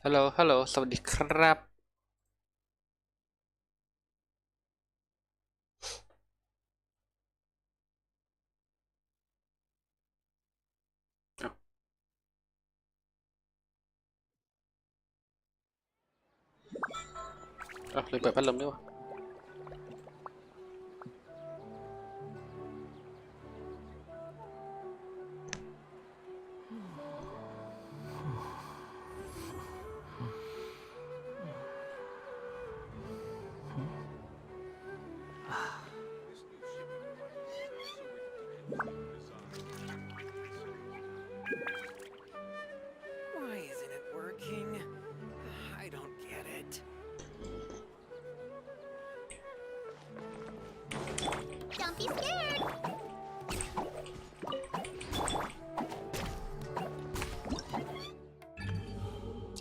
ฮัลโหลฮัลโหลสวัสดีครับลืมเปิดพัดลมด้วยวะ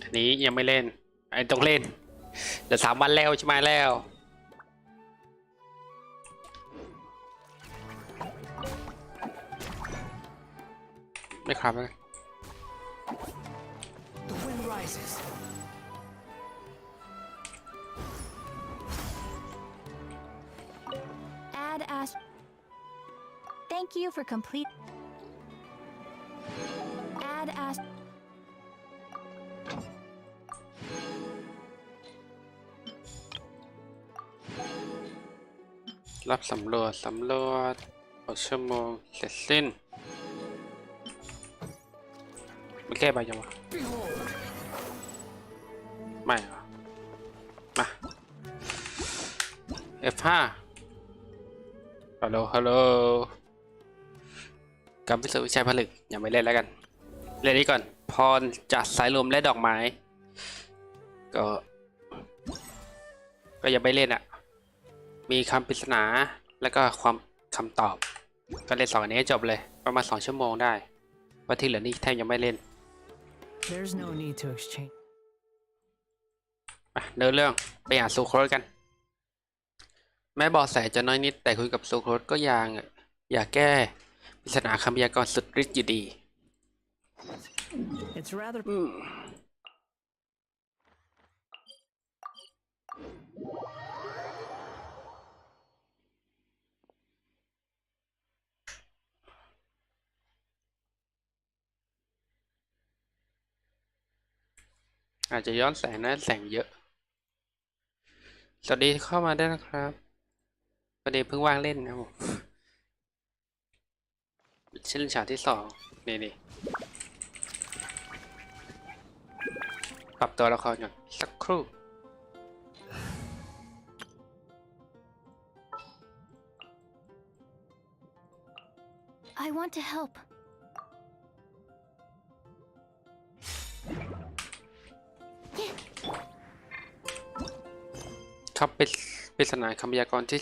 อันนี้ยังไม่เล่นไอ้ต้องเล่นเดี๋ยว3 วันแล้วใช่ไหมแล้วไม่ครับเลยThank you for complete. Add as. รับสำรวจ6 ชั่วโมงเสร็จสิ้นมันแก้ไปยังวะไม่เหรอมา F5 ฮัลโหลฮัลโหลการพิสูจน์วิชาผลึกยังไม่เล่นแล้วกันเล่นนี้ก่อนพรจากสายลมและดอกไม้ก็ยังไม่เล่นอ่ะมีคำปริศนาแล้วก็คำตอบก็เล่น2 อันนี้จบเลยประมาณ2 ชั่วโมงได้ว่าที่เหลือนี่แทบยังไม่เล่นเดินเรื่องไปอ่านซูโครสกันแม้บอกแสจะน้อยนิดแต่คุยกับซูโครสก็อยากแก้ปริศนาคำพยากรณ์สุดฤทธิ์อยู่ดีอาจจะย้อนแสงนะแสงเยอะสวัสดีเข้ามาได้นะครับประเดี๋ยวเพิ่งว่างเล่นนะผมเช่นฉากที่2นี่ปรับตัวละครก่อนสักครู่I want to help. เขาเป็นปริศนาคำพยากรณ์ที่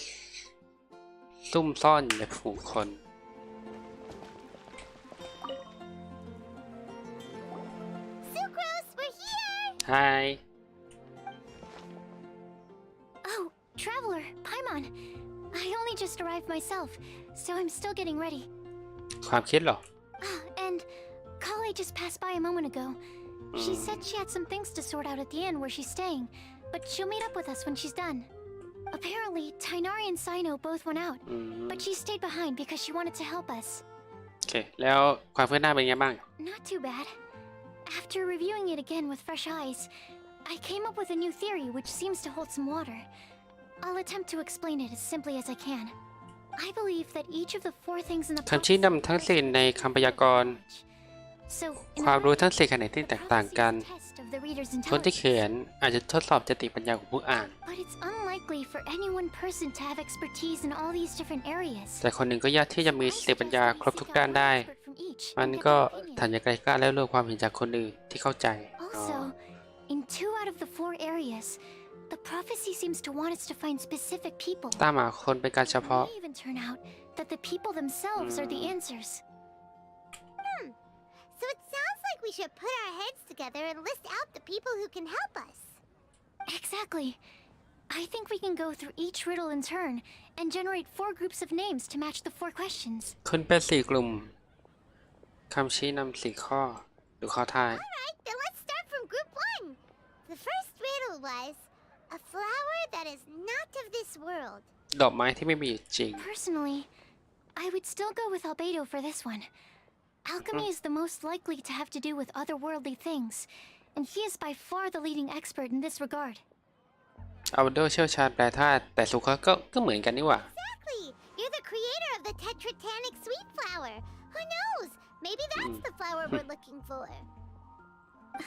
ซุ่มซ่อนอยู่ในฝูงคน Hi. Oh, traveler, Paimon. I only just arrived myself, so I'm still getting ready. ความคิดเหรอ And Kale just passed by a moment ago. She said she had some things to sort out at the inn where she's staying, but she'll meet up with us when she's done. Apparently, Tainari and Sino both went out, but she stayed behind because she wanted to help us. โอเคแล้วความคืบหน้าเป็นไงบ้าง Not too bad. After reviewing it again with fresh eyes, I came up with a new theory which seems to hold some water. I'll attempt to explain it as simply as I can. I believe that each of the 4 things in the คำชี้นำทั้ง4ในคำพยากรณ์ความรู้ทั้ง4ขนาดที่แตกต่างกันคนที่เขียนอาจจะทดสอบสติปัญญาของผู้อ่านแต่คนหนึ่งก็ยากที่จะมีสติปัญญาครบทุกด้านได้มันก็ฐานใจกล้าแล้วรวมความเห็นจากคนอื่นที่เข้าใจ In 2 out of the 4 areas, the prophecy seems to want us to find specific people. ตามหาคนเป็นการเฉพาะ It may even turn out that the people themselves are the answers. So it sounds like we should put our heads together and list out the people who can help us. Exactly. I think we can go through each riddle in turn and generate 4 groups of names to match the 4 questions. คุณเป็น4 กลุ่มคำชี้นำ4 ข้อหรือข้อท้าย Alright, then let's start from group 1. The first riddle was a flower that is not of this world. ดอกไม้ที่ไม่มีอยู่จริง Personally, I would still go with Albedo for this one. Alchemy is the most likely to have to do with otherworldly things, and he is by far the leading expert in this regard. อัลโดเชี่ยวชาญแปลธาตุแต่สุขะก็เหมือนกันนี่หว่า Exactly! You're the creator of the tetratanic sweet flower. Who knows? Maybe that's the flower we're looking for.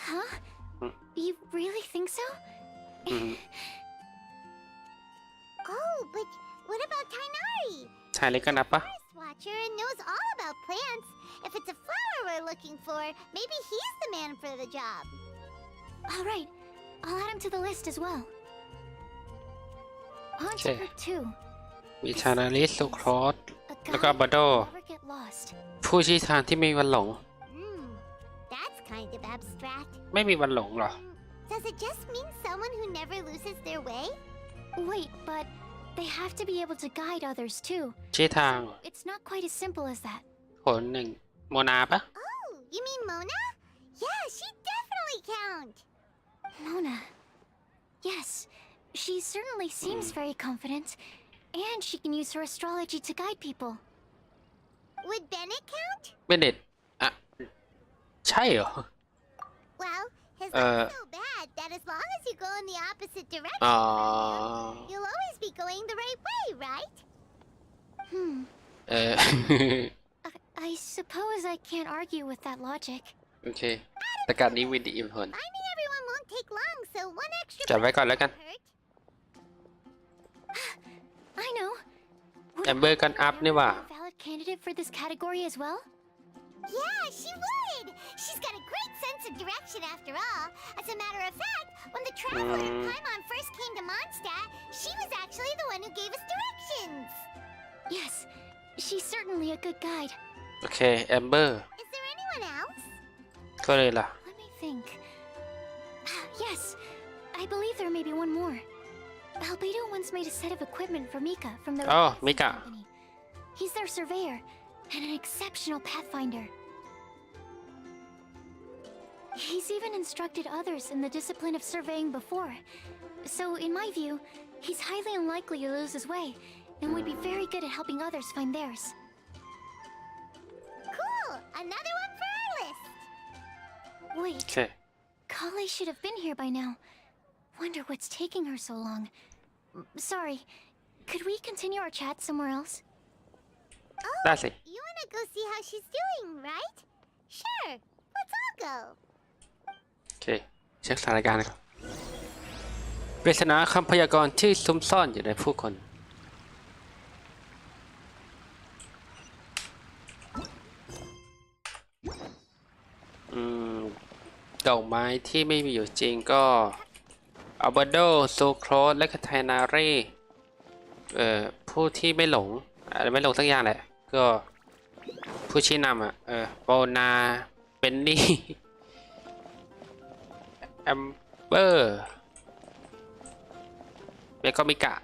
Huh? You really think so? Oh, but what about Tainari? ชายเล็กก็นับปะ Forest watcher and knows all about plants. If it's a flower we're looking for, maybe he's the man for the job. All right, I'll add him to the list as well. On to Okay. group 2. มีชานาลิสสุครอส A แล้วก็ guide อัลบาโด who will never get lost. ผู้ชี้ทางที่ไม่มีวันหลง That's kind of abstract. ไม่มีวันหลงหรอ Does it just mean someone who never loses their way? Wait, but they have to be able to guide others too. ชี้ทาง It's not quite as simple as that. ผลหนึ่งโมนาปะ Oh, you mean Mona? Yeah, she definitely count. Mona. Yes, she certainly seems very confident, and she can use her astrology to guide people. Would Bennett count? เบนเน็ตอะใช่เหรอ Well, his luck's so bad that as long as you go in the opposite direction, อ๋อ you'll always be going the right way, right? เออ I suppose I can't argue with that logic. โอเคแต่การนี้วินดีอิมพล Finding everyone won't take long, so one extra จัดไว้ก่อนแล้วกัน won't hurt. I know. Would Amber can up Amber ni be ba? a valid candidate for this category as well? Yeah, she would! She's got a great sense of direction after all. As a matter of fact, when the traveler Paimon first came to Mondstadt, she was actually the one who gave us directions. Yes, she's certainly a good guide. โอเคแอมเบอร์ Is there anyone else? ก็เลยล่ะ Let me think. Yes, I believe there may be one more. Albedo once made a set of equipment for Mika from the Oh, Renaissance Mika. Company. He's their surveyor and an exceptional pathfinder. He's even instructed others in the discipline of surveying before. So, in my view, he's highly unlikely to lose his way and would be very good at helping others find theirs. Cool! Another one for our list. โอ Wait, เค Kale should have been here by now. Wonder what's taking her so long. Sorry, could we continue our chat somewhere else? ได้สิ You wanna go see how she's doing, right? Sure. Let's all go. โอเคเช็คสถานการณ์นะครับปริศนาคำพยากรณ์ที่ซุ่มซ่อนอยู่ในผู้คนดอกไม้ที่ไม่มีอยู่จริงก็อัลบาโดโซโครสและคาไทนารีผู้ที่ไม่หลงอะไรไม่หลงสักอย่างแหละก็ผู้ชี้นำโบนาเบนนี่แอมเบอร์แล้วก็มิกะ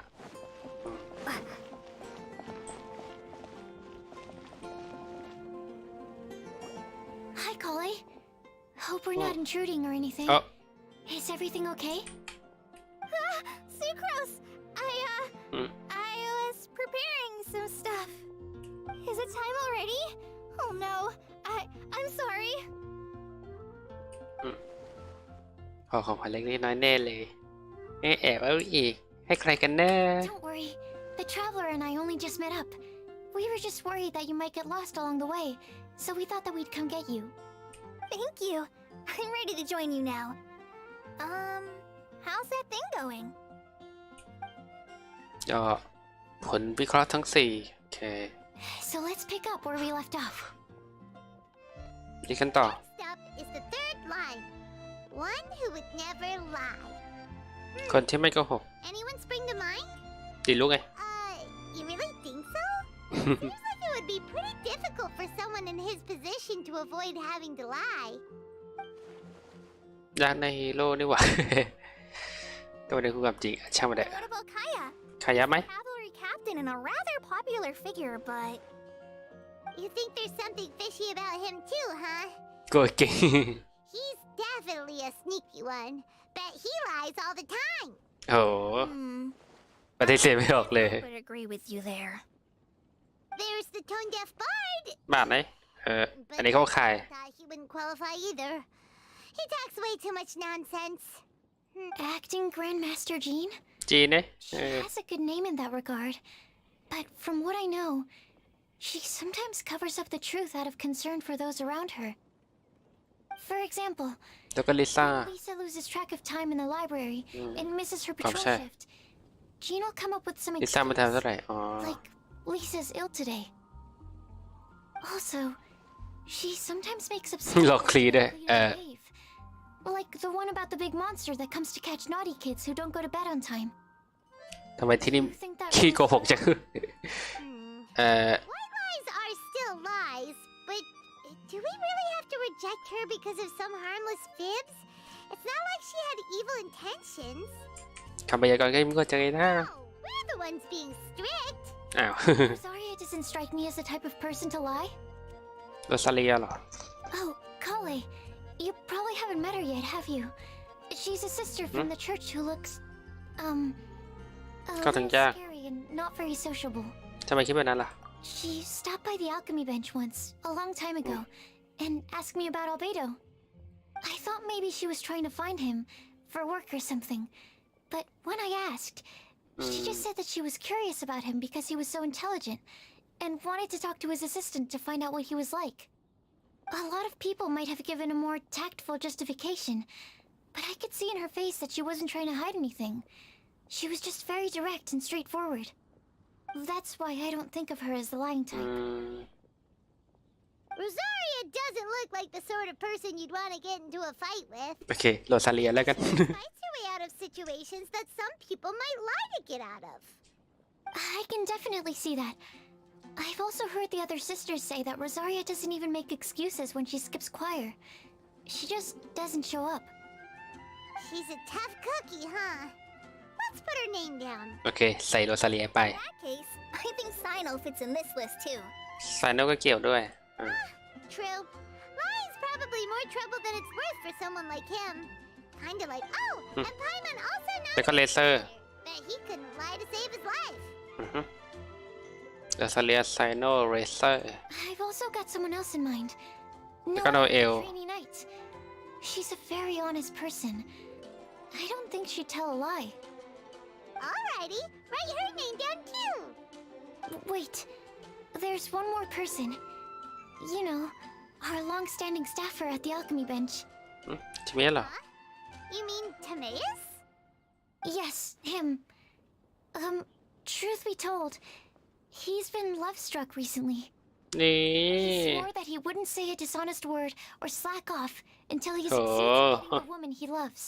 Hi, Kale. Hope we're not intruding or anything. Oh. Is everything okay? Sucrose! I was preparing some stuff. Is it time already? Oh no. I'm sorry. ขอของขวัญเล็กๆน้อยๆแน่เลยแอบเอาอีกให้ใครกันแน่ Don't worry. The traveler and I only just met up. We were just worried that you might get lost along the way, so we thought that we'd come get you. Thank you. I'm ready to join you now. How's that thing going? ก็ผลวิเคราะห์ทั้ง4โอเค So let's pick up where we left off. ดีกันต่อ Next up is the third line. One who would never lie. คนที่ไม่โกหก Anyone spring to mind? ดีรู้ไง You really think so? Seems like it would be pretty difficult for someone in his position to avoid having to lie. ยากในฮีโร่นี่หว่า ก็ไม่ได้คู่กับจริงช่างมันแหละ What about Kaya? ขายะไหม Cavalry captain and a rather popular figure, but... You think there's something fishy about him too, huh? โกรธเก่ง He's definitely a sneaky one. Bet bet he lies all the time. โอ้ปฏิเสธไม่ออกเลย I would agree with you there. There's the tone-deaf bard. บาทไหนอัน But นี้เขาขาย thought he wouldn't qualify either. He talks way too much nonsense. Acting Grandmaster Jean? จีนเนี่ย She has a good name in that regard. But from what I know, she sometimes covers up the truth out of concern for those around her. For example, แล้วก็ลิซ่า when Lisa loses track of time in the library and misses her patrolใช่ shift, Jean will come up with some ลิซ่ามาทำ excuse, เท่าไหร่อ๋อ like Lisa's ill today. Also, she sometimes makes up หลอกคลีด้วย Dave. Like the one about the big monster that comes to catch naughty kids who don't go to bed on time. ทำไมที่นี่ You think that ขี้โกหกจัง White lies are still lies, but do we really have to reject her because of some harmless fibs? It's not like she had evil intentions. คำพยากรณ์ก็ไม่เข้าใจนะ No, we're the ones being strict. อ้าว Rosaria doesn't strike me as the type of person to lie. โรซาเลียเหรอ Oh, Kale, you probably haven't met her yet, have you? She's a sister from the church who looks, a Có little thằng cha. scary and not very sociable. ทำไมคิดแบบนั้นล่ะ She stopped by the alchemy bench once, a long time ago, and asked me about Albedo. I thought maybe she was trying to find him, for work or something. But when I asked, she just said that she was curious about him because he was so intelligent, and wanted to talk to his assistant to find out what he was like. A lot of people might have given a more tactful justification, but I could see in her face that she wasn't trying to hide anything. She was just very direct and straightforward. That's why I don't think of her as the lying อื type. ม Rosaria doesn't look like the sort of person you'd want to get into a fight with. โอเคโรซาเลียแล้วกัน Fights her way out of situations that some people might lie to get out of. I can definitely see that. I've also heard the other sisters say that Rosaria doesn't even make excuses when she skips choir. She just doesn't show up. She's a tough cookie, huh? Let's put her name down. โอเค ใส่โรซาเลียไป In that case, I think Sino fits in this list too. ใส่โนก็เกี่ยวด้วย True. Lying's probably more trouble than it's worth for someone like him. Kinda like, oh, and Paimon also แล้วก็เลเซอร์ bet he couldn't lie to save his life. โรซาเลียไซโนเรเซอร์ I've also got someone else in mind. Look at Noelle. Trainee Knight. She's a very honest person. I don't think she'd tell a lie. Alrighty, write her name down too. Wait, there's one more person. You know, our long-standing staffer at the alchemy bench. ทีนี้เหรอ You mean Timaeus? Yes, him. Truth be told, he's been love-struck recently. นี่ He swore that he wouldn't say a dishonest word or slack off until he Oh. succeeds in getting the woman he loves.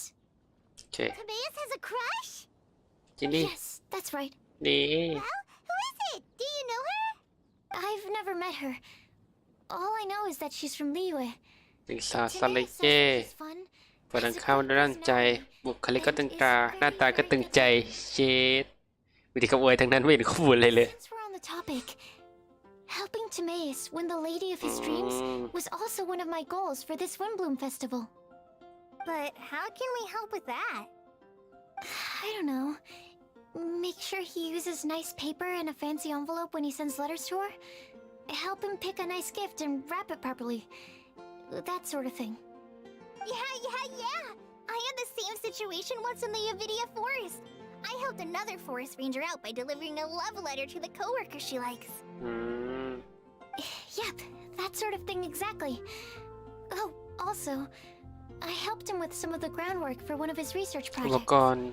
โอเค Timaeus has a crush? จินนี่ Yes, that's right. นี่ Well, who is it? Do you know her? I've never met her. All I know is that she's from Liyue. ลิซ่า Timaeus ซาเล says เย่ she's fun, เปิด has ดัง a เข้า good ด้านใจ personality, บุคลิกก็ตึงตรา and is หน้าตาก็ very ตึงใจ เชดวิธีขโมยทั้งนั้นไม่เห็นข้อมูลเลยเลย Since we're on the topic, helping Timaeus win the lady of his dreams was also one of my goals for this Windblume festival. But how can we help with that? I don't know. Make sure he uses nice paper and a fancy envelope when he sends letters to her. Help him pick a nice gift and wrap it properly. That sort of thing. Yeah. I had the same situation once in the Avidia forest. I helped another forest ranger out by delivering a love letter to the coworker she likes. อืม Yep, that sort of thing exactly. Oh, also, I helped him with some of the groundwork for one of his research อุป projects. กรณ์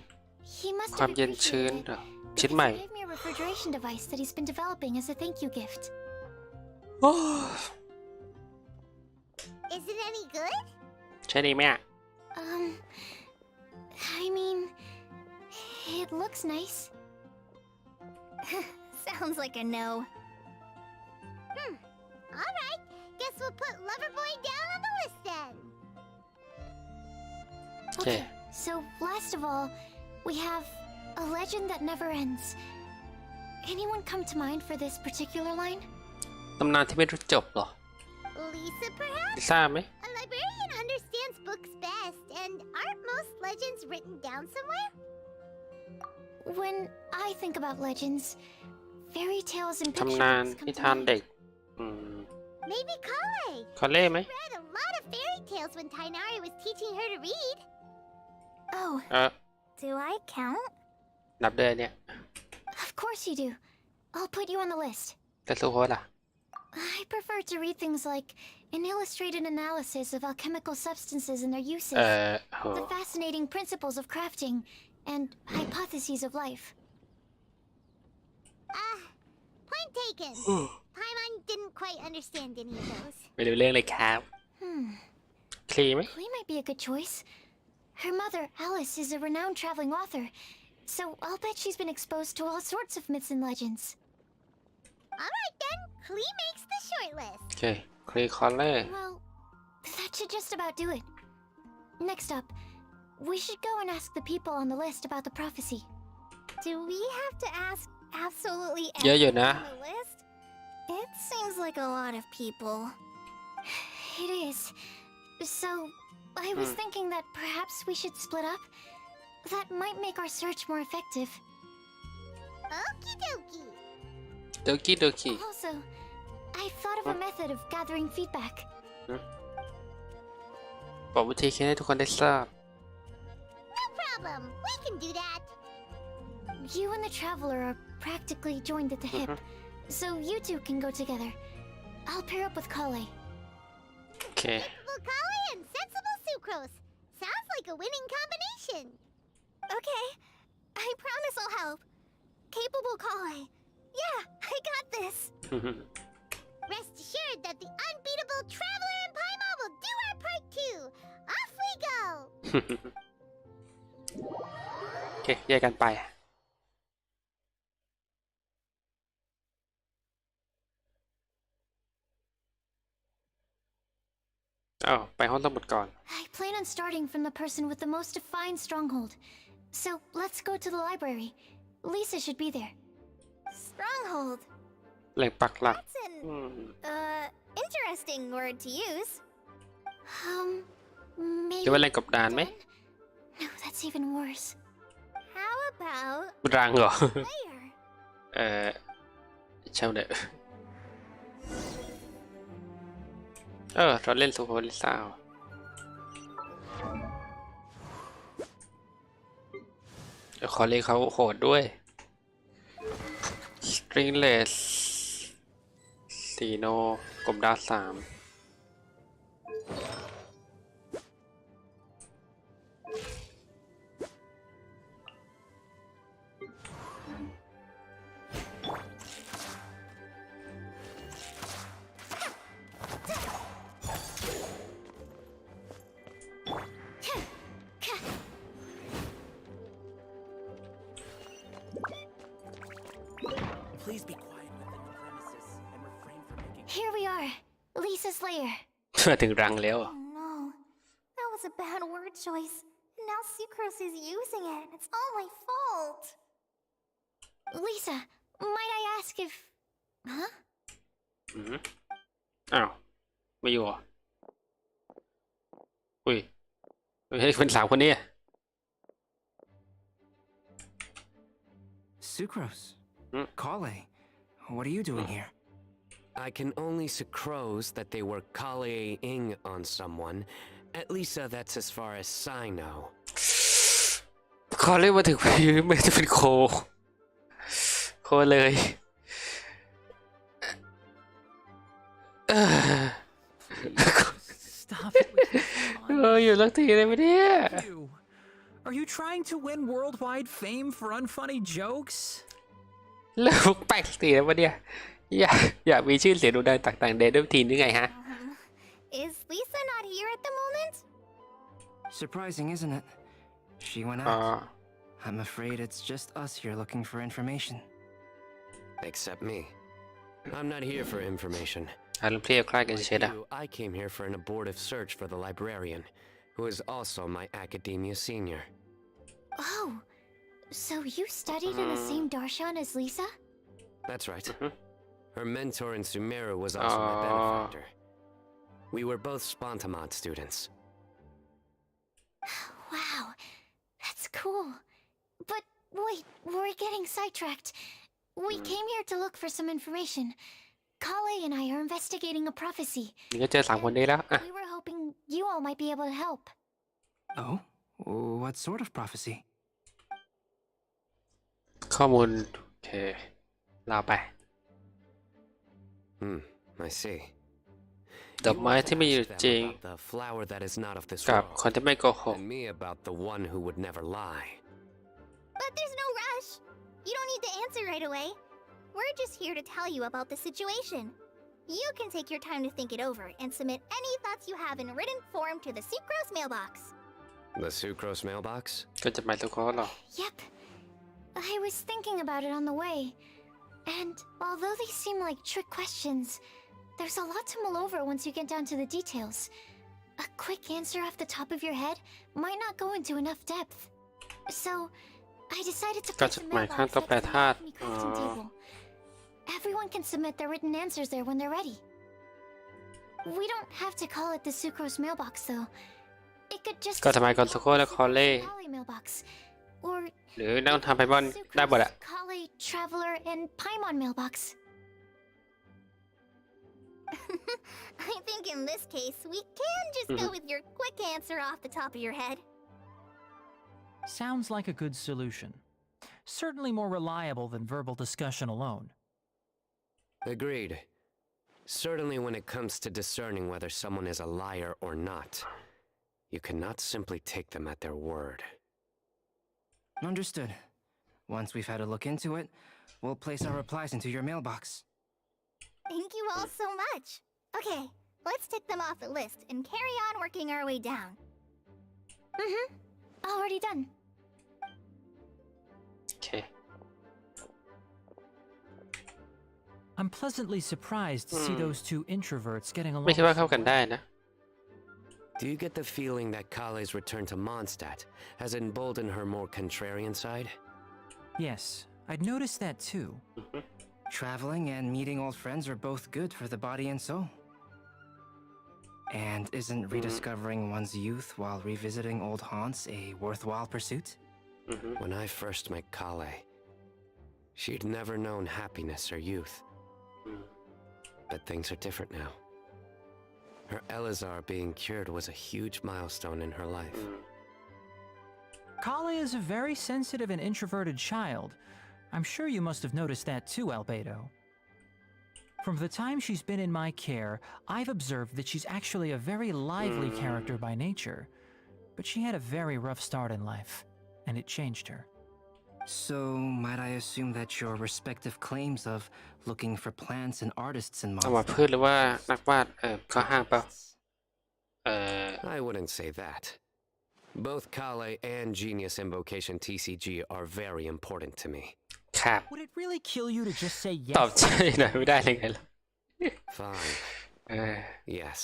He must ความ have เย็นชื้น appreciated เหรอ it ชิ้น because ใหม่ he gave me a refrigeration device that he's been developing as a thank you gift. โอ้ Is it any good? ใช่ดีไหมอ่ะ I mean, it looks nice. Sounds like a no. Alright, guess we'll put Loverboy down on the list then. Okay, so last of all, we have a legend that never ends. Anyone come to mind for this particular line? ตำนานที่ไม่รู้จบเหรอ Lisa, perhaps? ลิซ่าไหม A librarian understands books best, and aren't most legends written down somewhere? When I think about legends, fairy tales and ตำ picture นาน books นิ come ทาน to เด็ mind. ก อืม Maybe Kale. คอเล่ไหม Read a lot of fairy tales when Tainari was teaching her to read. Oh, เออ Do I count? นับเดือนเนี่ย of course you do. I'll put you on the list. แต่สุโขล่ะ I prefer to read things like an illustrated analysis of alchemical substances and their uses, โห the fascinating principles of crafting, and hypotheses of life. Point taken. Paimon didn't quite understand any of those. ไม่รู้เรื่องเลยครับ คลีไหม Klee might be a good choice. Her mother, Alice, is a renowned traveling author, so I'll bet she's been exposed to all sorts of myths and legends. Alright then, Klee makes the shortlist. โอเค คลีคอเล่ Well, that should just about do it. Next up, we should go and ask the people on the list about the prophecy. Do we have to ask absolutely เยอะอยู่นะ everyone on the list? It seems like a lot of people. It is. So, I was thinking that perhaps we should split up. That might make our search more effective. Okie dokie. โดกิโดกิ Also, I've thought of a method of gathering feedback. บอกวิธีคิดให้ทุกคนได้ทราบ No problem. We can do that. You and the traveler are practically joined at the hip, so you two can go together. I'll pair up with Kale. โอเค Vocale and sensible sucrose. Sounds like a winning combination. Okay. I promise I'll help. Capable Kale. Yeah, I got this. Rest assured that the unbeatable traveler and Paimon will do our part too. Off we go. โอเค แยกกันไป อ้าวไปห้องสมุดก่อน I plan on starting from the person with the most defined stronghold. So let's go to the library. Lisa should be there. Stronghold. แหล่งปักหลัก That's an อืม interesting word to use. Maybe. จะเป็นแหล่งกบดานไหม No, that's even worse. How about รังเหรอ layer? ช่างเถอะเราเล่นซูโฮลิซ่าขอเล่นเขาโหดด้วย Stringless 4 โนกลมดา3 Please be quiet within the premises and refrain from making. Here we are. Lisa's lair. มาถึงรังแล้ว Oh no, that was a bad word choice. And now Sucrose is using it. It's all my fault. Lisa, might I ask if... Huh? อ้าว ไม่อยู่เหรออุ้ยให้เป็นสาวคนนี้ Sucrose. Kale. What are you doing here? I can only sucrose that they were Kale-ing on someone. At least that's as far as I know. ขอเรียกมาถึงไม่จะเป็นโคเลย Stop it. with this อยู่สักทีเลยไหมเนี่ย fun. You. Are you trying to win worldwide fame for unfunny jokes? เลิกแปลกสีแล้ววะเนี่ยอยากมีชื่อเสียงโด่งดังต่างๆเดนด้วยวิธีนี้ไงฮะ Is Lisa not here at the moment? Surprising, isn't it? She went อ๋อ out. I'm afraid it's just us here looking for information. Except me. I'm not here for information. อารมณ์เพลียคล้ายกัน Like เช่น you, I came here for an abortive search for the librarian, who is also my academia senior. Oh, so you studied in the same darshan as Lisa? That's right. Her mentor in Sumeru was also my benefactor. We were both Spontamod students. Wow, that's cool. But wait, we're getting sidetracked. We came here to look for some information. Kale and I are investigating a prophecy. นี่ก็เจอ3 คนนี้แล้วอ่ะ We were hoping you all might be able to help. Oh? What sort of prophecy? ข้อมูลโอเคลาไป I see. ดอกไม้ที่ไม่อยู่จริง The flower that is not of this กับ world. คนที่ไม่โกหก And me about the one who would never lie. But there's no rush. You don't need to answer right away. We're just here to tell you about the situation. You can take your time to think it over and submit any thoughts you have in written form to the Sucrose mailbox. The sucrose mailbox? ก็จะหมายถึงเขาหรอ Yep. I was thinking about it on the way. And although they seem like trick questions, there's a lot to mull over once you get down to the details. A quick answer off the top of your head might not go into enough depth. So, I decided to ก็ put จ the ดหมาย mailbox ข้างตัว next แปร to the ธาตุ alchemy crafting table. Everyone can submit their written answers there when they're ready. We don't have to call it the Sucrose mailbox, though. It could just ก็ทำไมก่อนสุโขและคอเล่ Kale mailbox, or หรือต้องทำไพมอนได้หมดอะ Sucrose, Kale, Traveler, and Paimon mailbox. I think in this case, we can just go with your quick answer off the top of your head. Sounds like a good solution. Certainly more reliable than verbal discussion alone. Agreed. Certainly when it comes to discerning whether someone is a liar or not, you cannot simply take them at their word. Understood. Once we've had a look into it, we'll place our replies into your mailbox. Thank you all so much. Okay, let's tick them off the list and carry on working our way down. Already done. โอเค I'm pleasantly surprised to see those two introverts getting ไม่ along. คิดว่าเข้ากันได้นะ Do you get the feeling that Kale's return to Mondstadt has emboldened her more contrarian side? Yes, I'd noticed that too. Traveling and meeting old friends are both good for the body and soul. And isn't rediscovering one's youth while revisiting old haunts a worthwhile pursuit? When I first met Kale, she'd never known happiness or youth. But things are different now. Her Elazar being cured was a huge milestone in her life. Kale is a very sensitive and introverted child. I'm sure you must have noticed that too, Albedo. From the time she's been in my care, I've observed that she's actually a very lively character by nature. But she had a very rough start in life, and it changed her. So, might I assume that your respective claims of looking for plants and artists in เอามา Mondstadt พืชหรือว่านักวาดข้อห้างเปล่า I wouldn't say that. Both Kale and Genius Invocation TCG are very important to me. ครับ Would it really kill you to just say ตอบ yes? ใช่หน่อยไม่ได้เลยไงล่ะ Fine. เออ Yes,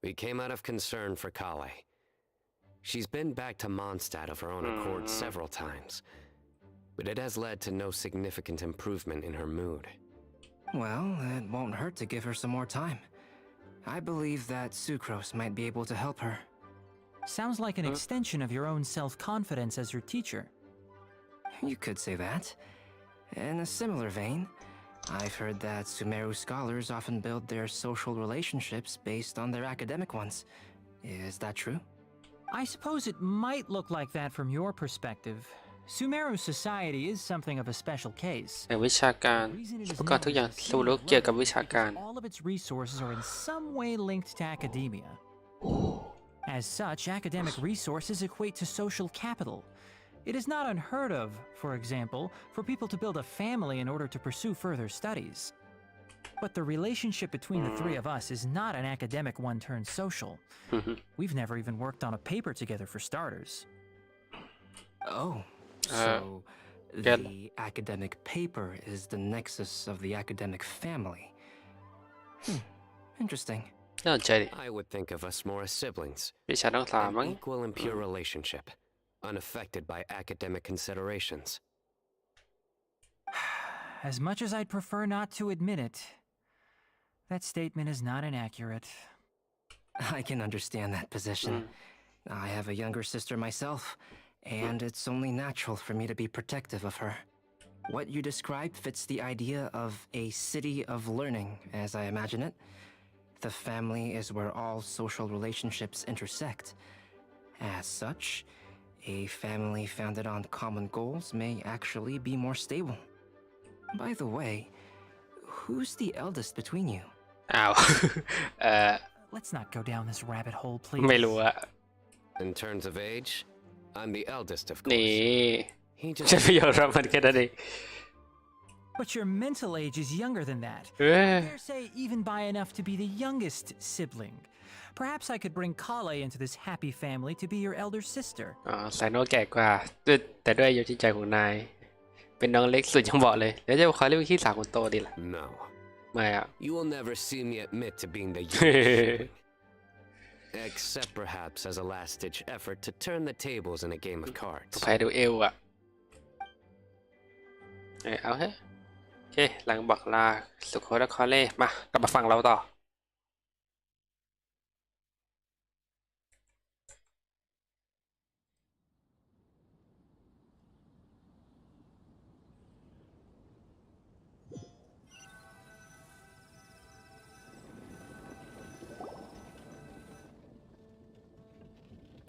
we came out of concern for Kale. She's been back to Mondstadt of her own accord several times, but it has led to no significant improvement in her mood. Well, it won't hurt to give her some more time. I believe that Sucrose might be able to help her. Sounds like an extension of your own self-confidence as your teacher. You could say that. In a similar vein, I've heard that Sumeru scholars often build their social relationships based on their academic ones. Is that true? I suppose it might look like that from your perspective. Sumeru society is something of a special case. แต่วิชาการ The reason it อุ is ปกรณ์ทุกอย่าง known as สู่รู้ City of เกี่ยวกับ Learning วิชา is การ because all of its resources are in some way linked to academia. As such, academic resources equate to social capital. It is not unheard of, for example, for people to build a family in order to pursue further studies. But the relationship between the three of us is not an academic one turned social. We've never even worked on a paper together for starters. Oh, so the academic paper is the nexus of the academic family. Interesting. น่าสนใจดิ I would think of us more as siblings. วิชาต้องถาม An มั้ง equal and pure relationship, unaffected by academic considerations. As much as I'd prefer not to admit it, that statement is not inaccurate. I can understand that position. I have a younger sister myself, and it's only natural for me to be protective of her. What you described fits the idea of a city of learning, as I imagine it. The family is where all social relationships intersect. As such, a family founded on common goals may actually be more stable. By the way, who's the eldest between you? อ้าว Let's not go down this rabbit hole, please. ไม่รู้อะ In terms of age, I'm the eldest, of นี่ course. He ฉัน just ไม่ยอมรับมันแค่นั้นเอง But your mental age is younger than that. เอ้ย I dare say even by enough to be the youngest sibling. Perhaps I could bring Kale into this happy family to be your elder sister. อ๋อไซโนแก่กว่าแต่ด้วยอายุที่ใจของนาย เป็นน้องเล็กสุดยังบอกเลยเดี๋ยวจะขอเรียกว่าพี่สาวคนโตดีล่ะ no. ไม่อะ You will never see me admit to being the youngest. Except perhaps as a last-ditch effort to turn the tables in a game of cards. แพ้ดูเอวอะเอาเฮ้โอเคหลังบอกลาสุโขทัยคอเล่มากลับมาฟังเราต่อ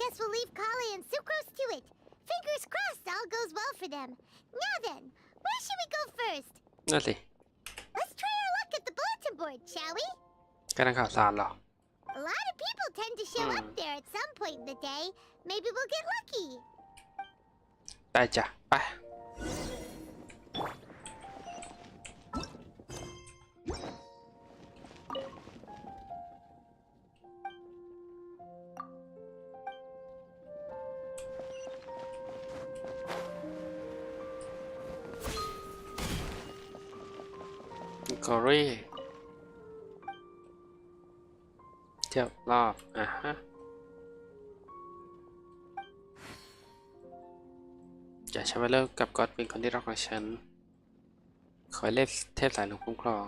Guess we'll leave Kale and Sucrose to it. Fingers crossed all goes well for them. Now then, where should we go first? นั่นสิ Let's try our luck at the bulletin board, shall we? การข่าวสารเหรอ A lot of people tend to show up there at some point in the day. Maybe we'll get lucky. ได้จ้ะไปกอรี่เที่ยวรอบฮะอย่าใช้มาเริ่มกับก็อดเป็นคนที่รักของฉันขอให้เทพสายลมคุ้มครอง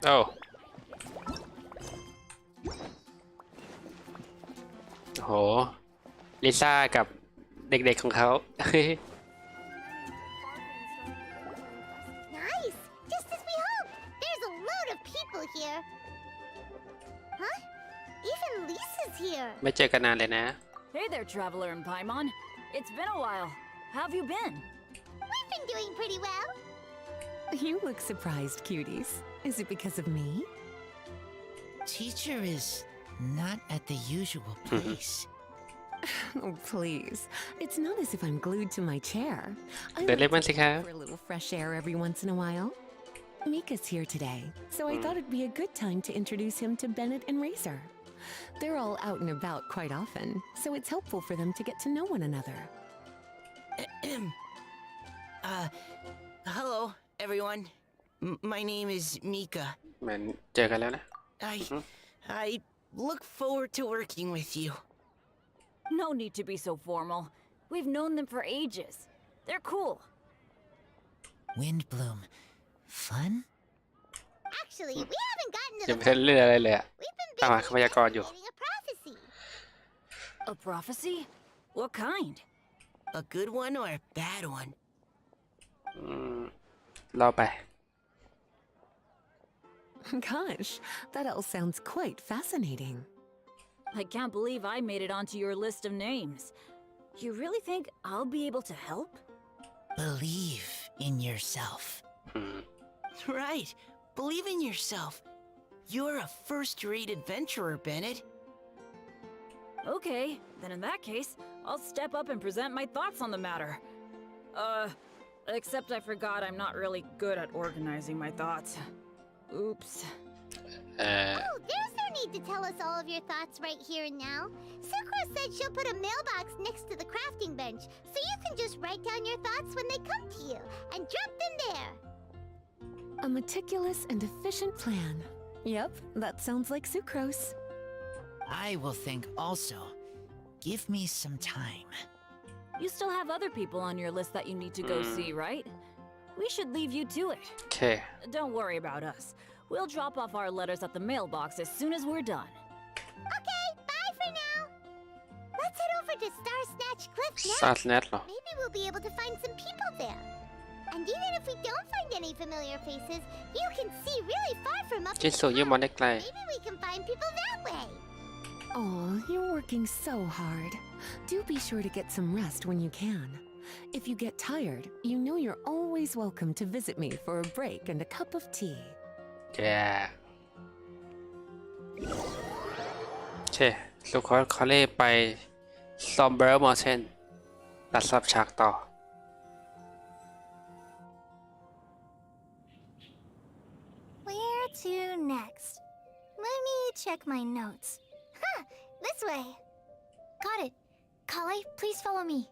โอ้โหลิซ่ากับเด็กๆของเขา Nice! Just as we hoped. There's a load of people here. Huh? Even Lisa's here. ไม่เจอกันนานเลยนะ Hey there, Traveler and Paimon. It's been a while. How have you been? We've been doing pretty well. You look surprised, cuties. Is it because of me? Teacher is not at the usual place. Oh, please. It's not as if I'm glued to my chair. I เดินเล่น like บ้าง to สิคะ go for a little fresh air every once in a while. Mika's here today, so I thought it'd be a good time to introduce him to Bennett and Razor. They're all out and about quite often, so it's helpful for them to get to know one another. Hello, everyone. My name is Mika. เหมือนเจอกันแล้วนะ I look forward to working with you. No need to be so formal. We've known them for ages. They're cool. Windblume. Fun? Actually, we haven't gotten to ยัง the ไม่เรื่องอะไรเลยอะ We've been ตามหา busy คำพยากรณ์อยู่ investigating a prophecy. A prophecy? What kind? A good one or a bad one? รอไป Gosh, that all sounds quite fascinating. I can't believe I made it onto your list of names. You really think I'll be able to help? Believe in yourself. Right. Believe in yourself. You're a first-rate adventurer, Bennett. Okay, then in that case, I'll step up and present my thoughts on the matter. Except I forgot I'm not really good at organizing my thoughts. Oops. Oh, there's no need to tell us all of your thoughts right here and now. Sakura said she'll put a mailbox next to the crafting bench, so you can just write down your thoughts when they come to you, and drop them there. A meticulous and efficient plan. Yep, that sounds like sucrose. I will think also. Give me some time. You still have other people on your list that you need to go see, right? We should leave you to it. โอเค Don't worry about us. We'll drop off our letters at the mailbox as soon as we're done. Okay, bye for now. Let's head over to Star Snatch Cliff ซา next. สเนตเหรอ Maybe we'll be able to find some people there. And even if we don't find any familiar faces, you can see really far from up จิน in สุ the ยืมมอง top. ได้ไกล Maybe we can find people that way. Oh, you're working so hard. Do be sure to get some rest when you can. If you get tired, you know you're always welcome to visit me for a break and a cup of tea. แกโอเคสุคอนคอเล่ไปซอมเบอร์มอเทนตัดสับฉากต่อ Where to next? Let me check my notes. Huh, this way. Got it. Kale, please follow me.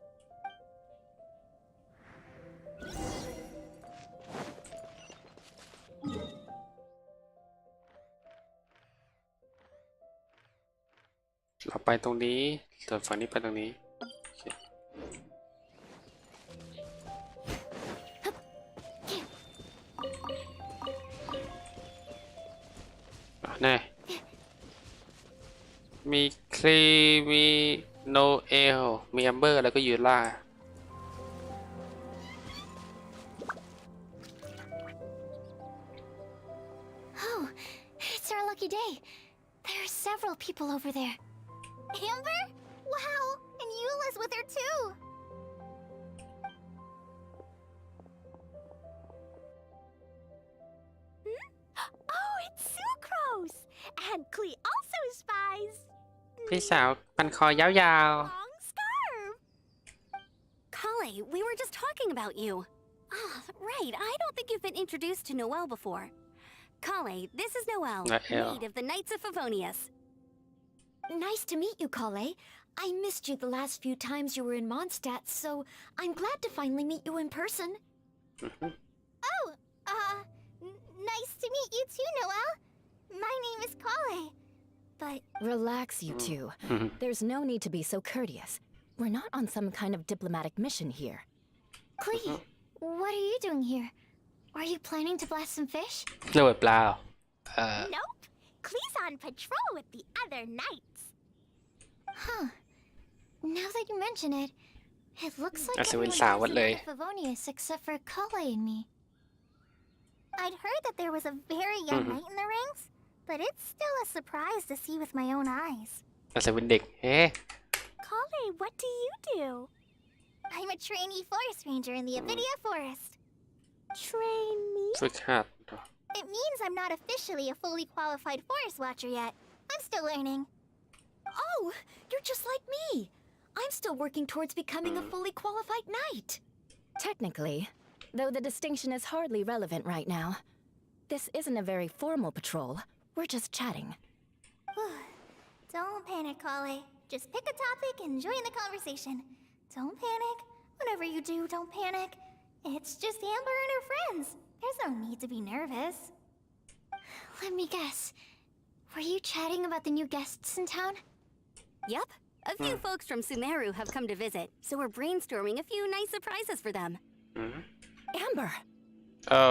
เราไปตรงนี้ส่วนฝั่งนี้ไปตรงนี้โอเคแน่มีคลีมีโนเอลมีแอมเบอร์แล้วก็ยูล่า Oh, it's our lucky day. There are several people over there. Amber? Wow, and Eula's with her too. Oh, it's Sucrose! And Klee also spies. พี่สาวพันคอยาว Long scarf. Kale, we were just talking about you. Ah, right. I don't think you've been introduced to Noelle before. Kale, this is Noelle, Noelle. maid of the Knights of Favonius. Nice to meet you, Kale. I missed you the last few times you were in Mondstadt, so I'm glad to finally meet you in person. Oh, nice to meet you too, Noelle. My name is Kale. But Relax, you two. There's no need to be so courteous. We're not on some kind of diplomatic mission here. Klee, what are you doing here? Are you planning to blast some fish? ๆเลือดปลาเหรอ nope. Klee's on patrol with the other knights. Huh. Now that you mention it, it looks like อาจจะเป็น everyone สาว has เลย been to Favonius except for Kale and me. I'd heard that there was a very young knight in the ranks, but it's still a surprise to see with my own eyes. อาจจะเป็นเด็กเฮ้ Kale, what do you do? I'm a trainee forest ranger in the Avidia Forest. Trainee? ฝึกหัด It means I'm not officially a fully qualified forest watcher yet. I'm still learning. Oh, you're just like me. I'm still working towards becoming a fully qualified knight. Technically, though the distinction is hardly relevant right now. This isn't a very formal patrol. We're just chatting. Don't panic, Kale. Just pick a topic and join the conversation. Don't panic. Whatever you do, don't panic. It's just Amber and her friends. There's no need to be nervous. Let me guess. Were you chatting about the new guests in town? Yup. A few folks from Sumeru have come to visit, so we're brainstorming a few nice surprises for them. Amber! โอ้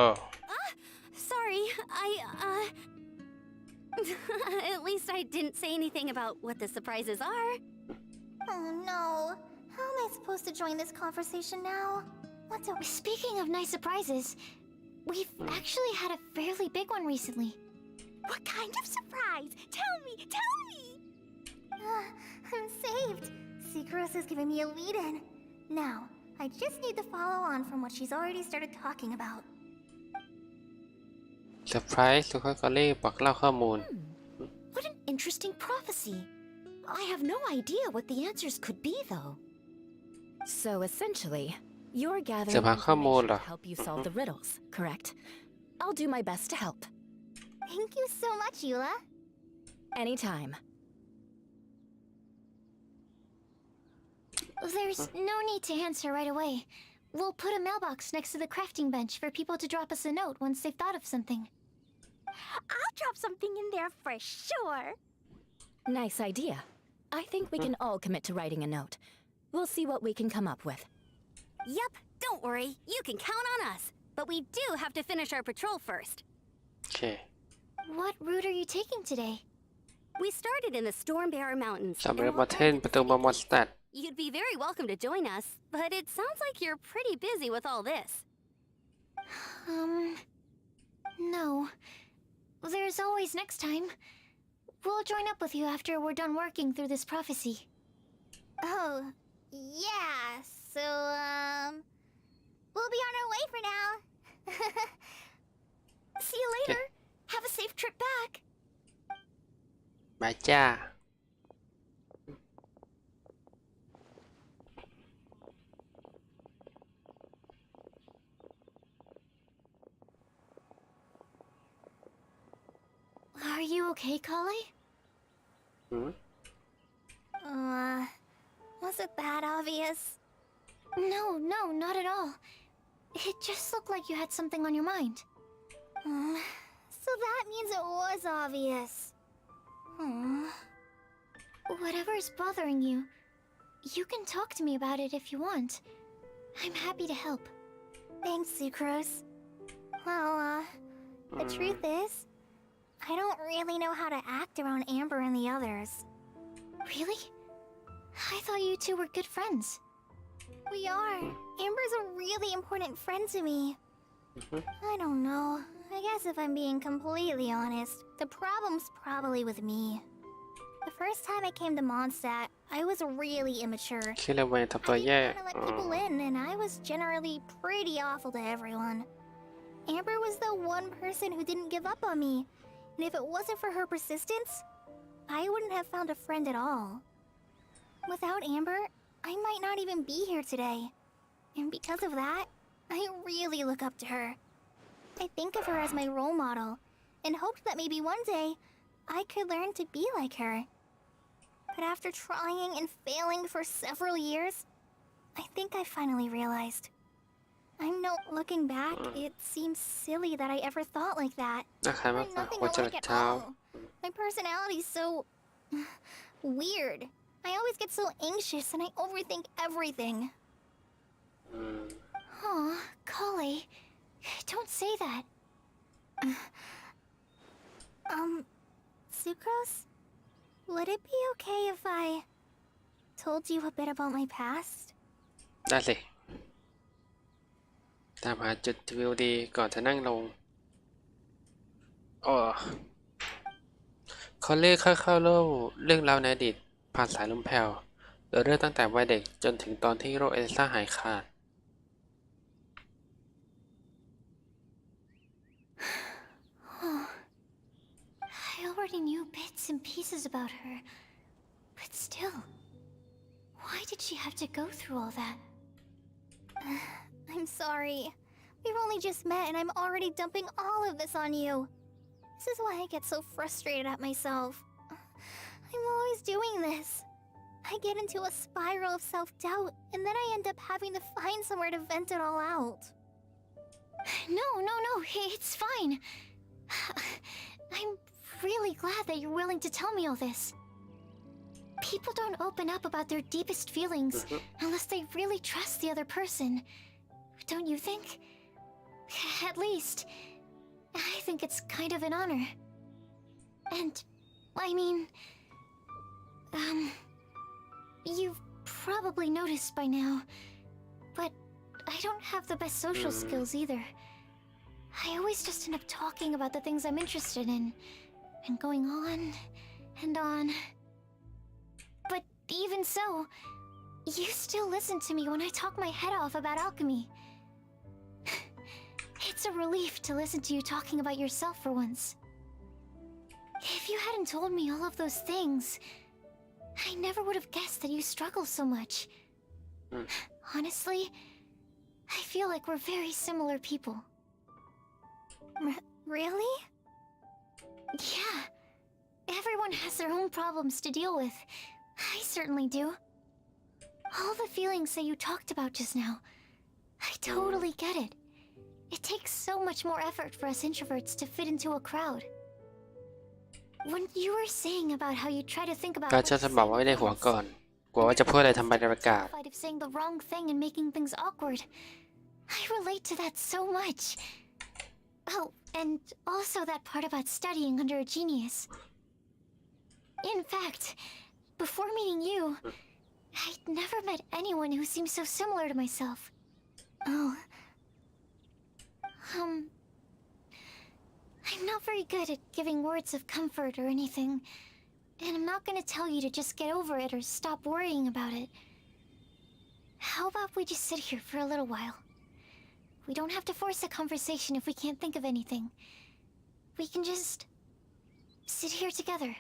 Sorry, At least I didn't say anything about what the surprises are. Oh no. How am I supposed to join this conversation now? What do Speaking of nice surprises, we've actually had a fairly big one recently. What kind of surprise? Tell me! Tell me! I'm saved. Secros is giving me a lead-in. Now, I just need to follow on from what she's already started talking about. เซอร์ไพรส์สุคอนคอเล่บอกเล่าข้อมูล What an interesting prophecy. I have no idea what the answers could be, though. So essentially, you're gathering จะมาข้อมูล information เหรอ to help you solve the riddles, correct? I'll do my best to help. Thank you so much, Eula. Anytime. There's no need to answer right away. We'll put a mailbox next to the crafting bench for people to drop us a note once they've thought of something. I'll drop something in there for sure. Nice idea. I think we can all commit to writing a note. We'll see what we can come up with. Yup, don't worry. You can count on us. but we do have to finish our patrol first. โอเค What route are you taking today? We started in the Stormbearer Mountains. สำรวจประเทศประตูมอนสเตด You'd be very welcome to join us, but it sounds like you're pretty busy with all this. No. There's always next time. We'll join up with you after we're done working through this prophecy. Oh, yeah, so, we'll be on our way for now. See you later. Have a safe trip back. บายจ้า Are you okay, Kale? อืม Was it that obvious? No, not at all. It just looked like you had something on your mind. So that means it was obvious. Whatever is bothering you, you can talk to me about it if you want. I'm happy to help. Thanks, Sucrose. Well, the truth is, I don't really know how to act around Amber and the others. Really? I thought you two were good friends. We are. Amber's a really important friend to me. I don't know. I guess if I'm being completely honest, the problem's probably with me. The first time I came to Mondstadt, I was really immature. คิดเลยว่าทำตัว I แย่ didn't want to let people in, and I was generally pretty awful to everyone. Amber was the one person who didn't give up on me, and if it wasn't for her persistence, I wouldn't have found a friend at all. Without Amber, I might not even be here today. And because of that, I really look up to her. I think of her as my role model, and hoped that maybe one day I could learn to be like her. But after trying and failing for several years, I think I finally realized. I know, looking back, it seems silly that I ever thought like that. นะครับ I'm nothing หัวจรด alike at เท้า all. My personality's so weird. I always get so anxious and I overthink everything. Aw, Kale, don't say that. Sucrose? Would it be okay if I told you a bit about my past? ได้สิตามหาจุดวิวดีก่อนจะนั่งลงอ๋อเขาเรียกเข้าเล่าเรื่องราวในอดีตผ่านสายลมแผ่วโดยเริ่มตั้งแต่วัยเด็กจนถึงตอนที่โรคเอลซ่าหายขาด I already knew bits and pieces about her, but still, why did she have to go through all that? I'm sorry. We've only just met and I'm already dumping all of this on you. This is why I get so frustrated at myself. I'm always doing this. I get into a spiral of self-doubt, and then I end up having to find somewhere to vent it all out. No, it's fine. I'm really glad that you're willing to tell me all this. People don't open up about their deepest feelings unless they really trust the other person. Don't you think? At least, I think it's kind of an honor. And, I mean... You've probably noticed by now, but I don't have the best social skills either. I always just end up talking about the things I'm interested in, and going on and on. But even so, you still listen to me when I talk my head off about alchemy. It's a relief to listen to you talking about yourself for once. If you hadn't told me all of those things, I never would have guessed that you struggle so much. Honestly, I feel like we're very similar people. Really? Yeah. Everyone has their own problems to deal with. I certainly do. All the feelings that you talked about just now, I totally get it. It takes so much more effort for us introverts to fit into a crowd. When you were saying about how you try to think about ก็จะบอกไว้ในหัวก่อนกลัวว่าจะพูดอะไรทำไปในอากาศ of saying the wrong thing and making things awkward. I relate to that so much. Oh, and also that part about studying under a genius. In fact, before meeting you, I'd never met anyone who seemed so similar to myself. Oh. I'm not very good at giving words of comfort or anything, and I'm not gonna tell you to just get over it or stop worrying about it. How about we just sit here for a little while? We don't have to force a conversation if we can't think of anything. We can just sit here together.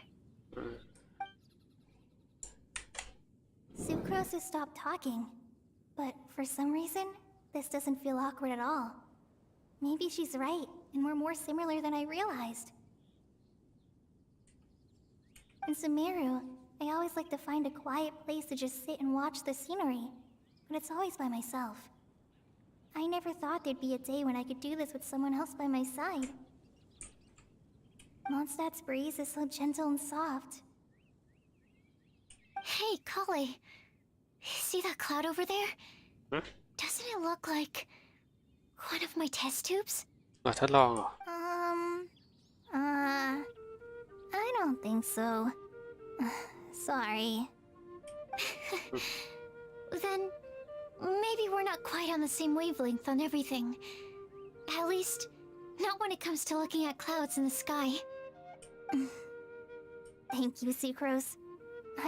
Sucrose has stopped talking, but for some reason, this doesn't feel awkward at all. Maybe she's right, and we're more similar than I realized. In Sumeru, I always like to find a quiet place to just sit and watch the scenery, but it's always by myself. I never thought there'd be a day when I could do this with someone else by my side. Mondstadt's breeze is so gentle and soft. Hey, Kale. See that cloud over there? Huh? Doesn't it look like one of my test tubes? ทดลองเหรอ I don't think so. Sorry. Then maybe we're not quite on the same wavelength on everything. At least, not when it comes to looking at clouds in the sky. Thank you, Sucrose.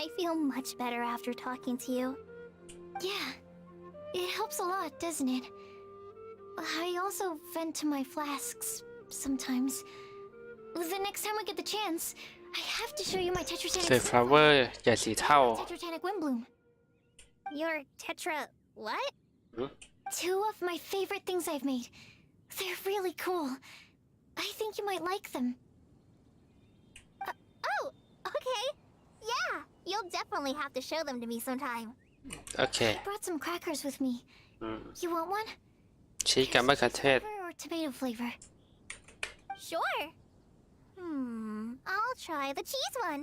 I feel much better after talking to you. Yeah, it helps a lot, doesn't it? I also vent to my flasks sometimes. The next time I get the chance, I have to show you my Tetratanic เซฟฟลาเวอร์ใหญ่สีเท่า Tetratanic Windblume. Your tetra... what? Two of my favorite things I've made. They're really cool. I think you might like them. Oh, okay. Yeah, you'll definitely have to show them to me sometime. โอเค I brought some crackers with me. You want one? ชีสกับมะเขือเทศ Flavor or tomato flavor? Sure. I'll try the cheese one.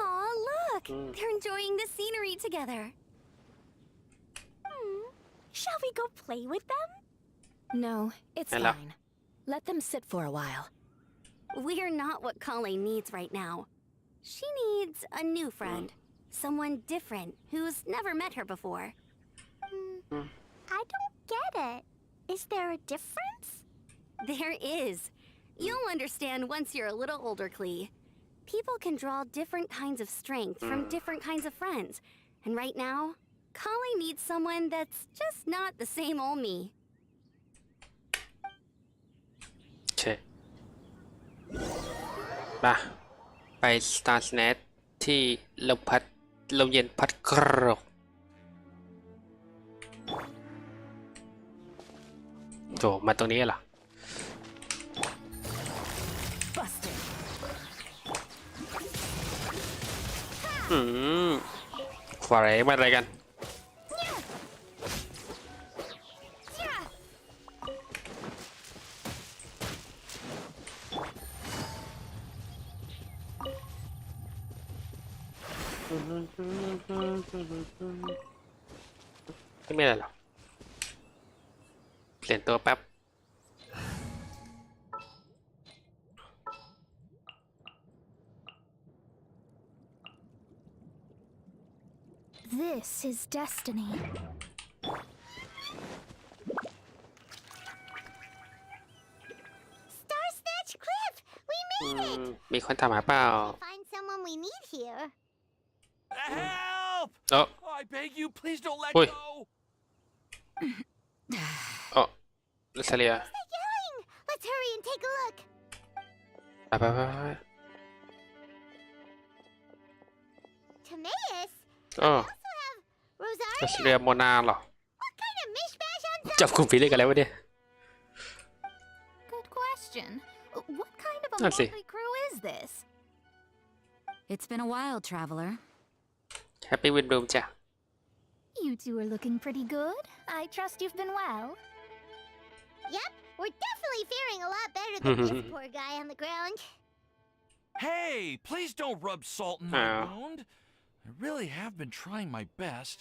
Aw, look! They're enjoying the scenery together. Shall we go play with them? No, it's Hello. fine. Let them sit for a while. We're not what Kale needs right now. She needs a new friend. Someone different who's never met her before. I don't get it. Is there a difference? There is. You'll understand once you're a little older, Klee. People can draw different kinds of strength from different kinds of friends. And right now, Kale needs someone that's just not the same old me. โอเคมาไป Star Snack ที่ลมเย็นพัดกรกโถมาตรงนี้เหรอ Busted. ขวาไหนมาอะไรกัน ไม่มีอะไรหรอกเปลี่ยนตัวแป๊บ This is destiny. Star Snatch Cliff! We made it! มีคนถามหาเปล่า Find someone we need here. Help! โอ้ I beg you, please don't let Oi. go. โอ้ลิซาเลีย They're yelling! Let's hurry and take a look. ไป Timaeus? โอ้ Also have Rosario? ลิซาเลียโมนาเหรอ What kind of mishmash on จับกลุ่มผีเล่นกันแล้ววะเนี่ย Good question. What kind of a Let's see. motley crew is this? It's been a while, traveler. Happy Windblume จ้ะ You two are looking pretty good. I trust you've been well. Yep, we're definitely faring a lot better than this poor guy on the ground. Hey, please don't rub salt in my Oh. wound. I really have been trying my best.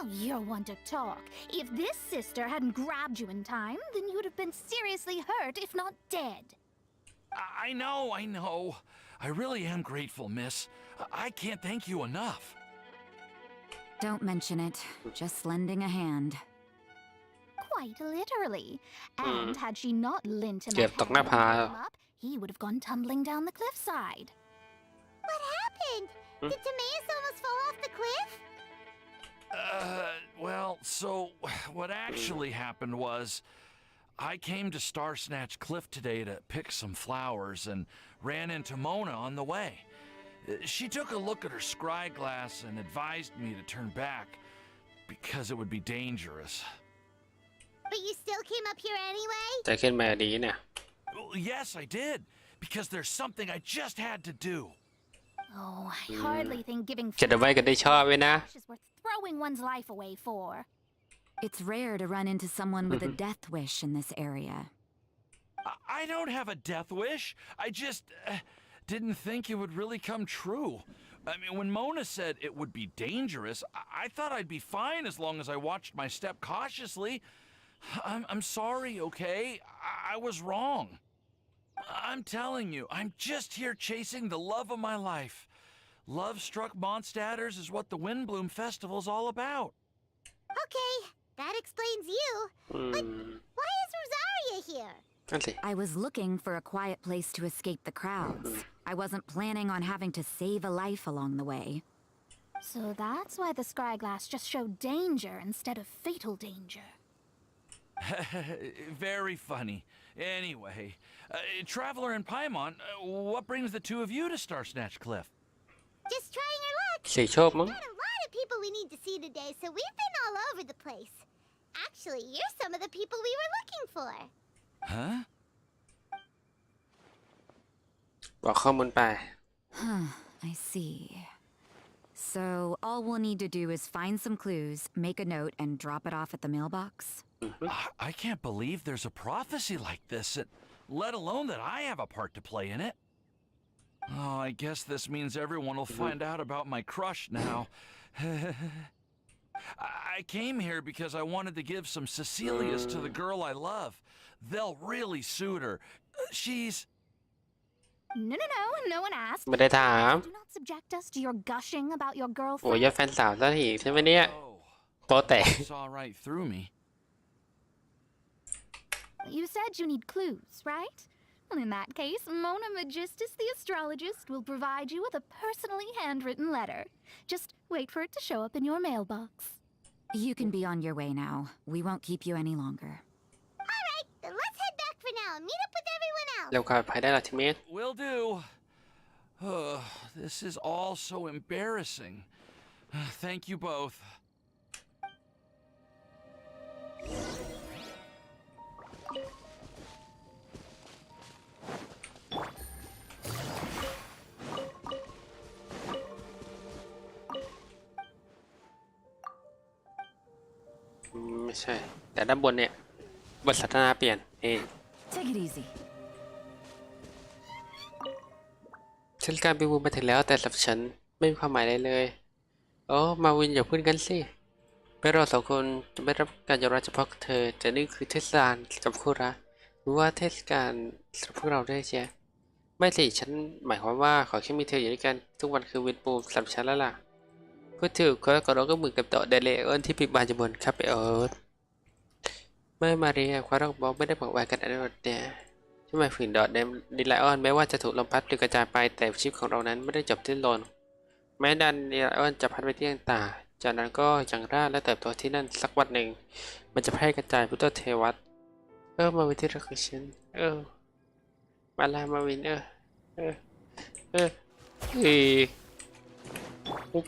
Oh, you're one to talk. If this sister hadn't grabbed you in time, then you'd have been seriously hurt, if not dead. I know. I really am grateful, miss. I can't thank you enough. Don't mention it. Just lending a hand. Quite literally. And had she not lent him a เกือบตกหน้า hand ผา and held him up, he would have gone tumbling down the cliffside. What happened? Did Timaeus almost fall off the cliff? Well, so what actually happened was I came to Star Snatch Cliff today to pick some flowers and ran into Mona on the way. She took a look at her scry glass and advised me to turn back because it would be dangerous. But you still came up here anyway? จะขึ้นมาดีเนี่ย Well, yes, I did. Because there's something I just had to do. Oh, I hardly think giving จะได้ไว้กันได้ชอบไว้นะ flowers is worth throwing one's life away for. It's rare to run into someone with a death wish in this area. I don't have a death wish. I just didn't think it would really come true. I mean, when Mona said it would be dangerous, I thought I'd be fine as long as I watched my step cautiously. I'm sorry, okay? I was wrong. I'm telling you, I'm just here chasing the love of my life. Love-struck Mondstadters is what the Windblume Festival's all about. Okay, that explains you. But why is Rosaria here? นั่นสิ I was looking for a quiet place to escape the crowds. I wasn't planning on having to save a life along the way. So that's why the scryglass just showed danger instead of fatal danger. Very funny. Anyway, Traveler and Paimon, what brings the two of you to Star Snatch Cliff? Just trying our luck. สีโชคมั้ง Got a lot of people we need to see today, so we've been all over the place. Actually, you're some of the people we were looking for. Huh? บอกข้อมูลไป I see. So all we'll need to do is find some clues, make a note, and drop it off at the mailbox? I can't believe there's a prophecy like this, let alone that I have a part to play in it. Oh, I guess this means everyone will find out about my crush now. I came here because I wanted to give some Cecilias to the girl I love. They'll really suit her. She's... No one asked. ไม่ได้ถาม Do not subject us to your gushing about your โอ้ย girlfriend. ยอดแฟนสาวซะทีใช่ไหมเนี่ย Oh, โปแตก saw right through me. You said you need clues, right? Well, in that case, Mona Magistus the astrologist will provide you with a personally handwritten letter. Just wait for it to show up in your mailbox. You can be on your way now. We won't keep you any longer. All right, then let's head back for now and meet up with everyone else. เร็วความปลอดภัยได้หรอทีเมส Will do. This is all so embarrassing. Thank you both. ไม่ใช่ แต่ด้านบนเนี่ยบทสนทนาเปลี่ยนTake it easy. เช่นการไปบูมมาถึงแล้วแต่สำหรับฉันไม่มีความหมายอะไรเลยโอ้มาวินอย่าพูดกันสิไปเราสองคนจะไม่รับการยอมรับเฉพาะเธอแต่นี่คือเทศกาลกับคู่รักหรือว่าเทศกาลสำหรับพวกเราด้วยใช่ไม่สิฉันหมายความว่าขอแค่มีเธออยู่ด้วยกันทุกวันคือวินบูมสำหรับฉันแล้วล่ะพูดถึงก็เราก็เหมือนกับต่อเดเลออนที่ปิดบานจบนครับไปไม่มาเรียความรักบอกไม่ได้บอกไว้กันอะไรหมดเนี่ยที่หมายถึงดอทดิไลออนแม้ว่าจะถูกลมพัดหรือกระจายไปแต่ชีวิตของเรานั้นไม่ได้จบที่โลนแม้ดันดิไลออนจะพัดไปที่ต่างๆจากนั้นก็ยังร่าและเติบโตที่นั่นสักวันหนึ่งมันจะแพร่กระจายพุทธเทวัตมาวินที่รักของฉันมาลามาวิน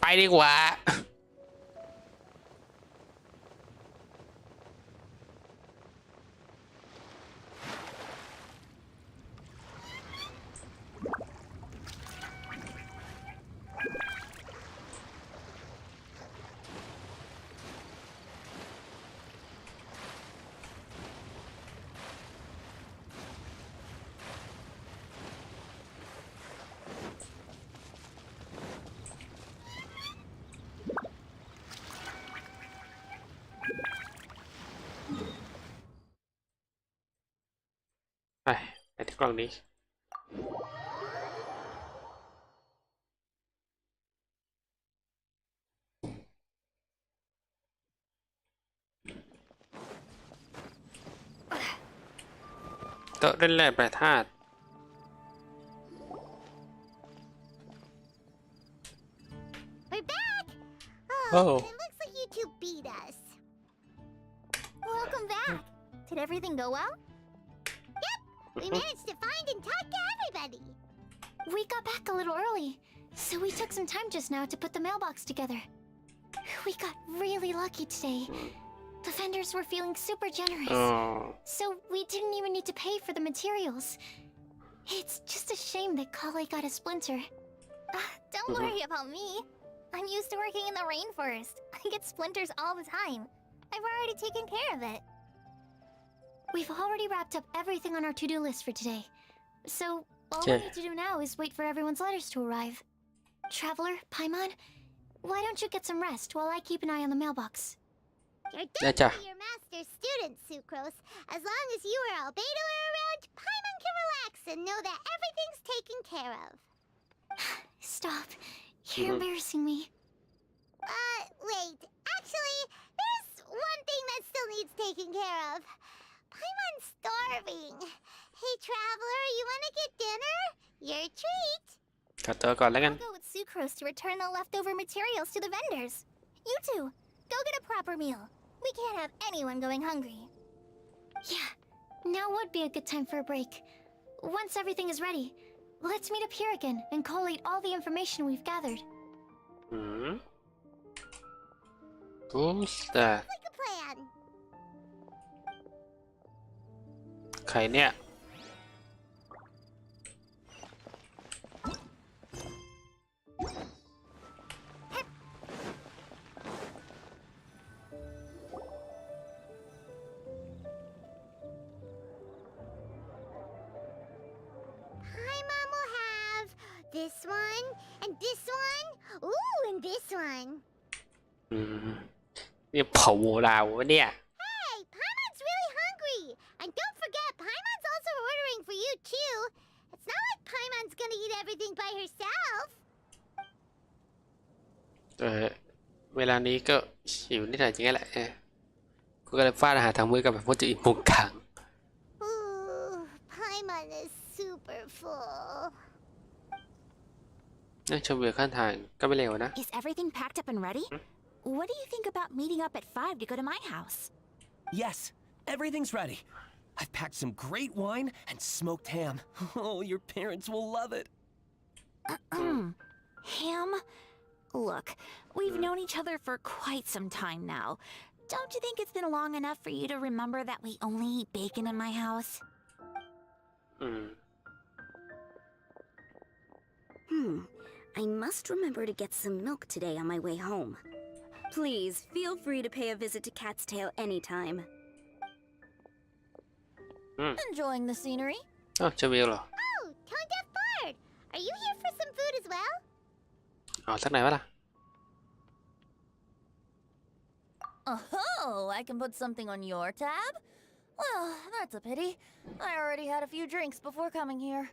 ไปดีกว่า กล่องนี้โต๊ะเล่นแร่แปรธาตุ We're back! Oh. It looks like you two beat us. Welcome back. Did everything go well? Yep, we managed to find and talk to everybody. We got back a little early, so we took some time just now to put the mailbox together. We got really lucky today. The vendors were feeling super generous, Oh. so we didn't even need to pay for the materials. It's just a shame that Kale got a splinter. Don't worry about me. I'm used to working in the rainforest. I get splinters all the time. I've already taken care of it. We've already wrapped up everything on our to-do list for today. So, all we Okay. need to do now is wait for everyone's letters to arrive. Traveler, Paimon, why don't you get some rest while I keep an eye on the mailbox? You're Gotcha. definitely your master's student, Sucrose. As long as you or Albedo are around, Paimon can relax and know that everything's taken care of. Stop. You're embarrassing me. Wait. Actually, there's one thing that still needs taking care of. Paimon's starving. Hey, Traveler, you wanna get dinner? Your treat. ขอตัวก่อนแล้วกัน I'll go with Sucrose to return the leftover materials to the vendors. You two, go get a proper meal. We can't have anyone going hungry. Yeah, now would be a good time for a break. Once everything is ready, let's meet up here again and collate all the information we've gathered. Who's that? Like a plan. ใครเนี่ย Paimon will have this one, and this one, ooh, and this one. นี่เผาโวลาวะเนี่ย Hey, Paimon's really hungry. And don't forget, Paimon's also ordering for you too. It's not like Paimon's gonna eat everything by herself. เวลานี้ก็หิวนิดหน่อยจริงๆแหละกูก็เลยฟาดอาหารทางมือกับแบบพวกจะอีกมุกขัง Ooh, Paimon is super full. นั่งชมวิวข้างทางก็ไม่เร็วนะ Is everything packed up and ready? What do you think about meeting up at 5 to go to my house? Yes, everything's ready. I've packed some great wine and smoked ham. Oh, your parents will love it. Ham? Look, we've known each other for quite some time now. Don't you think it's been long enough for you to remember that we only eat bacon in my house? I must remember to get some milk today on my way home. Please, feel free to pay a visit to Cat's Tail anytime. Enjoying the scenery? อ้าวชมวิวเหรอ Oh, Tone Deaf Bard! Are you here for some food as well? อ๋อสักหน่อยวะล่ะ Oh, I can put something on your tab? Well, that's a pity. I already had a few drinks before coming here.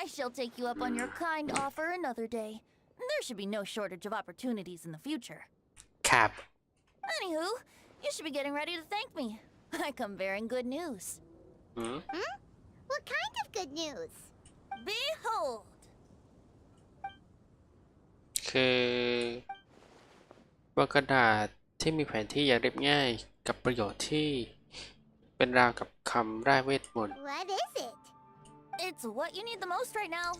I shall take you up on your kind offer another day. There should be no shortage of opportunities in the future. ครับ Anywho, you should be getting ready to thank me. I come bearing good news. What kind of good news? Behold! คือว่ากระดาษที่มีแผนที่อย่างเรียบง่ายกับประโยชน์ที่เป็นราวกับคำร่ายเวทมนต์ What is it? It's what you need the most right now.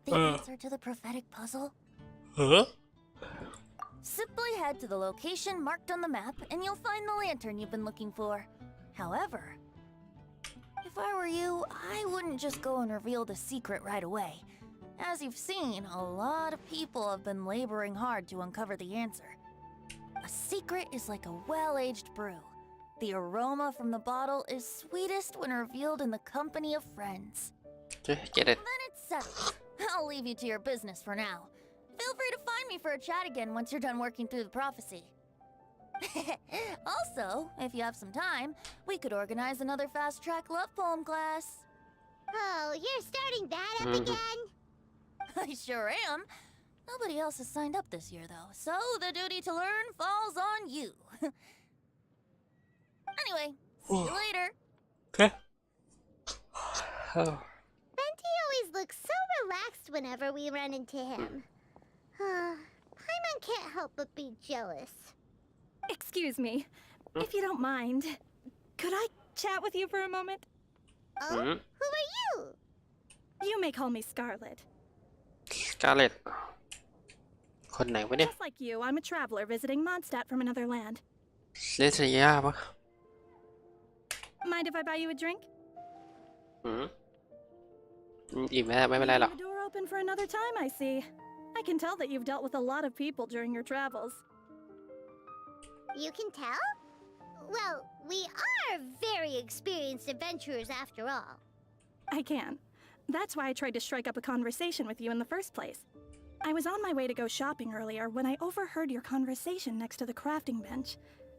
The answer to the prophetic puzzle. เฮ้อ Simply head to the location marked on the map and you'll find the lantern you've been looking for. However, if I were you, I wouldn't just go and reveal the secret right away. As you've seen, a lot of people have been laboring hard to uncover the answer. A secret is like a well-aged brew. The aroma from the bottle is sweetest when revealed in the company of friends. Get it Then it's settled. I'll leave you to your business for now. Feel free to find me for a chat again once you're done working through the prophecy. Also, if you have some time, we could organize another fast-track love poem class. Oh, you're starting that up again? I sure am. Nobody else has signed up this year, though, so the duty to learn falls on you. Anyway, see you later. Okay. Venti always looks so relaxed whenever we run into him. Paimon can't help but be jealous. Excuse me, if you don't mind, could I chat with you for a moment? Oh, who are you? You may call me Scarlet. Scarlet คนไหนวะเนี่ย Just like you, I'm a traveler visiting Mondstadt from another land. เลสยาปะ Mind if I buy you a drink? อิ่มแล้วไม่เป็นไรหรอก The door open for another time, I see. I can tell that you've dealt with a lot of people during your travels. You can tell? Well, we are very experienced adventurers after all. I can. That's why I tried to strike up a conversation with you in the first place. I was on my way to go shopping earlier when I overheard your conversation next to the crafting bench.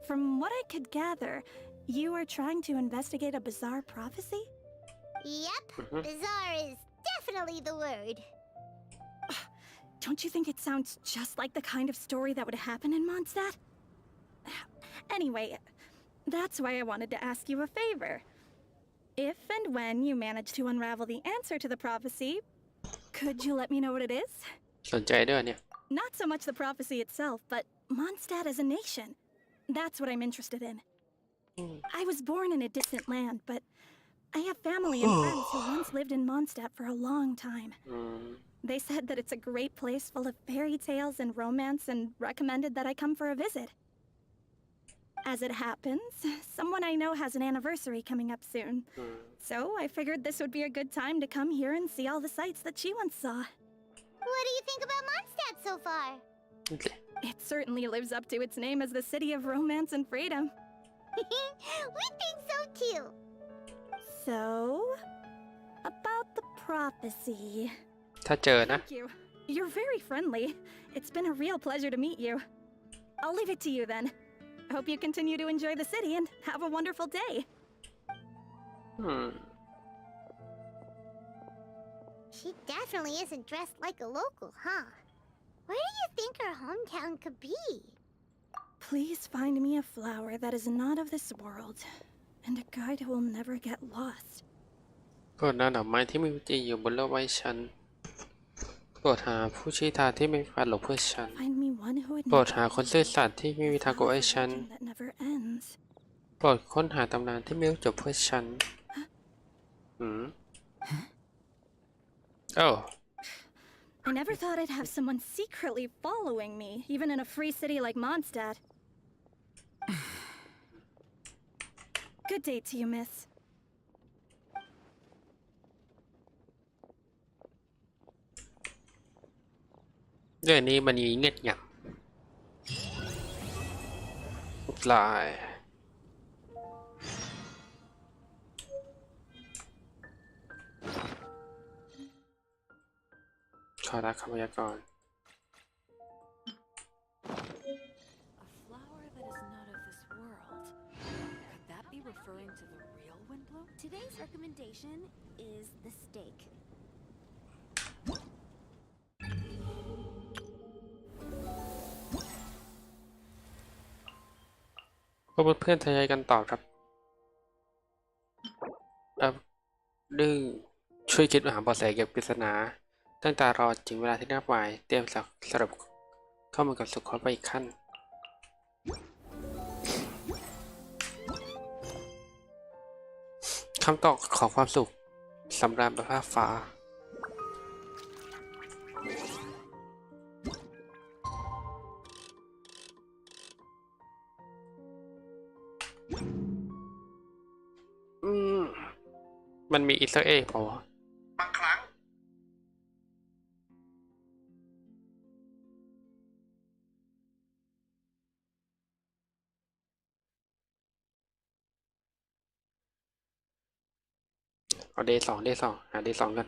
From what I could gather, you are trying to investigate a bizarre prophecy? Yep, bizarre is definitely the word. Don't you think it sounds just like the kind of story that would happen in Mondstadt? Anyway, that's why I wanted to ask you a favor. If and when you manage to unravel the answer to the prophecy, could you let me know what it is? สนใจด้วยเนี่ย Not so much the prophecy itself, but Mondstadt as a nation. That's what I'm interested in. I was born in a distant land, but I have family and friends who once lived in Mondstadt for a long time. They said that it's a great place full of fairy tales and romance and recommended that I come for a visit. As it happens, someone I know has an anniversary coming up soon. So I figured this would be a good time to come here and see all the sights that she once saw. What do you think about Mondstadt so far? It certainly lives up to its name as the city of romance and freedom. We think so too. So, about the prophecy. ถ้าเจอนะ Thank you. You're very friendly. It's been a real pleasure to meet you. I'll leave it to you then. I hope you continue to enjoy the city and have a wonderful day. She definitely isn't dressed like a local, huh? Where do you think her hometown could be? Please find me a flower that is not of this world, and a guide who will never get lost. โปรดนำดอกไม้ที่มีจริงอยู่บนโลกไว้ฉันโปรดหาผู้ชี้ทางที่ไม่พลาดหลงเพื่อฉัน Find me one who would โปรดหาคนซื่อสัตย์ที่ไม่มีทางโกงให้ฉัน that never ends. โปรดค้นหาตำนานที่ไม่รู้จบเพื่อฉันOh. I never thought I'd have someone secretly following me, even in a free city like Mondstadt. Good day to you, miss. เรื่องนี้มันมีเงียบหยับลายขอรับคำพยากรณ์ A flower that is not of this world. Could that be referring to the real Windblume? Today's recommendation is the steak. พวกเพื่อนๆทยอยกันตอบครับดึงช่วยคิดหาเบาะแสเกี่ยวกับปริศนาตั้งแต่รอถึงเวลาที่นัดหมายเตรียมสรุปข้อมูลกับสุขไปอีกขั้นคำตอบของความสุขสำราญประภาฟ้ามันมีอีสเตอร์เอ็กเปล่าวะบางครั้งเอาD2 หาD2กัน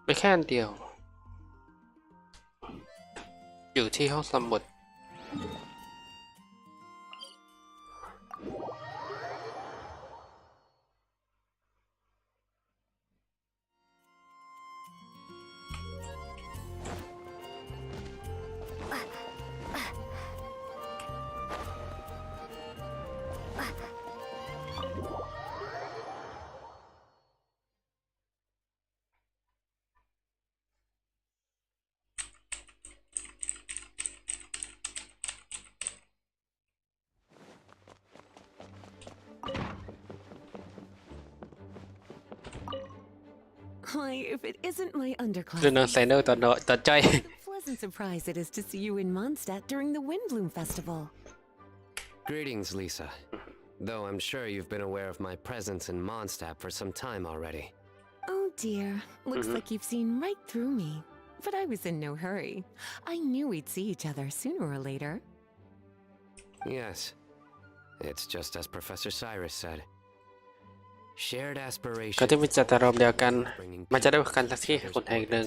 ไม่แค่อันเดียวอยู่ที่ห้องสมุด Why, if it isn't my underclass, ดูน้องไซโนตอนจ้อย what a pleasant surprise it is to see you in Mondstadt during the Windblume Festival. Greetings, Lisa. Though I'm sure you've been aware of my presence in Mondstadt for some time already. Oh dear, looks like you've seen right through me. But I was in no hurry. I knew we'd see each other sooner or later. Yes. It's just as Professor Cyrus said. Shared ก็ aspirations ที่มีเจตนารมณ์เดียวกัน bringing มันจะได้ people กันสักที่ together คนแห่งหนึ่ง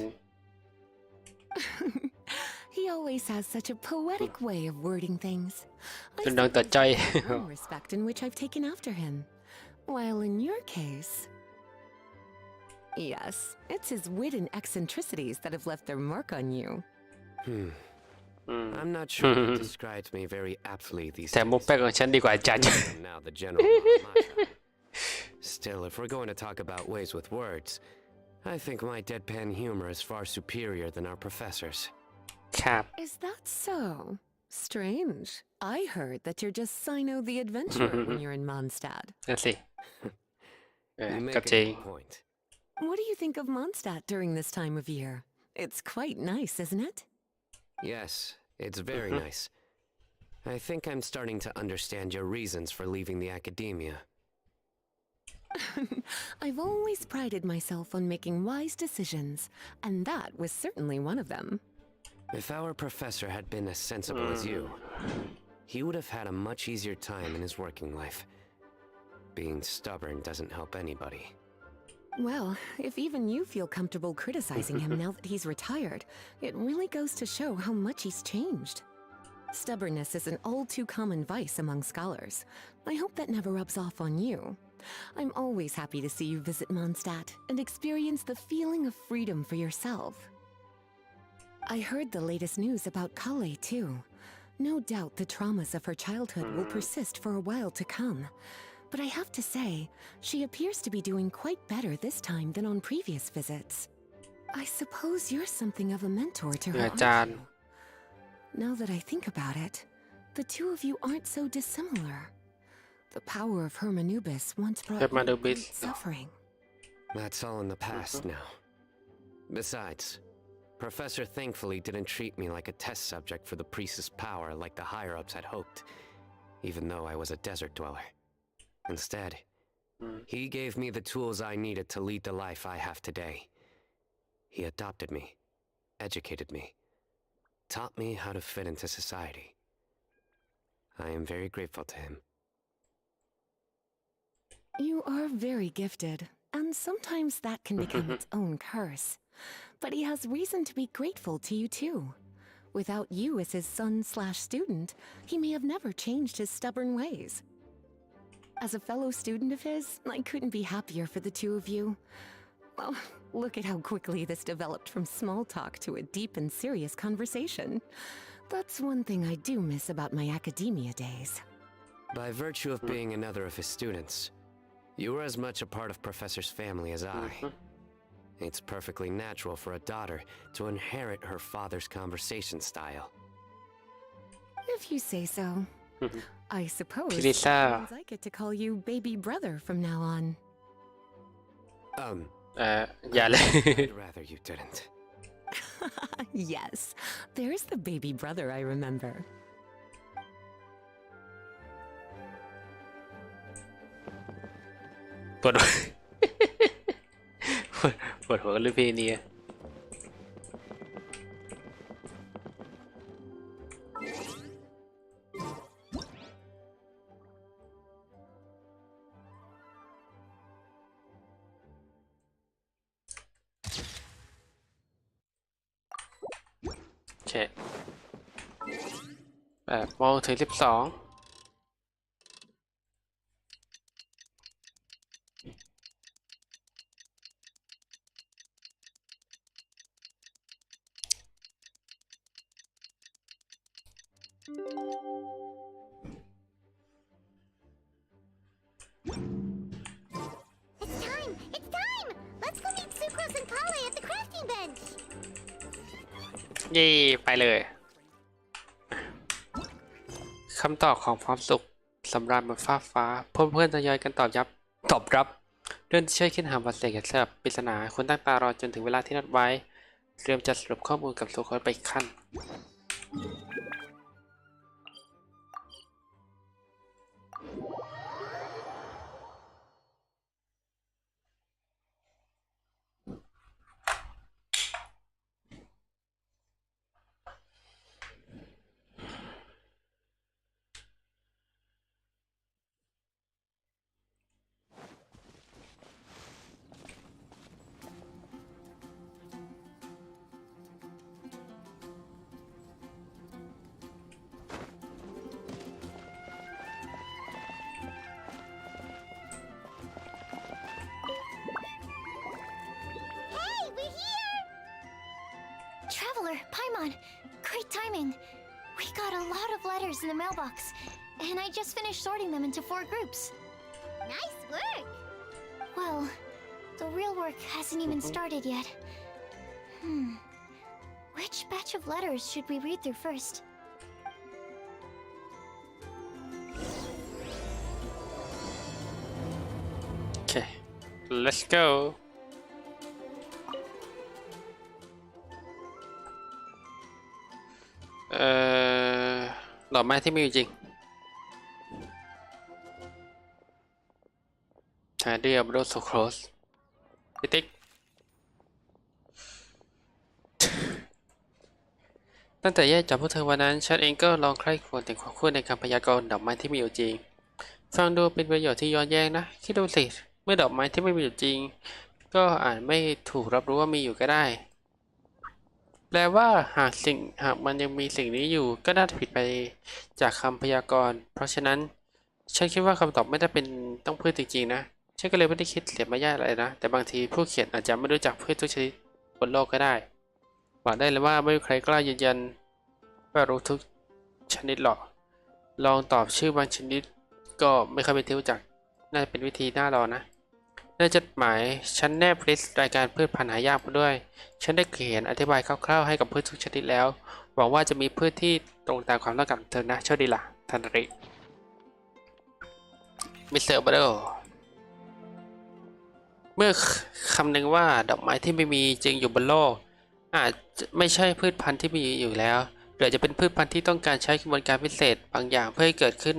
He always has such a poetic way of wording things. ดูน้องตอนจ้อย Some respect in which I've taken after him. While in your case... Yes, it's his wit and eccentricities that have left their mark on you. I'm not sure that describes me very aptly these แต่ days. มุกแป๊กของฉันดีกว่าอาจารย์ Now the general Still, if we're going to talk about ways with words, I think my deadpan humor is far superior than our professor's. ครับ Is that so? Strange. I heard that you're just Sino the Adventurer when you're in Mondstadt. นั่นสิ You ก็ make จ a ริง good point. What do you think of Mondstadt during this time of year? It's quite nice, isn't it? Yes, it's very nice. I think I'm starting to understand your reasons for leaving the academia. I've always prided myself on making wise decisions, and that was certainly one of them. If our professor had been as sensible as you, he would have had a much easier time in his working life. Being stubborn doesn't help anybody. Well, if even you feel comfortable criticizing him now that he's retired, it really goes to show how much he's changed. Stubbornness is an all too common vice among scholars. I hope that never rubs off on you. I'm always happy to see you visit Mondstadt and experience the feeling of freedom for yourself. I heard the latest news about Kale too. No doubt the traumas of her childhood will persist for a while to come. But I have to say, she appears to be doing quite better this time than on previous visits. I suppose you're something of a mentor to her, aren't you? Now that I think about it, the two of you aren't so dissimilar. The power of Hermanubis once brought great suffering. That's all in the past now. Besides, Professor thankfully didn't treat me like a test subject for the priestess power like the higher-ups had hoped, even though I was a desert dweller. Instead, he gave me the tools I needed to lead the life I have today. He adopted me, educated me, taught me how to fit into society. I am very grateful to him. You are very gifted, and sometimes that can become its own curse. But he has reason to be grateful to you too. Without you as his son/student, he may have never changed his stubborn ways. As a fellow student of his, I couldn't be happier for the two of you. Well, look at how quickly this developed from small talk to a deep and serious conversation. That's one thing I do miss about my academia days. By virtue of being another of his students, you were as much a part of Professor's family as I. It's perfectly natural for a daughter to inherit her father's conversation style. If you say so. I suppose that Lisa. means I get to call you baby brother from now on. อย่าเลย I'd rather you didn't. Yes, there's the baby brother I remember. ปวดหัว ปวดหัวกับรุ่นพี่นี่ โอเค8 โมงถึง 12It's time! It's time! Let's go meet Sucrose and Kale at the crafting bench! เย่ไปเลยคำตอบของความสุขสำราญบนฟ้าเพื่อนๆทยอยกันตอบรับ เรื่องที่ช่วยคิดหาเบาะแสเกี่ยวกับปริศนาคุณตั้งตารอจนถึงเวลาที่นัดไว้เตรียมจะสรุปข้อมูลกับโซโคสไปอีกขั้นTraveler, Paimon, great timing. We got a lot of letters in the mailbox, and I just finished sorting them into 4 groups. Nice work! Well, the real work hasn't even started yet. Which batch of letters should we read through first? Okay, let's go. ดอกไม้ที่มีอยู่จริงเดียบโรสโครสพิติกตั้งแต่แยกจากพวกเธอวันนั้นฉันเองก็ลองใคร่ครวญถึงความคุ้นในคำพยากรณ์ดอกไม้ที่มีอยู่จริงฟังดูเป็นประโยชน์ที่ย้อนแย้งนะคิดดูสิเมื่อดอกไม้ที่ไม่มีอยู่จริงก็อาจไม่ถูกรับรู้ว่ามีอยู่ก็ได้แปลว่าหากมันยังมีสิ่งนี้อยู่ก็น่าจะผิดไปจากคำพยากรณ์เพราะฉะนั้นฉันคิดว่าคำตอบไม่ได้เป็นต้องพืชจริงๆนะฉันก็เลยไม่ได้คิดเสียมารยาทอะไรนะแต่บางทีผู้เขียนอาจจะไม่รู้จักพืชทุกชนิดบนโลกก็ได้บอกได้เลยว่าไม่มีใครกล้ายืนยันว่ารู้ทุกชนิดหรอกลองตอบชื่อบางชนิดก็ไม่ค่อยเป็นที่รู้จักน่าจะเป็นวิธีน่ารอนะในจดหมายฉันแนบลิสต์รายการพืชพันธุ์หายากมาด้วยฉันได้เขียนอธิบายคร่าวๆให้กับพืชทุกชนิดแล้วหวังว่าจะมีพืชที่ตรงตามความต้องการของเธอนะโชคดีล่ะทันริมิสเตอร์บัตเตอร์เมื่อคำนึงว่าดอกไม้ที่ไม่มีจริงอยู่บนโลกอาจไม่ใช่พืชพันธุ์ที่มีอยู่แล้วหรือจะเป็นพืชพันธุ์ที่ต้องการใช้กระบวนการพิเศษบางอย่างเพื่อให้เกิดขึ้น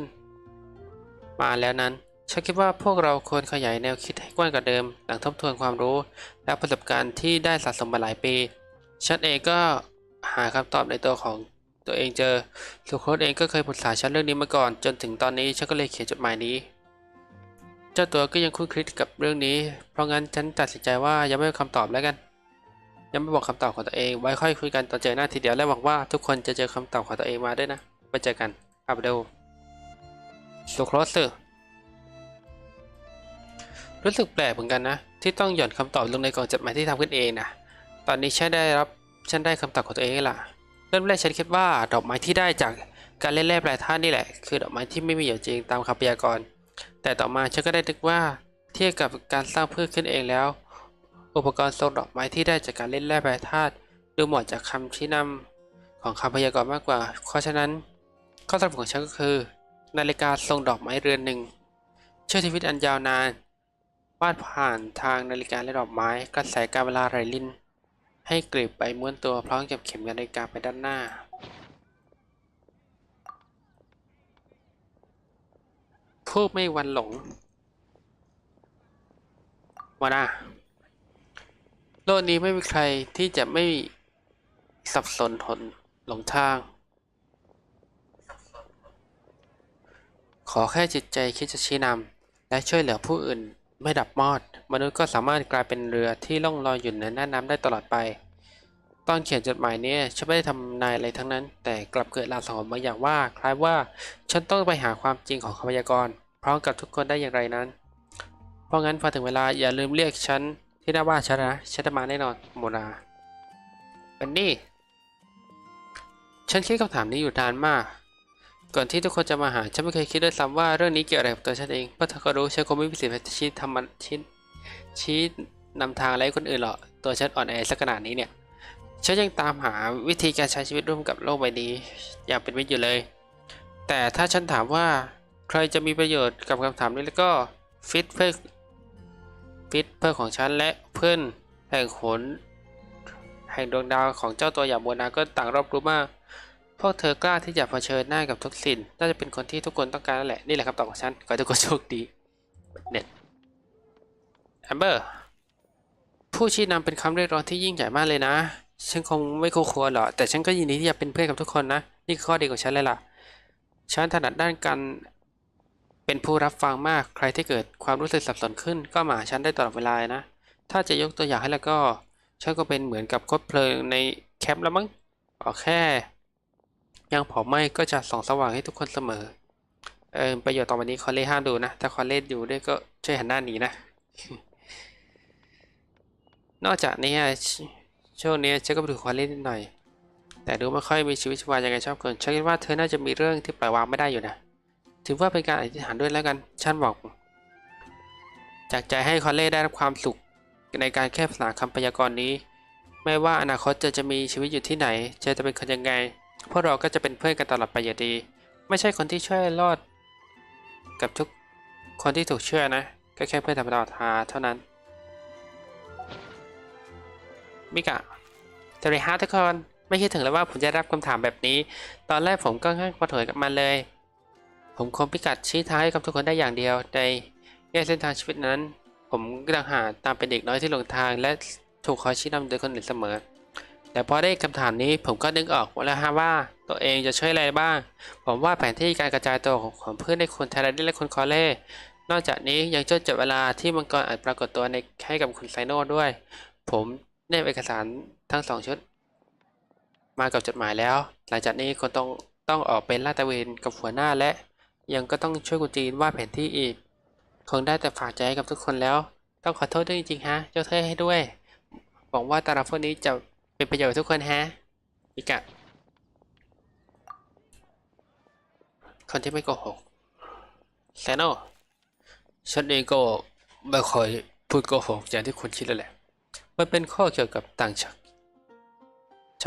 มาแล้วนั้นฉันคิดว่าพวกเราควรขยายแนวคิดให้กว้างกว่าเดิมหลังทบทวนความรู้และประสบการณ์ที่ได้สะสมมาหลายปีฉันเองก็หาคำตอบในตัวของตัวเองเจอสุโคสเองก็เคยปรึกษาฉันเรื่องนี้มาก่อนจนถึงตอนนี้ฉันก็เลยเขียนจดหมายนี้เจ้าตัวก็ยังคุ้นคิดกับเรื่องนี้เพราะงั้นฉันตัดสินใจว่ายังไม่บอกคำตอบแล้วกันยังไม่บอกคำตอบของตัวเองไว้ค่อยคุยกันตอนเจอหน้าทีเดียวและหวังว่าทุกคนจะเจอคำตอบของตัวเองมาด้วยนะไปเจอกันอัปเดตสุโคสรู้สึกแปลกเหมือนกันนะที่ต้องหย่อนคำตอบลงในกล่องจดหมายที่ทำขึ้นเองนะตอนนี้ฉันได้คำตอบของตัวเองแล้วล่ะเริ่มแรกฉันคิดว่าดอกไม้ที่ได้จากการเล่นแร่แปรธาตุนี่แหละคือดอกไม้ที่ไม่มีอยู่จริงตามคำพยากรณ์แต่ต่อมาฉันก็ได้นึกว่าเทียบกับการสร้างพืชขึ้นเองแล้วอุปกรณ์ทรงดอกไม้ที่ได้จากการเล่นแร่แปรธาตุดูเหมาะจากคำชี้นำของคำพยากรณ์มากกว่าเพราะฉะนั้นข้อสรุปของฉันก็คือนาฬิกาทรงดอกไม้เรือนหนึ่งช่วยชีวิตอันยาวนานวาดผ่านทางนาฬิกาและดอกไม้กระแสการเวลาไหลลินให้กลีบไปม้วนตัวพร้อมกับเข็มนาฬิกาไปด้านหน้าผู้ไม่วันหลงมานะโลกนี้ไม่มีใครที่จะไม่สับสนหลงทางขอแค่จิตใจคิดจะชี้นำและช่วยเหลือผู้อื่นไม่ดับมอดมนุษย์ก็สามารถกลายเป็นเรือที่ล่องลอยอยู่ในน่านน้ำได้ตลอดไปตอนเขียนจดหมายนี้ฉันไม่ได้ทำนายอะไรทั้งนั้นแต่กลับเกิดลางสังหรณ์บางอย่างว่าคล้ายว่าฉันต้องไปหาความจริงของคำพยากรณ์พร้อมกับทุกคนได้อย่างไรนั้นเพราะงั้นพอถึงเวลาอย่าลืมเรียกฉันที่หน้าบ้านฉันนะฉันจะมาแน่นอนโมนาเป็นนี่ฉันคิดคำถามนี้อยู่นานมากก่อนที่ทุกคนจะมาหาฉันไม่เคยคิดด้วยซ้ำว่าเรื่องนี้เกี่ยวอะไรกับตัวฉันเองเพราะเธอก็รู้ฉันคงไม่มีสิทธิ์ชี้นำทางอะไรให้คนอื่นหรอกตัวฉันอ่อนแอสักขนาดนี้เนี่ยฉันยังตามหาวิธีการใช้ชีวิตร่วมกับโลกใบนี้อย่างเป็นมิตรอยู่เลยแต่ถ้าฉันถามว่าใครจะมีประโยชน์กับคำถามนี้แล้วก็ฟิตเพื่อ ฟิตเพื่อนของฉันและเพื่อนแห่งโหนแห่งดวงดาวของเจ้าตัวอย่างโมนาก็ต่างรอบรู้มากพวกเธอกล้าที่จะเผชิญหน้ากับทุกสิ่งน่าจะเป็นคนที่ทุกคนต้องการนั่นแหละนี่แหละคำตอบของฉันขอให้ทุกคนโชคดีเน็ตแอมเบอร์ผู้ชี้นำเป็นคำเรียกร้องที่ยิ่งใหญ่มากเลยนะฉันคงไม่คู่ควรหรอกแต่ฉันก็ยินดีที่จะเป็นเพื่อนกับทุกคนนะนี่คือข้อดีของฉันเลยล่ะฉันถนัดด้านการเป็นผู้รับฟังมากใครที่เกิดความรู้สึกสับสนขึ้นก็มาหาฉันได้ตลอดเวลานะถ้าจะยกตัวอย่างให้แล้วก็ฉันก็เป็นเหมือนกับคบเพลิงในแคมป์แล้วมั้งแค่ยังเผาไหม้ก็จะส่องสว่างให้ทุกคนเสมอประโยชน์ต่อไปนี้คอลเลห้ามดูนะถ้าคอลเลอยู่ด้วยก็ช่วยหันหน้าหนีนะ นอกจากนี้ช่วงนี้ฉันก็ไปดูคอลเลนิดหน่อยแต่ดูไม่ค่อยมีชีวิตชีวายังไงชอบคนฉันคิดว่าเธอน่าจะมีเรื่องที่ปล่อยวางไม่ได้อยู่นะถือว่าเป็นการอธิษฐานด้วยแล้วกันฉันบอกจากใจให้คอลเล่ได้รับความสุขในการแก้ปัญหาคำพยากรณ์นี้ไม่ว่าอนาคตจะมีชีวิตอยู่ที่ไหนจะเป็นคนยังไงพวกเราก็จะเป็นเพื่อนกันตลอดไปอย่างดีไม่ใช่คนที่ช่วยรอดกับทุกคนที่ถูกเชื่อนะก็แค่เพื่อนธรรมดาเท่านั้นมิกะสวัสดีครับทุกคนไม่คิดถึงเลยว่าผมจะรับคำถามแบบนี้ตอนแรกผมก็ง่ายพอถอยกับมันเลยผมคงพิกัดชี้ทางให้กับทุกคนได้อย่างเดียวในแง่เส้นทางชีวิตนั้นผมก็ต่างหากตามเป็นเด็กน้อยที่หลงทางและถูกคอยชี้นำโดยคนอื่นเสมอแต่พอได้คำถามนี้ผมก็นึกออกแล้วว่าตัวเองจะช่วยอะไรบ้างผมว่าแผนที่การกระจายตัวของเพื่อนในคนไทยและคนคอเล่นอกจากนี้ยังช่วยจัดเวลาที่มังกรอาจปรากฏตัวให้กับคุณไซโน่ด้วยผมได้เอกสารทั้ง2ชุดมากับจดหมายแล้วหลังจากนี้คนต้องออกเป็นลาดตระเวนกับหัวหน้าและยังก็ต้องช่วยคุณจีนวาดแผนที่อีกคงได้แต่ฝากใจกับทุกคนแล้วต้องขอโทษด้วยจริงๆฮะเจ้าเธอให้ด้วยหวังว่าตารางพวกนี้จะเป็นประโยชน์ทุกคนฮะมิกะคนที่ไม่โกหกแซโน่ฉันเองก็ไม่ค่อยพูดโกหกอย่างที่คุณคิดแล้วแหละมันเป็นข้อเกี่ยวกับต่างชา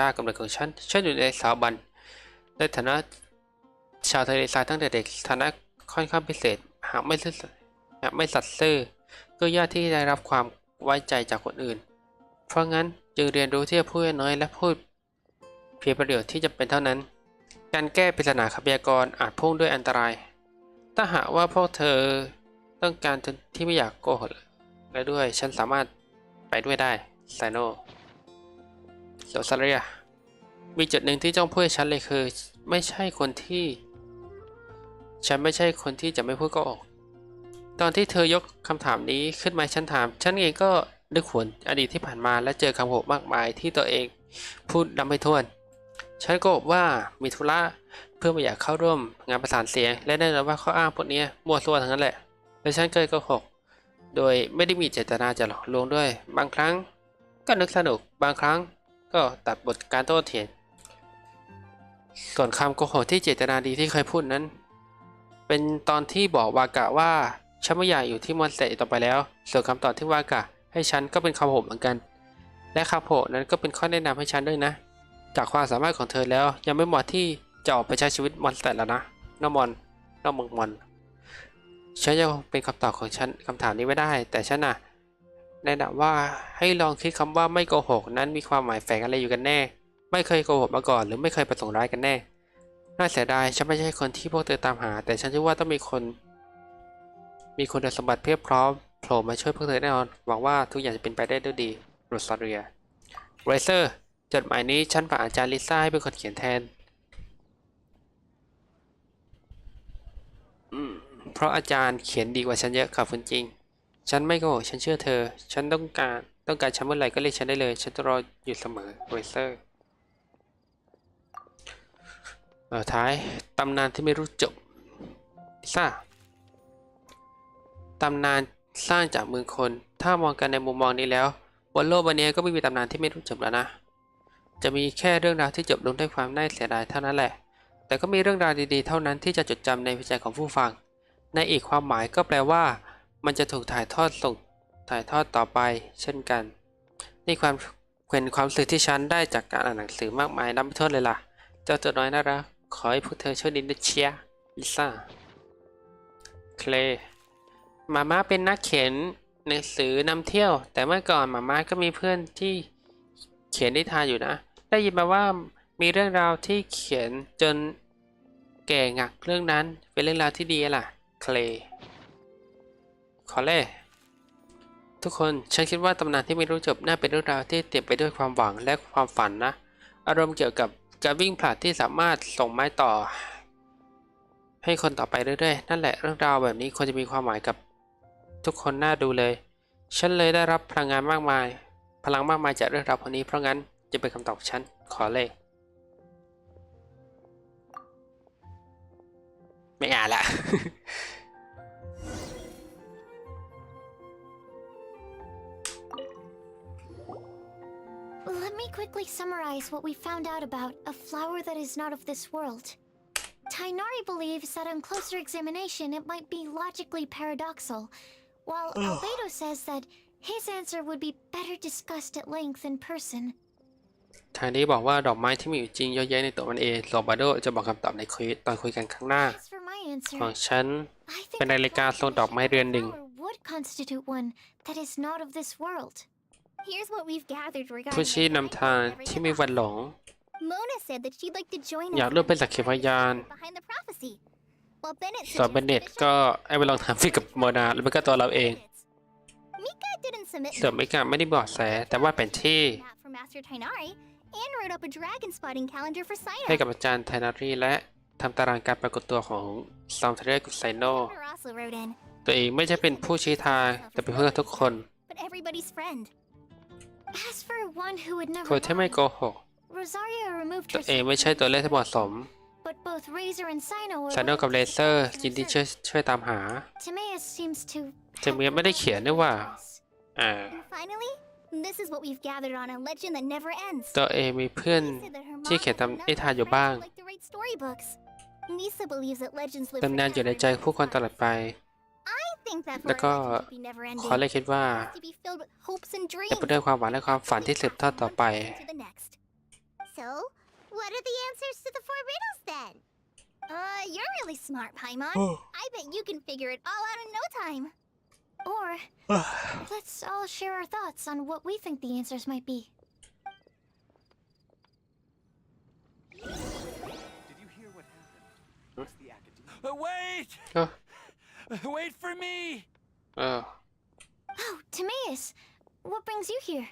ติกำเนิดของฉันอยู่ในสถาบันในฐานะชาวทะเลทรายตั้งแต่เด็กฐานะค่อนข้างพิเศษหากไม่สัตย์ซื่อก็ยากที่ได้รับความไว้ใจจากคนอื่นเพราะงั้นจึงเรียนรู้ที่จะพูดน้อยและพูดเพียงประโยชน์ที่จำเป็นเท่านั้นการแก้ปริศนาคำพยากรณ์อาจพุ่งด้วยอันตรายถ้าหากว่าพวกเธอต้องการที่ไม่อยากโกหกและด้วยฉันสามารถไปด้วยได้ไซโน่โซซาเรียมีจุดหนึ่งที่จ้องพูดให้ฉันเลยคือฉันไม่ใช่คนที่จะไม่พูดโกหกตอนที่เธอยกคำถามนี้ขึ้นมาฉันเองก็นึกหวนอดีตที่ผ่านมาและเจอคำโกหกมากมายที่ตัวเองพูดนับไม่ถ้วนฉันโกหกว่ามีธุระเพื่อไม่อยากเข้าร่วมงานประสานเสียงและแน่นอนว่าข้ออ้างพวกนี้มั่วซั่วทั้งนั้นแหละและฉันเคยโกหกโดยไม่ได้มีเจตนาจะหลอกลวงด้วยบางครั้งก็นึกสนุกบางครั้งก็ตัดบทการโต้เถียงส่วนคำโกหกที่เจตนาดีที่เคยพูดนั้นเป็นตอนที่บอกวากะว่าฉันไม่อยากอยู่ที่มอนสเตอร์ต่อไปแล้วส่วนคำตอบที่วากะให้ฉันก็เป็นคำโหกเหมือนกันและคำโหกนั้นก็เป็นข้อแนะนำให้ฉันด้วยนะจากความสามารถของเธอแล้วยังไม่เหมาะที่จะออกไปใช้ชีวิตมอนสเตอร์แล้วนะน้องมอนฉันยังเป็นคำตอบของฉันคำถามนี้ไม่ได้แต่ฉันน่ะแนะนำว่าให้ลองคิดคำว่าไม่โกหกนั้นมีความหมายแฝงอะไรอยู่กันแน่ไม่เคยโกหกมาก่อนหรือไม่เคยประสงค์ร้ายกันแน่น่าเสียดายฉันไม่ใช่คนที่พวกเธอตามหาแต่ฉันเชื่อว่าต้องมีคุณสมบัติเพียบพร้อมโผล่มาช่วยพวกเธอแน่นอนหวังว่าทุกอย่างจะเป็นไปได้ด้วยดีโรซาเรียเรเซอร์จดหมายนี้ฉันฝากอาจารย์ลิซ่าให้เป็นคนเขียนแทนเพราะอาจารย์เขียนดีกว่าฉันเยอะค่ะคุณจริงฉันไม่โกหกฉันเชื่อเธอฉันต้องการฉันเมื่อไหร่ก็เรียกฉันได้เลยฉันจะรออยู่เสมอเรเซอร์ท้ายตำนานที่ไม่รู้จบลิซ่าตำนานสร้างจากมือคนถ้ามองกันในมุมมองนี้แล้วบนโลกใบนี้ก็ไม่มีตำนานที่ไม่รู้จบแล้วนะจะมีแค่เรื่องราวที่จบลงด้วยความน่าเสียดายเท่านั้นแหละแต่ก็มีเรื่องราวดีๆเท่านั้นที่จะจดจำในใจของผู้ฟังในอีกความหมายก็แปลว่ามันจะถูกถ่ายทอดต่อไปเช่นกันนี่เป็นความรู้สึกที่ฉันได้จากการอ่านหนังสือมากมายนับไม่ถ้วนเลยล่ะเจ้าตัวน้อยน่ารักขอให้พวกเธอช่วยดินด้วยเชียร์ลิซ่าเคลมาม่าเป็นนักเขียน หนังสือนำเที่ยวแต่เมื่อก่อนหมาม้าก็มีเพื่อนที่เขียนนิทานอยู่นะได้ยินมาว่ามีเรื่องราวที่เขียนจนแก่งักเรื่องนั้นเป็นเรื่องราวที่ดีล่ะเคลขอเล่ทุกคนฉันคิดว่าตำนานที่ไม่รู้จบน่าเป็นเรื่องราวที่เต็มไปด้วยความหวังและความฝันนะอารมณ์เกี่ยวกับการวิ่งผลัดที่สามารถส่งไม้ต่อให้คนต่อไปเรื่อยๆนั่นแหละเรื่องราวแบบนี้ควรจะมีความหมายกับทุกคนน่าดูเลยฉันเลยได้รับพลังมากมายจากเรื่องราวพวกนี้เพราะงั้นจะเป็นคำตอบฉันขอเลยไม่อ่านละ Let me quickly summarize what we found out about a flower that is not of this world. Tainari believes that on closer examination it might be logically paradoxal, while Albedo says that his answer would be better discussed at length in person. ทางนี้บอกว่าดอกไม้ที่มีอยู่จริงเยอะแยะในตัวมันเองโรบาโดจะบอกคำตอบในคุยตอนคุยกันครั้งหน้า As for my answer, ของฉัน I เป็น think นาฬิกาทรงดอกไม้เรือนหนึ่ง flower would constitute one that is not of this world. Here's what we've gathered ผู้ regarding ชี้นำทางที่มีวันหลง Mona said that she'd like to join อยาก us ร่วมเป็นสักขีพยาน behind the prophecy. While Bennett ส่วนเบนเน็ตก็ให้ไปลองทำฟิกกับโมนาแล้วมันก็ตัวเราเอง Mika didn't submit ส่วนมิกาไม่ได้บอกแสแต่ว่าเป็นที่ map for Master Tainari and wrote up a dragon spotting calendar for ให้ Sino. กับอาจารย์ไทนารีและทำตารางการปรากฏตัวของซองเทเรกุไซโน Governor also wrote in, ตัวเองไม่ใช่เป็นผู้ชี้ทางแต่เป็นเพื่อนทุกคน but everybody's friend. As for one who would คน never ที่ไม่ lie, โกหก Rosario removed ตัว her เองไม่ใช่ตัวเลขที่เหมาะสม but both Razor and Sino are ซานโนกับเลเซอร์ยินดีช่วยตามหา Timaeus seems to แต่เมียไม่ได้เขียนด้วยว่า And finally, this is what we've gathered on a legend that never ends. ตัวเองมีเพื่อน She said that her ที่ mom เขียน had ตาม enough นิทานอยู่ friends บ้าง who like to write storybooks. Lisa believes that legends live ตำนานอยู่ในใจ forever. ผู้คนตลอดไป I think that for แล้ว a ก็ legend to be never ขอ ending, เลยคิดว่า it has to be filled with hopes and จะ dreams. เป็นด้วยความหวังและความฝันที่สืบทอดต่อไป To the next. So, what are the answers to the 4 riddles then? You're really smart, Paimon. I bet you can figure it all out in no time. Or let's all share our thoughts on what we think the answers might be. Wait! Oh. Wait for me! Oh. Oh, Timaeus, what brings you here?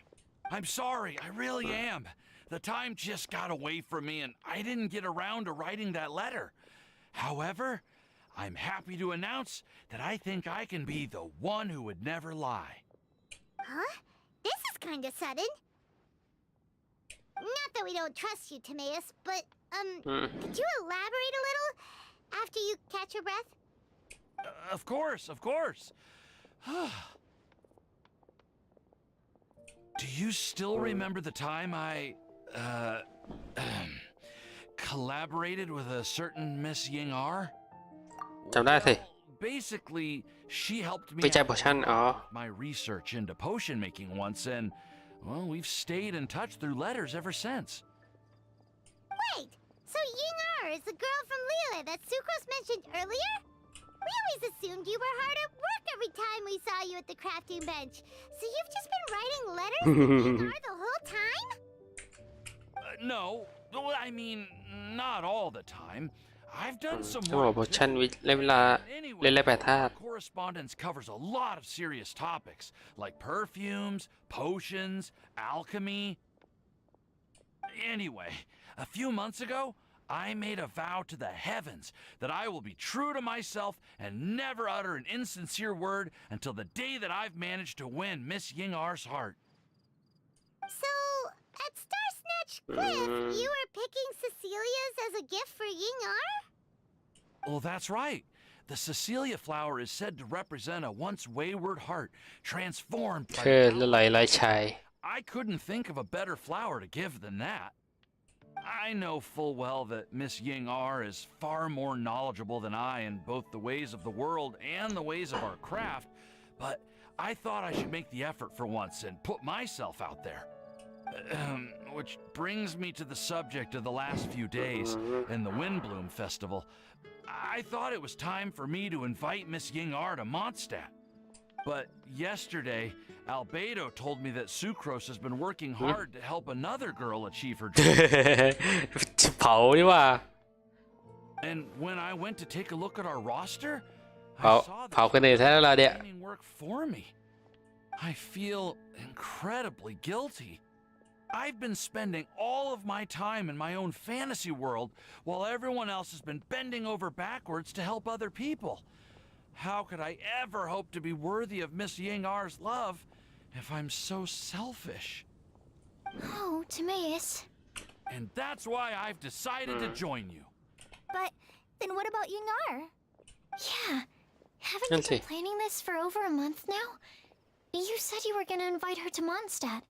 I'm sorry, I really am. The time just got away from me and I didn't get around to writing that letter. However, I'm happy to announce that I think I can be the one who would never lie. Huh? This is kind of sudden. Not that we don't trust you, Timaeus, but, could you elaborate a little after you catch your breath? Of course, of course. Do you still remember the time I, collaborated with a certain Miss Ying R? จำได้สิ Basically, she helped me วิจัย out โพชั่น อ๋อ with my research into potion making once, and, well, we've stayed in touch through letters ever since. Wait, so Ying R is the girl from Lila that Sucrose mentioned earlier? We always assumed you were hard at work every time we saw you at the crafting bench. So you've just been writing letters to Ying R the whole time? No, well, I mean, not all the time. I've done some ต้องบอก work. โพชั่นเวลาเล่นแร่แปรธาตุ Correspondence covers a lot of serious topics, like perfumes, potions, alchemy. Anyway, a few months ago, I made a vow to the heavens that I will be true to myself and never utter an insincere word until the day that I've managed to win Miss Ying R's heart. So, at Star Snatch Cliff, you were picking Cecilia's as a gift for Ying R? Well, that's right. The Cecilia flower is said to represent a once wayward heart, transformed by คือละลายลายชาย I couldn't think of a better flower to give than that. I know full well that Miss Ying R is far more knowledgeable than I in both the ways of the world and the ways of our craft, but I thought I should make the effort for once and put myself out there. Which brings me to the subject of the last few days in the Windblume Festival. I thought it was time for me to invite Miss Ying R to Mondstadt. But yesterday, Albedo told me that Sucrose has been working hard to help another girl achieve her dream. เผาดีว่า And when I went to take a look at our roster, เผา I saw เผา that คนอื่นแท้แล้วเราเนี่ย planning work for me. I feel incredibly guilty. I've been spending all of my time in my own fantasy world while everyone else has been bending over backwards to help other people. How could I ever hope to be worthy of Miss Ying-Ar's love if I'm so selfish? Oh, Timaeus. And that's why I've decided to join you. But then what about Ying-Ar? Yeah. Haven't Let's you been see. planning this for over a month now? You said you were gonna invite her to Mondstadt.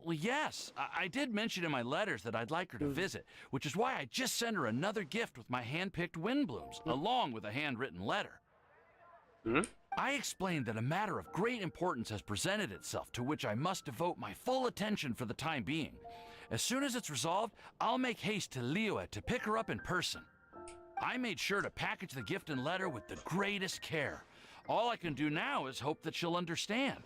Well, yes, I did mention in my letters that I'd like her to visit, which is why I just sent her another gift with my hand-picked Windblooms, along with a handwritten letter. I explained that a matter of great importance has presented itself to which I must devote my full attention for the time being. As soon as it's resolved, I'll make haste to Liyue to pick her up in person. I made sure to package the gift and letter with the greatest care. All I can do now is hope that she'll understand.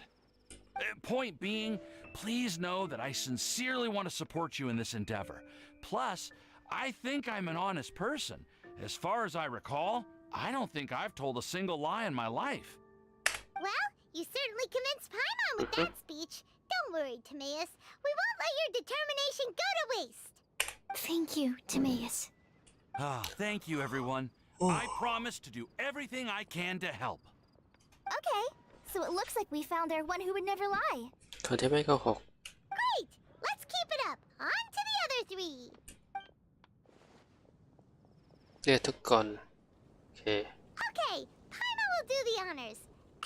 Point being, please know that I sincerely want to support you in this endeavor. Plus, I think I'm an honest person. As far as I recall, I don't think I've told a single lie in my life. Well, you certainly convinced Paimon with that speech. Don't worry, Timaeus. We won't let your determination go to waste. Thank you, Timaeus. Thank you, everyone. I promise to do everything I can to help. Okay, so it looks like we found our one who would never lie. คนที่ไม่โกหก Great! Let's keep it up. On to the other three. เรียกทุกคนโอเค Okay, Paimon will do the honors.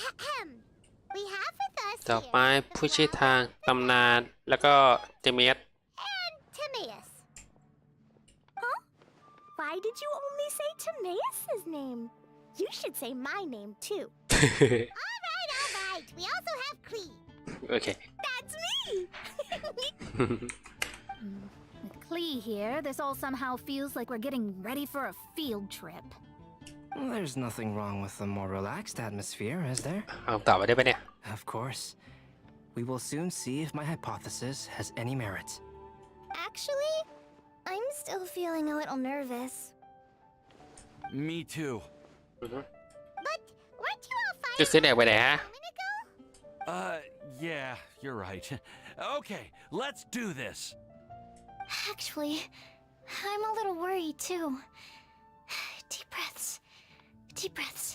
Ahem. We have with us ดอก here ไม้ผู้ชี้ทางตำนานแล้วก็เจเมียส and Timaeus. Why did you only say Timaeus' name? You should say my name too. All right. We also have Krit. โอเค That's me! With Klee here, this all somehow feels like we're getting ready for a field trip. There's nothing wrong with a more relaxed atmosphere, is there? เอาตอบมาได้ปะเนี่ย Of course. We will soon see if my hypothesis has any merit. Actually, I'm still feeling a little nervous. Me too. But weren't you all จะ fired ซื้อแดกไปไหนฮะ a minute ago? Yeah, you're right. Okay, let's do this. Actually, I'm a little worried too. Deep breaths. Deep breaths.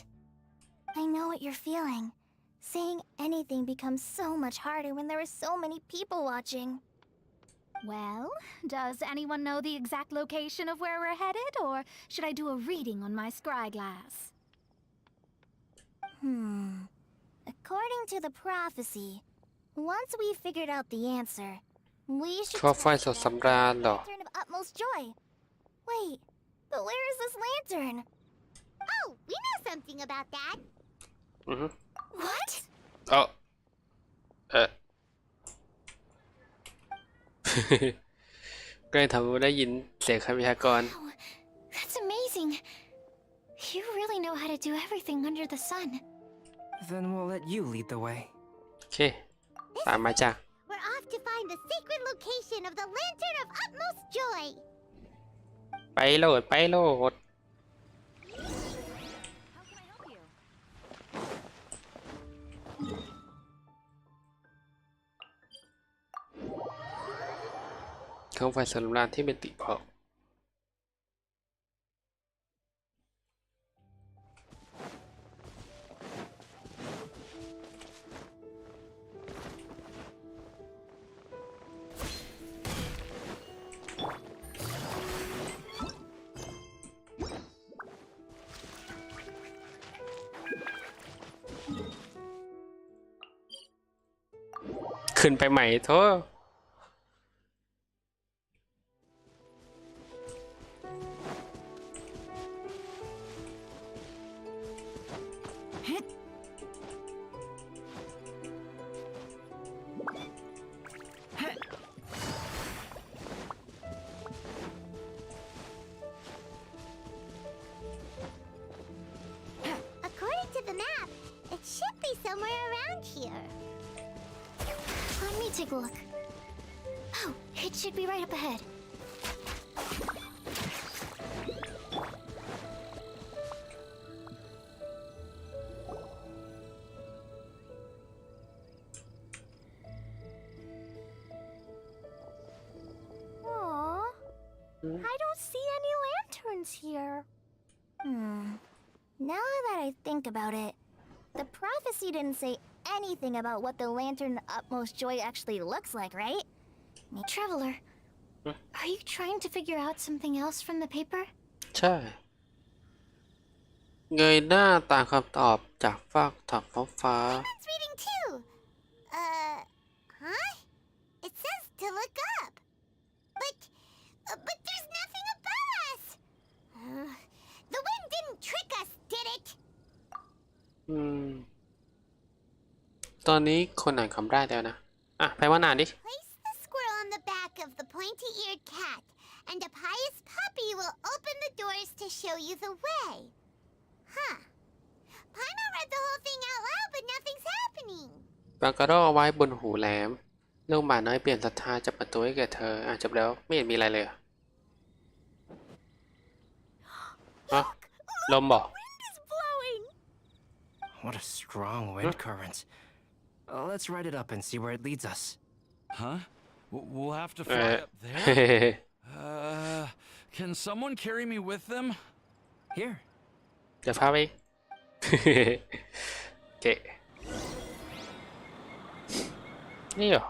I know what you're feeling. Saying anything becomes so much harder when there are so many people watching. Well, does anyone know the exact location of where we're headed, or should I do a reading on my scry glass? According to the prophecy, once we figured out the answer, we should ข้อไฟสดสำราญเหรอ lantern of utmost joy. Wait, but where is this lantern? Oh, we know something about that. อือฮึ What? เอาก็เลยทำให้ได้ยินเสียงคำพยากรณ์ Wow, that's amazing. You really know how to do everything under the sun. Then we'll let you lead the way. โอเค ตามมาจ้ะ We're off to find the sacred location of the lantern of utmost joy. ไปโหลดไปโหลด เข้าไฟสำราญที่เป็นติเผา ขึ้นไปใหม่โทษ According to the map, it should be somewhere take a look. Oh, it should be right up ahead. Aww. I don't see any lanterns here. Now that I think about it, the prophecy didn't say anything about what the lantern utmost joy actually looks like, right? Traveler, are you trying to figure out something else from the paper? ใช่เงยหน้าตามคำตอบจากฟากถักฟ้า It's reading too. Huh? It says to look up. But there's nothing above us. The wind didn't trick us, did it? ตอนนี้คนอ่านคำได้แล้วนะอ่ะไปว่าหนาดิ Place the squirrel on the back of the pointy-eared cat, and a pious puppy will open the doors to show you the way. Huh. Paimon read the whole thing out loud, but nothing's happening. ปากกระรอกไว้บนหูแหลมลูกหมาน้อยเปลี่ยนศรัทธาจะประตูให้แก่เธออ่ะจบแล้วไม่เห็นมีอะไรเลยฮะลมบอก What a strong wind current. Let's ride it up and see where it leads us. Huh? We'll have to fly up there? Can someone carry me with them? Here. เดี๋ยวพาไป โอเคนี่เหรอ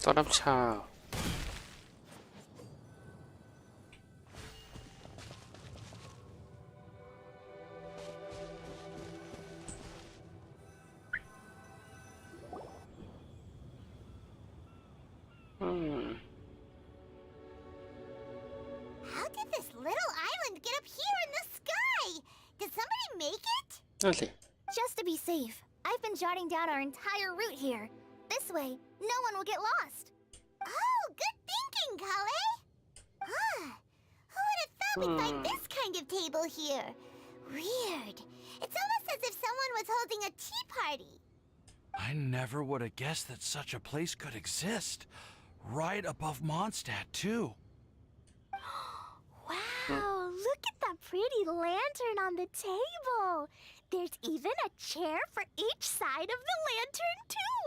ต้อนรับชาวHow did this little island get up here in the sky? Did somebody make it? นั่นสิ Just to be safe, I've been jotting down our entire route here. This way, no one will get lost. Oh, good thinking, Kale! Who would have thought we'd find this kind of table here? Weird. It's almost as if someone was holding a tea party. I never would have guessed that such a place could exist. Right above Mondstadt, too. Wow, look at that pretty lantern on the table. There's even a chair for each side of the lantern, too.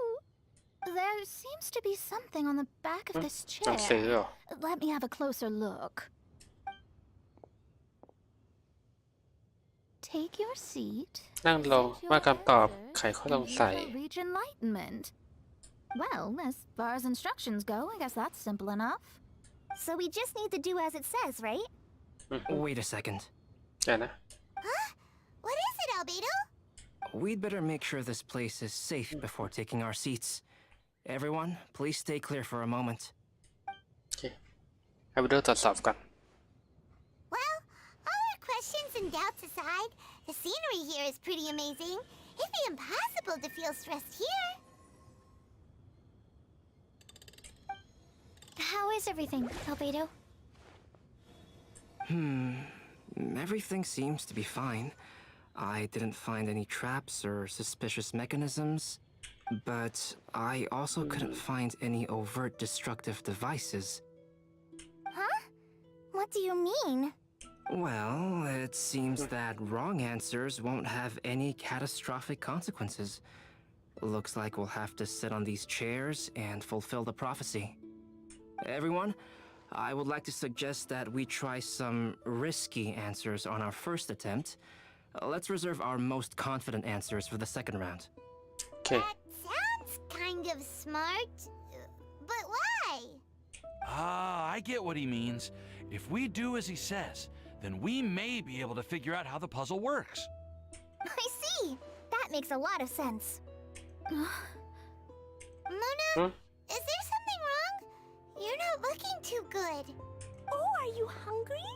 There seems to be something on the back of this หนังสือ chair. เหรอ Let me have a closer look. Take your seat. นั่งลงว่าคำตอบไขข้อสงสัย Reach enlightenment. Well, as far as instructions go, I guess that's simple enough. So we just need to do as it says, right? Wait a second. เดี๋ยวนะ Huh? What is it, Albedo? We'd better make sure this place is safe before taking our seats. Everyone, please stay clear for a moment. โอเคให้ไปดูตรวจสอบก่อน Well, all our questions and doubts aside, the scenery here is pretty amazing. It'd be impossible to feel stressed here. How is everything, Albedo? Everything seems to be fine. I didn't find any traps or suspicious mechanisms, but I also couldn't find any overt destructive devices. Huh? What do you mean? Well, it seems that wrong answers won't have any catastrophic consequences. Looks like we'll have to sit on these chairs and fulfill the prophecy. Everyone, I would like to suggest that we try some risky answers on our first attempt. Let's reserve our most confident answers for the second round. Okay. That sounds kind of smart, but why? I get what he means. If we do as he says, then we may be able to figure out how the puzzle works. I see. That makes a lot of sense. Mona, is there something wrong? You're not looking too good. Oh, are you hungry?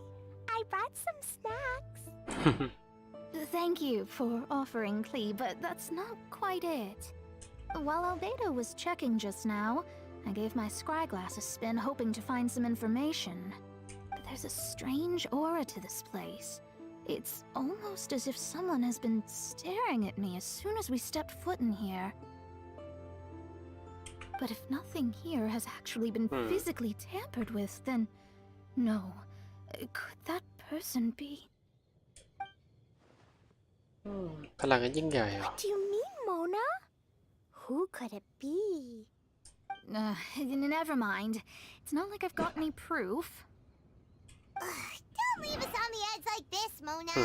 I brought some snacks. Thank you for offering, Klee, but that's not quite it. While Albedo was checking just now, I gave my scryglass a spin hoping to find some information. But there's a strange aura to this place. It's almost as if someone has been staring at me as soon as we stepped foot in here. But if nothing here has actually been physically tampered with, then no. Could that person be? พลังกันยิ่งใหญ่เหรอ What do you mean, Mona? Who could it be? Never mind. It's not like I've got any proof. Don't leave us on the edge like this, Mona.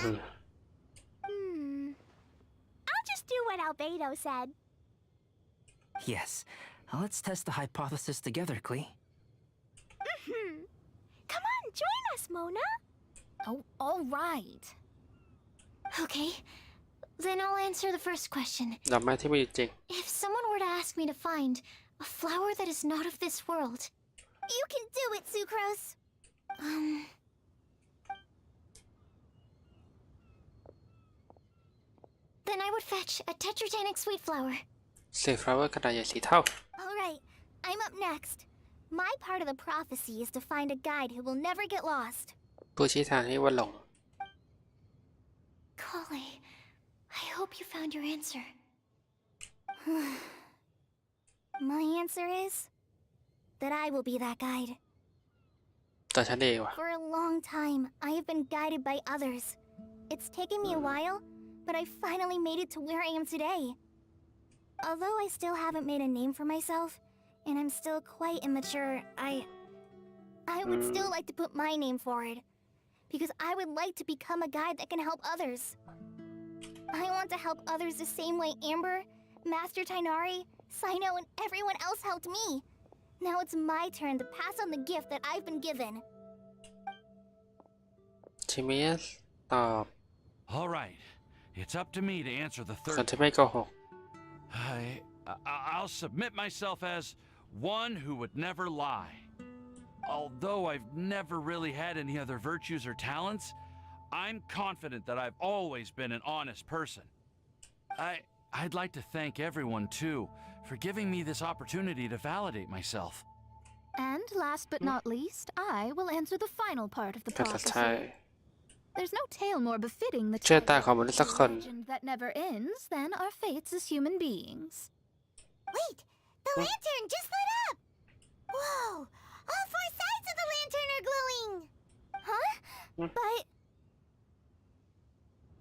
I'll just do what Albedo said. Yes. Let's test the hypothesis together, Klee. Come on, join us, Mona. Oh, all right. Okay, then I'll answer the first question. ดอกไม้ที่มีอยู่จริง If someone were to ask me to find a flower that is not of this world, You can do it, Sucrose. Then I would fetch a tetragenic sweet flower. สีฟลาวเวอร์ขนาดใหญ่สีเท่า All right, I'm up next. My part of the prophecy is to find a guide who will never get lost. ผู้ชี้ทางให้วันหลง Kale, I hope you found your answer. My answer is that I will be that guide. แต่ฉันเองว่ะ For a long time, I have been guided by others. It's taken me a while, but I finally made it to where I am today. Although I still haven't made a name for myself, and I'm still quite immature, I would still like to put my name forward. Because I would like to become a guide that can help others. I want to help others the same way Amber, Master Tainari, Sino, and everyone else helped me. Now it's my turn to pass on the gift that I've been given. ชิมิสตอบ All right. It's up to me to answer the คน third. ที่ไม่โกหก I'll submit myself as one who would never lie. Although I've never really had any other virtues or talents, I'm confident that I've always been an honest person. I'd like to thank everyone, too, for giving me this opportunity to validate myself. And last but not least, I will answer the final part of the ภาษาไทย prophecy. There's no tale more befitting the เชื่อตาของมนุษย์สักคน legend that never ends than our fates as human beings. Wait, the lantern just lit up! Whoa, all four sides of the lantern are glowing! Huh? But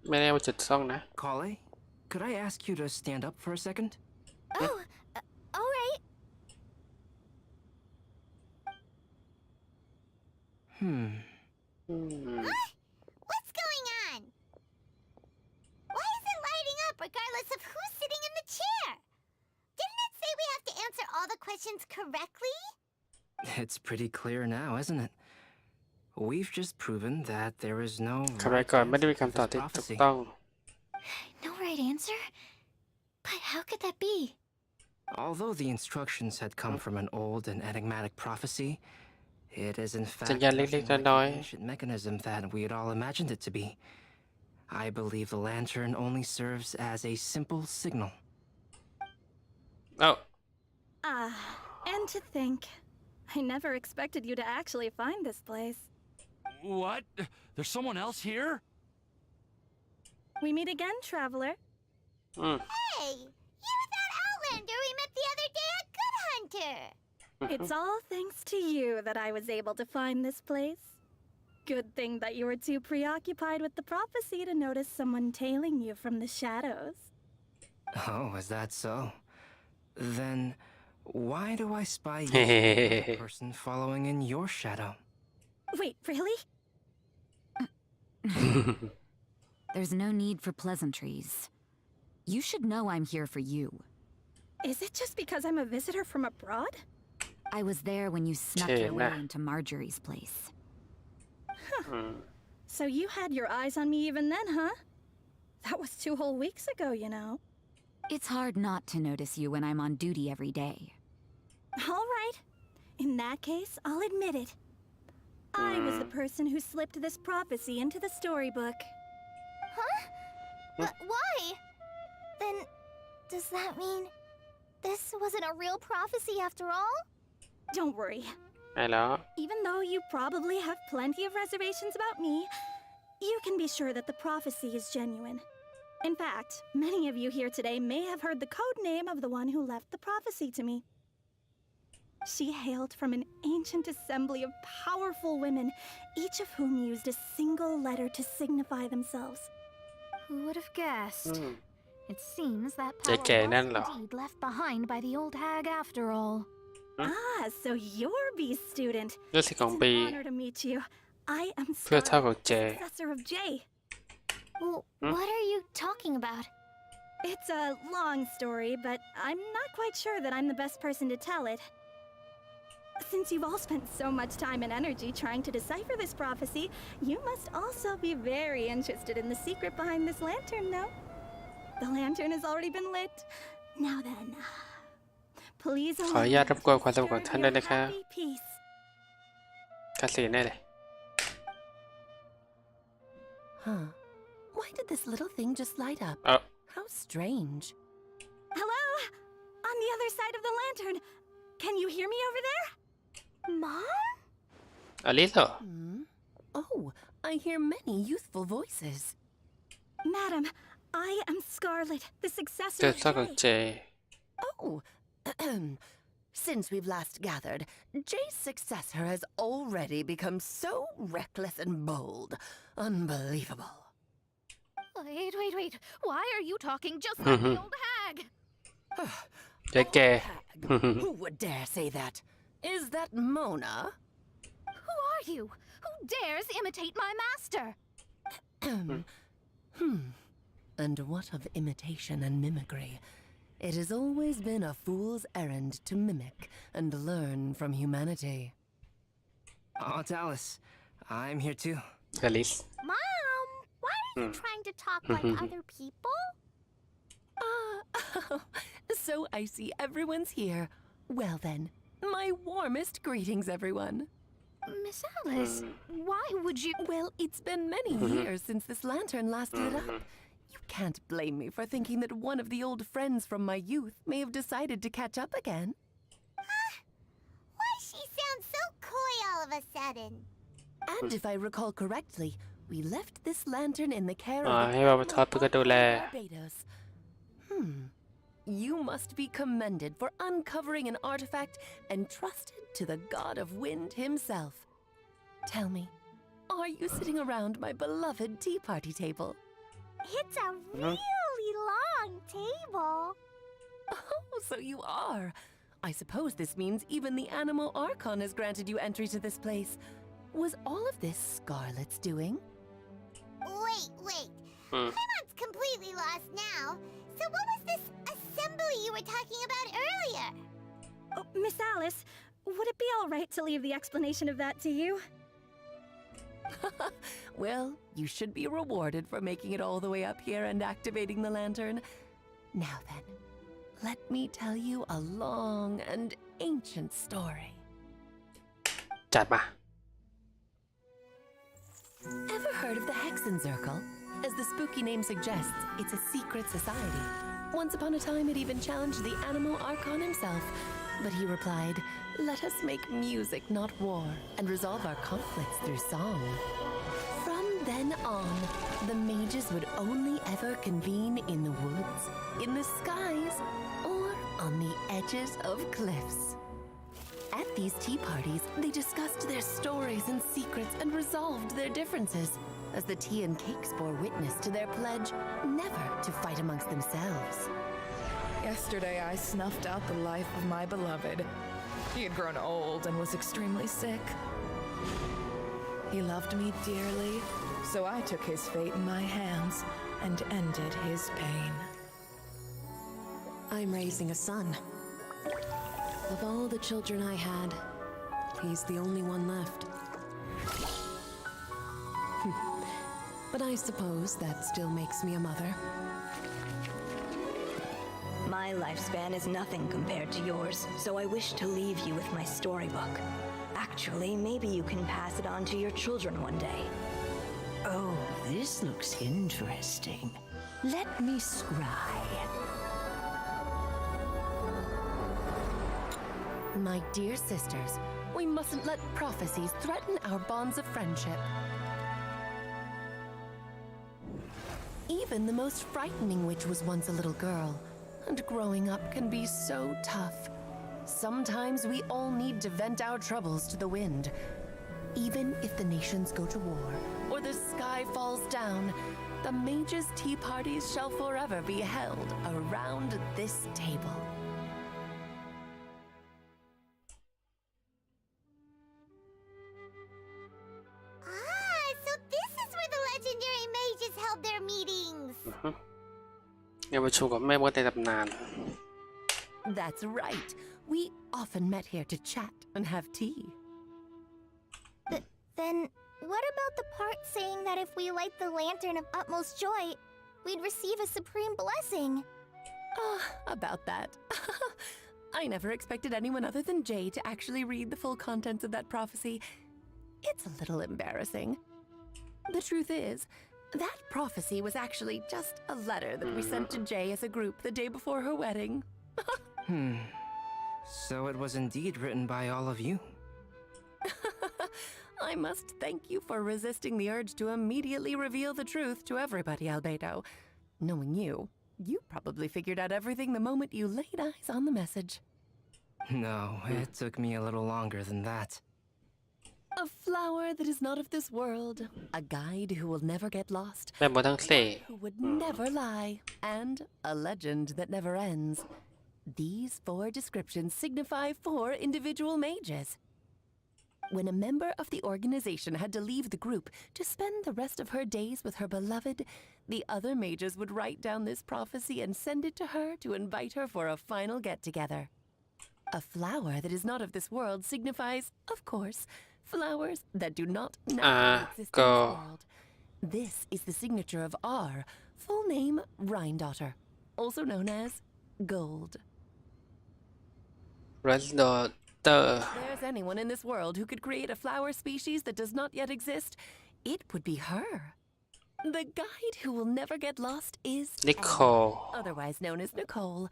ไม่แน่ว่าจุดซ่องนะ Kale, could I ask you to stand up for a second? Oh, all right. What's going on? Why is it lighting up regardless of who's sitting in the chair? Didn't it say we have to answer all the questions correctly? It's pretty clear now, isn't it? We've just proven that there is no คำแรกก่อนไม่ได้มี answer to คำตอบ this ที่ถูก prophecy. ต้อง No right answer? But how could that be? Although the instructions had come from an old and enigmatic prophecy, it is in fact สัญญาณเล็ก nothing ๆ like น้อย the ancient mechanism that we had all imagined it to be. I believe the lantern only serves as a simple signal. ๆเอ้า And to think, I never expected you to actually find this place. What? There's someone else here? We meet again, traveler. Hey, you're that outlander we met the other day at Good Hunter. It's all thanks to you that I was able to find this place. Good thing that you were too preoccupied with the prophecy to notice someone tailing you from the shadows. Oh, is that so? Then why do I spy you as the person following in your shadow? Wait, really? There's no need for pleasantries. You should know I'm here for you. Is it just because I'm a visitor from abroad? I was there when you snuck your way into Marjorie's place. So you had your eyes on me even then, huh? That was 2 whole weeks ago, you know. It's hard not to notice you when I'm on duty every day. All right. In that case, I'll admit it. I was the person who slipped this prophecy into the storybook. Huh? But why? Then, does that mean this wasn't a real prophecy after all? Don't worry. ไอ้แล้ว Even though you probably have plenty of reservations about me, you can be sure that the prophecy is genuine. In fact, many of you here today may have heard the code name of the one who left the prophecy to me. She hailed from an ancient assembly of powerful women, each of whom used a single letter to signify themselves. Who would have guessed? It seems that เจ๊ power แก่นั่น was เหรอ indeed left behind by the old hag after all. Ah, so you're B's student. เรื่องสิ่งของ It's บี an honor to meet you. I am เพื่อเท่า Scarlet, กับเจ successor of Jay. Well, what are you talking about? It's a long story, but I'm not quite sure that I'm the best person to tell it. Since you've all spent so much time and energy trying to decipher this prophecy, you must also be very interested in the secret behind this lantern, no? The lantern has already been lit. Now then, please ขออนุญาตรบกวนความสงบ share ของท่าน your ด้วยนะคะ happy peace. คาสีแน่เลย Huh. Why did this little thing just light up? เอ้า How strange. Hello? On the other side of the lantern. Can you hear me over there? Mom? อลิสเหรอ Oh, I hear many youthful voices. Madam, I am Scarlet, the เจ successor อ of เท่ากับ Jay. เจ Oh, since we've last gathered, Jay's successor has already become so reckless and bold. Unbelievable. Wait. Why are you talking just like the old hag? เจ๊แก่ Who would dare say that? Is that Mona? Who are you? Who dares imitate my master? And what of imitation and mimicry? It has always been a fool's errand to mimic and learn from humanity. Oh, it's Alice. I'm here too. อลิส Mom, why are you trying to talk like other people? So I see everyone's here. Well then, my warmest greetings, everyone. Miss Alice, why would you... Well, it's been many years since this lantern last lit up. You can't blame me for thinking that one of the old friends from my youth may have decided to catch up again. Why she sounds so coy all of a sudden? And if I recall correctly, we left this lantern in the care อ๋อ of ให้บาบาทอดเพื่อดูแล Barbados. You must be commended for uncovering an artifact entrusted to the god of wind himself. Tell me, are you sitting around my beloved tea party table? It's a really long table. Oh, so you are. I suppose this means even the animal archon has granted you entry to this place. Was all of this Scarlet's doing? Wait. Paimon's completely lost now. So what was this assembly you were talking about earlier? Oh, Miss Alice, would it be all right to leave the explanation of that to you? Well, you should be rewarded for making it all the way up here and activating the lantern. Now then, let me tell you a long and ancient story. จัดมา Ever heard of the Hexenzirkel? As the spooky name suggests, it's a secret society. Once upon a time, it even challenged the animal archon himself. But he replied, "Let us make music, not war, and resolve our conflicts through song." From then on, the mages would only ever convene in the woods, in the skies, or on the edges of cliffs. At these tea parties, they discussed their stories and secrets and resolved their differences, as the tea and cakes bore witness to their pledge never to fight amongst themselves. Yesterday, I snuffed out the life of my beloved. He had grown old and was extremely sick. He loved me dearly, so I took his fate in my hands and ended his pain. I'm raising a son. Of all the children I had, he's the only one left. But I suppose that still makes me a mother. My lifespan is nothing compared to yours, so I wish to leave you with my storybook. Actually, maybe you can pass it on to your children one day. Oh, this looks interesting. Let me scry. My dear sisters, we mustn't let prophecies threaten our bonds of friendship. Even the most frightening witch was once a little girl, and growing up can be so tough. Sometimes we all need to vent our troubles to the wind. Even if the nations go to war, or the sky falls down, the mages' tea parties shall forever be held around this table. So this is where the legendary mages held their meetings. งานประชุมกับแม่มดในตำนาน That's right. We often met here to chat and have tea. Then what about the part saying that if we light the lantern of utmost joy, we'd receive a supreme blessing? About that. I never expected anyone other than Jay to actually read the full contents of that prophecy. It's a little embarrassing. The truth is, that prophecy was actually just a letter that we sent to Jay as a group the day before her wedding. So it was indeed written by all of you. I must thank you for resisting the urge to immediately reveal the truth to everybody, Albedo. Knowing you, you probably figured out everything the moment you laid eyes on the message. No, it took me a little longer than that. A flower that is not of this world, a guide who will never get lost, แม่มดทั้งสี่ who would never lie, and a legend that never ends. These 4 descriptions signify 4 individual mages. When a member of the organization had to leave the group to spend the rest of her days with her beloved, the other mages would write down this prophecy and send it to her to invite her for a final get-together. A flower that is not of this world signifies, of course, flowers that do not naturally exist in this world. This is the signature of our full name, Rhine-daughter, also known as Gold. Rhine-daughter. If there's anyone in this world who could create a flower species that does not yet exist, it would be her. The guide who will never get lost is Nicole. Anne, otherwise known as Nicole.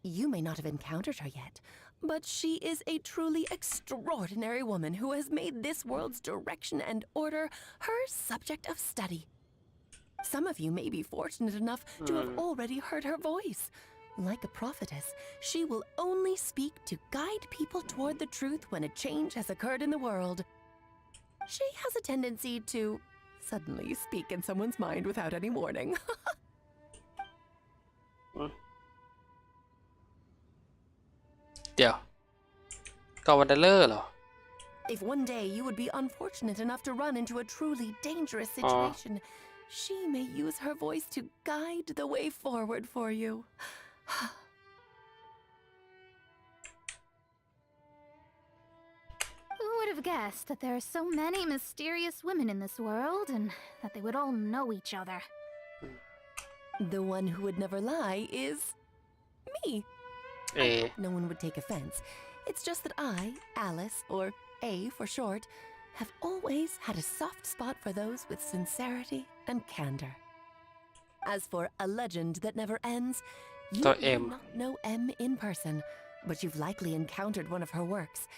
You may not have encountered her yet, but she is a truly extraordinary woman who has made this world's direction and order her subject of study. Some of you may be fortunate enough to have already heard her voice. Like a prophetess, she will only speak to guide people toward the truth when a change has occurred in the world. She has a tendency to suddenly speak in someone's mind without any warning. เดี๋ยวกอวันเดอร์เหรอ If one day you would be unfortunate enough to run into a truly dangerous situation, she may use her voice to guide the way forward for you. Who would have guessed that there are so many mysterious women in this world and that they would all know each other? The one who would never lie is me. No one would take offense. It's just that I, Alice, or A for short, have always had a soft spot for those with sincerity and candor. As for a legend that never ends, you may not know M in person, but you've likely encountered one of her works.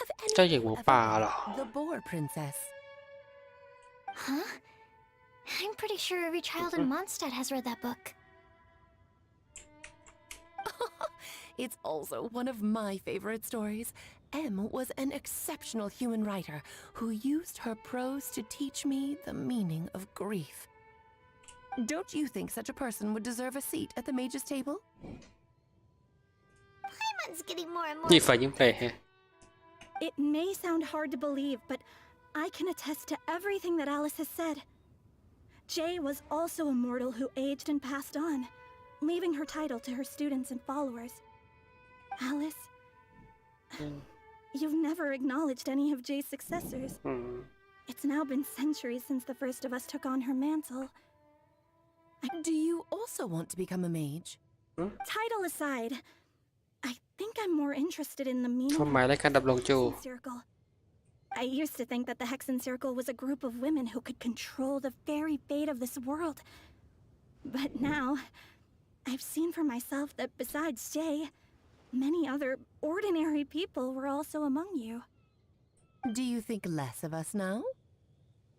Have any of you ever read The Boar Princess? Huh? I'm pretty sure every child in Mondstadt has read that book. It's also one of my favorite stories. M was an exceptional human writer who used her prose to teach me the meaning of grief. Don't you think such a person would deserve a seat at the mage's table? Paimon's getting more and more. นี่ฝ่ายยิ้มไปแฮะ It may sound hard to believe, but I can attest to everything that Alice has said. Jay was also a mortal who aged and passed on, leaving her title to her students and followers. Alice, you've never acknowledged any of Jay's successors. It's now been centuries since the first of us took on her mantle. Do you also want to become a mage? Title aside, I think I'm more interested in the meaning ความหมายและการดำรงจู circle. I used to think that the Hexen Circle was a group of women who could control the very fate of this world. But now, I've seen for myself that besides Jay, many other ordinary people were also among you. Do you think less of us now?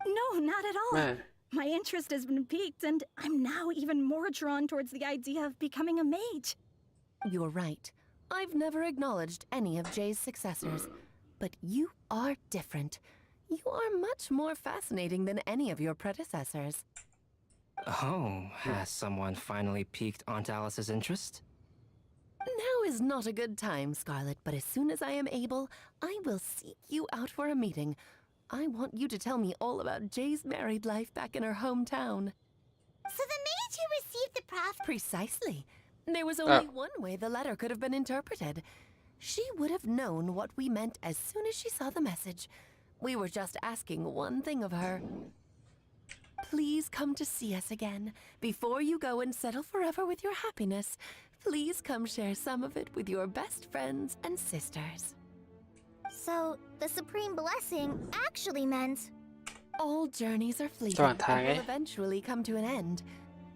No, not at all. My interest has been piqued, and I'm now even more drawn towards the idea of becoming a mage. You're right. I've never acknowledged any of Jay's successors. But you are different. You are much more fascinating than any of your predecessors. Oh, has someone finally piqued Aunt Alice's interest? Now is not a good time, Scarlet, but as soon as I am able, I will seek you out for a meeting. I want you to tell me all about Jay's married life back in her hometown. So the mage who received the Precisely. There was only one way the letter could have been interpreted. She would have known what we meant as soon as she saw the message. We were just asking one thing of her. Please come to see us again. Before you go and settle forever with your happiness, please come share some of it with your best friends and sisters. So, the Supreme Blessing actually meant... All journeys are fleeting and will eventually come to an end.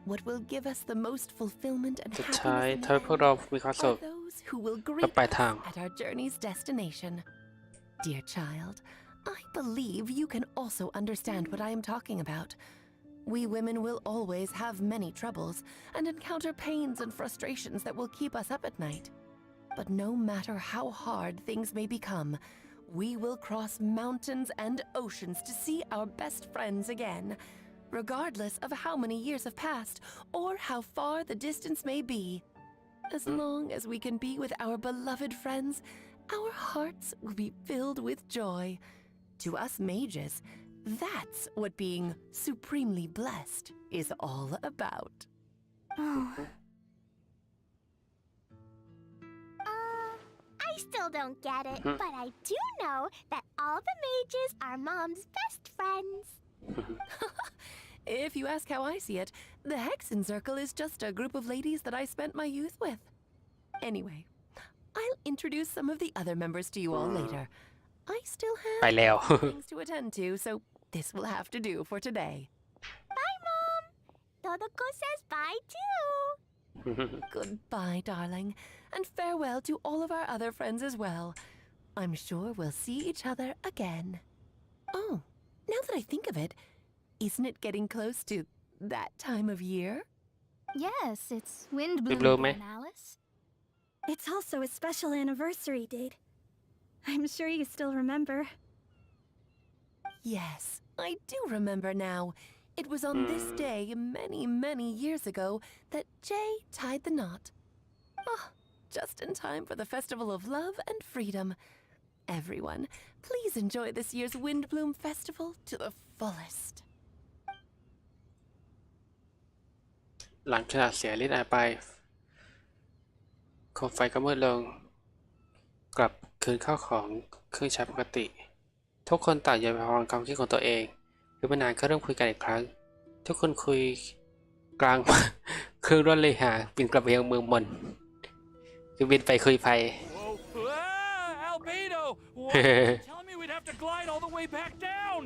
What will give us the most fulfillment and happiness in the end are those who will greet us at our journey's destination. Dear child, I believe you can also understand what I am talking about. We women will always have many troubles and encounter pains and frustrations that will keep us up at night. But no matter how hard things may become, we will cross mountains and oceans to see our best friends again, regardless of how many years have passed or how far the distance may be. As long as we can be with our beloved friends, our hearts will be filled with joy. To us mages, that's what being supremely blessed is all about. I still don't get it, but I do know that all the mages are Mom's best friends. If you ask how I see it, the Hexen Circle is just a group of ladies that I spent my youth with. Anyway, I'll introduce some of the other members to you all later. I still have things to attend to, so this will have to do for today. Bye, Mom! Todoko says bye, too! Goodbye, darling, and farewell to all of our other friends as well. I'm sure we'll see each other again. Oh, now that I think of it, isn't it getting close to that time of year? Yes, it's Windblume, Alice. It's also a special anniversary date. I'm sure you still remember. Yes, I do remember now. It was on this day many, many years ago that Jay tied the knot. Ah, just in time for the Festival of Love and Freedom. Everyone, please enjoy this year's Windblume Festival to the fullest. หลังจากเสียฤทธิ์หายไปโคมไฟก็มืดลงกลับคืนเข้าของเครื่องใช้ปกติทุกคนต่างอย่าไปฟังความคิดของตัวเองหรือไม่นานก็เริ่มคุยกันอีกครั้งทุกคนคุยกลาง เครื่องร่อนเลยหาบินกลับไปยังเมืองมนคือบินไปคุยไป Albedo! Telling me we'd have to glide all the way back down!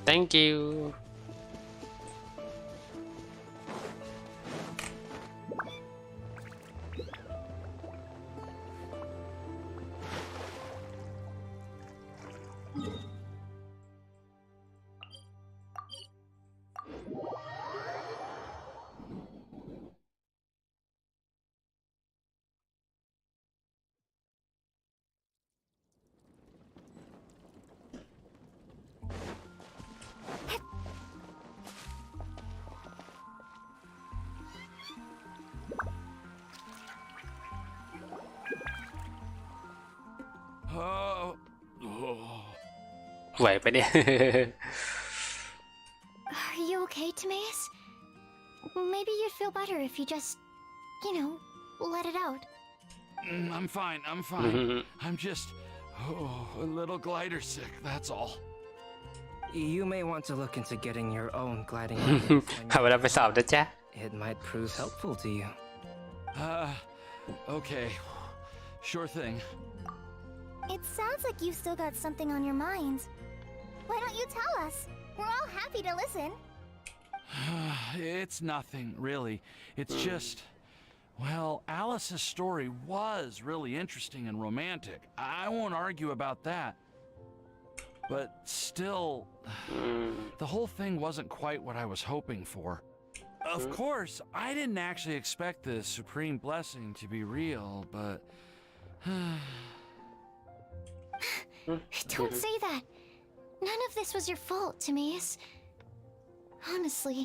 Thank you ไหวปะเนี่ย Are you okay, Timaeus? Maybe you'd feel better if you just, let it out. I'm fine. I'm just a little glider sick, that's all. You may want to look into getting your own gliding หาเวลาไปสอบนะจ๊ะ It might prove helpful to you. Okay. Sure thing. It sounds like you've still got something on your minds. Why don't you tell us? We're all happy to listen. It's nothing, really. It's just... Well, Alice's story was really interesting and romantic. I won't argue about that. But still, the whole thing wasn't quite what I was hoping for. Of course, I didn't actually expect the supreme blessing to be real, but... Don't say that. None of this was your fault, Timaeus. Honestly,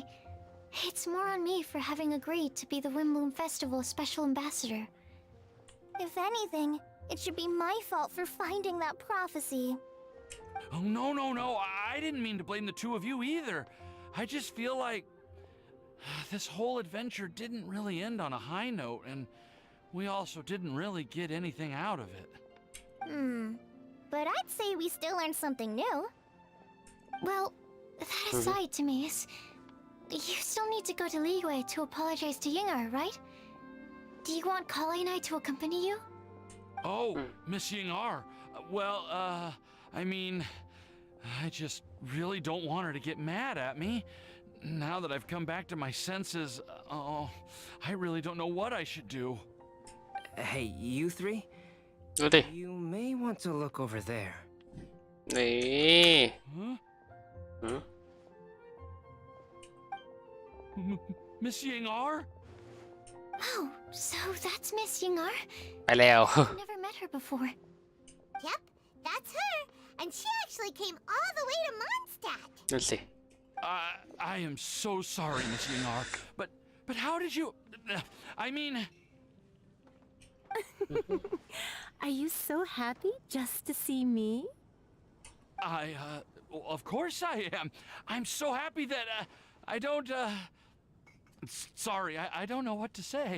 it's more on me for having agreed to be the Windblume Festival's special ambassador. If anything, it should be my fault for finding that prophecy. Oh, no. I didn't mean to blame the two of you either. I just feel like this whole adventure didn't really end on a high note, and we also didn't really get anything out of it. But I'd say we still learned something new. Well, that aside, Timaeus, you still need to go to Liyue to apologize to Yingar, right? Do you want Kale and I to accompany you? Oh, Miss Yingar. Well, I mean, I just really don't want her to get mad at me. Now that I've come back to my senses, I really don't know what I should do. Hey, you three? ดูดิ You may want to look over there. นี่ Miss Yingar? Oh, so that's Miss Yingar? ไปแล้ว I've never met her before. Yep, that's her. And she actually came all the way to Mondstadt. นั่นสิ I am so sorry, Miss Yingar. But how did you... I mean... Are you so happy just to see me? Of course I am. I'm so happy that, I don't, Sorry, I don't know what to say.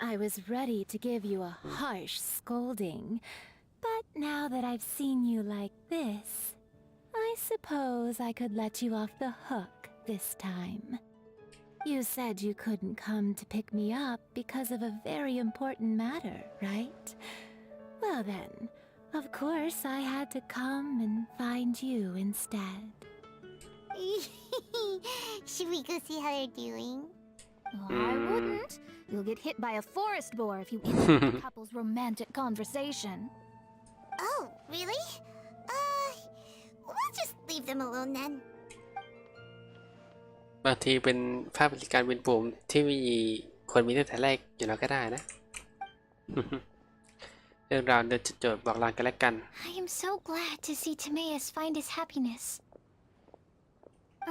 I was ready to give you a harsh scolding, but now that I've seen you like this, I suppose I could let you off the hook this time. You said you couldn't come to pick me up because of a very important matter, right? Well then, of course I had to come and find you instead. Should we go see how they're doing? I wouldn't. You'll get hit by a forest boar if you interrupt the couple's romantic conversation. Oh, really? We'll just leave them alone then. บางทีเป็นภาพบริการเป็นปุ่มที่มีคนมีตั้งแต่แรกอยู่แล้วก็ได้นะ เรื่องราวเดินจุดโจทย์บอกลากันและกัน I am so glad to see Timaeus find his happiness.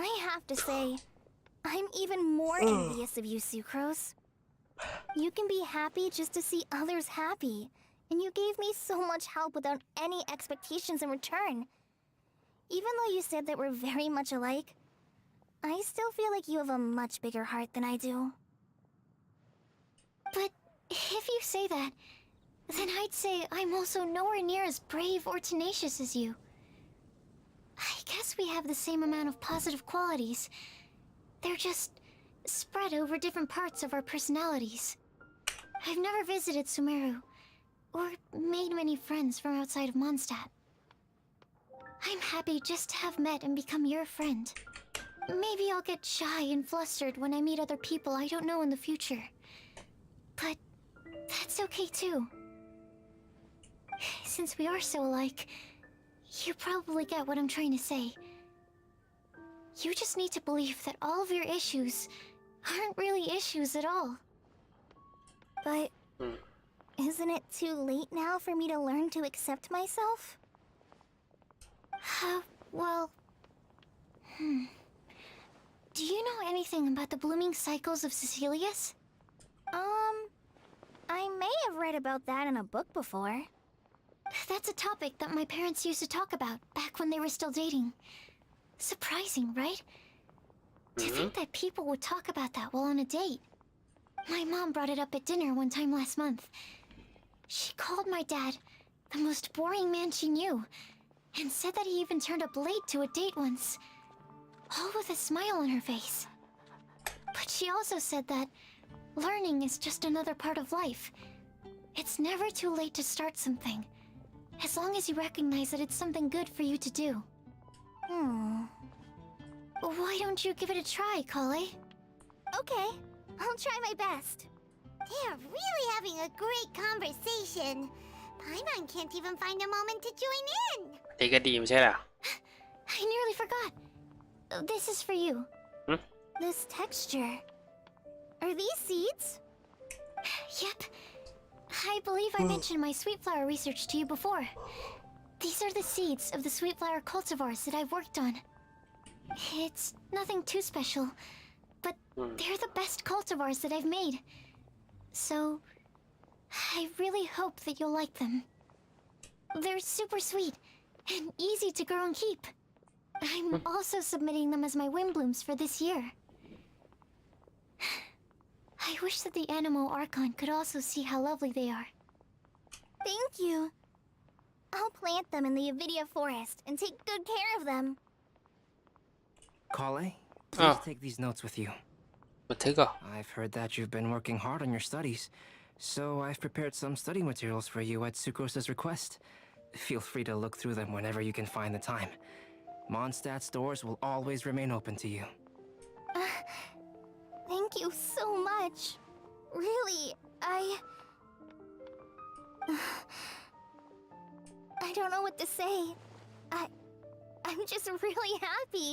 I have to say, I'm even more envious of you, Sucrose. You can be happy just to see others happy, and you gave me so much help without any expectations in return. Even though you said that we're very much alike, I still feel like you have a much bigger heart than I do. But if you say that, then I'd say I'm also nowhere near as brave or tenacious as you. I guess we have the same amount of positive qualities. They're just spread over different parts of our personalities. I've never visited Sumeru, or made many friends from outside of Mondstadt. I'm happy just to have met and become your friend. Maybe I'll get shy and flustered when I meet other people I don't know in the future. But that's okay too. Since we are so alike, you probably get what I'm trying to say. You just need to believe that all of your issues aren't really issues at all. But isn't it too late now for me to learn to accept myself? Well... Do you know anything about the blooming cycles of Cecilius? I may have read about that in a book before. That's a topic that my parents used to talk about back when they were still dating. Surprising, right? To think that people would talk about that while on a date. My mom brought it up at dinner one time last month. She called my dad the most boring man she knew, and said that he even turned up late to a date once, all with a smile on her face. But she also said that learning is just another part of life. It's never too late to start something, as long as you recognize that it's something good for you to do. Why don't you give it a try, Kale? Okay, I'll try my best. They're really having a great conversation. Paimon can't even find a moment to join in. นี่ก็ดีไม่ใช่เหรอ I nearly forgot. This is for you. This texture. Are these seeds? Yep. I believe I mentioned my sweet flower research to you before. These are the seeds of the sweet flower cultivars that I've worked on. It's nothing too special, but they're the best cultivars that I've made. So, I really hope that you'll like them. They're super sweet and easy to grow and keep. I'm also submitting them as my Windblooms for this year. I wish that the Animo Archon could also see how lovely they are. Thank you. I'll plant them in the Avidia forest and take good care of them. Kale, please take these notes with you. บันทึกเหรอ I've heard that you've been working hard on your studies, so I've prepared some study materials for you at Sucrose's request. Feel free to look through them whenever you can find the time. Mondstadt's doors will always remain open to you. Thank you so much. Really, I don't know what to say. I'm just really happy.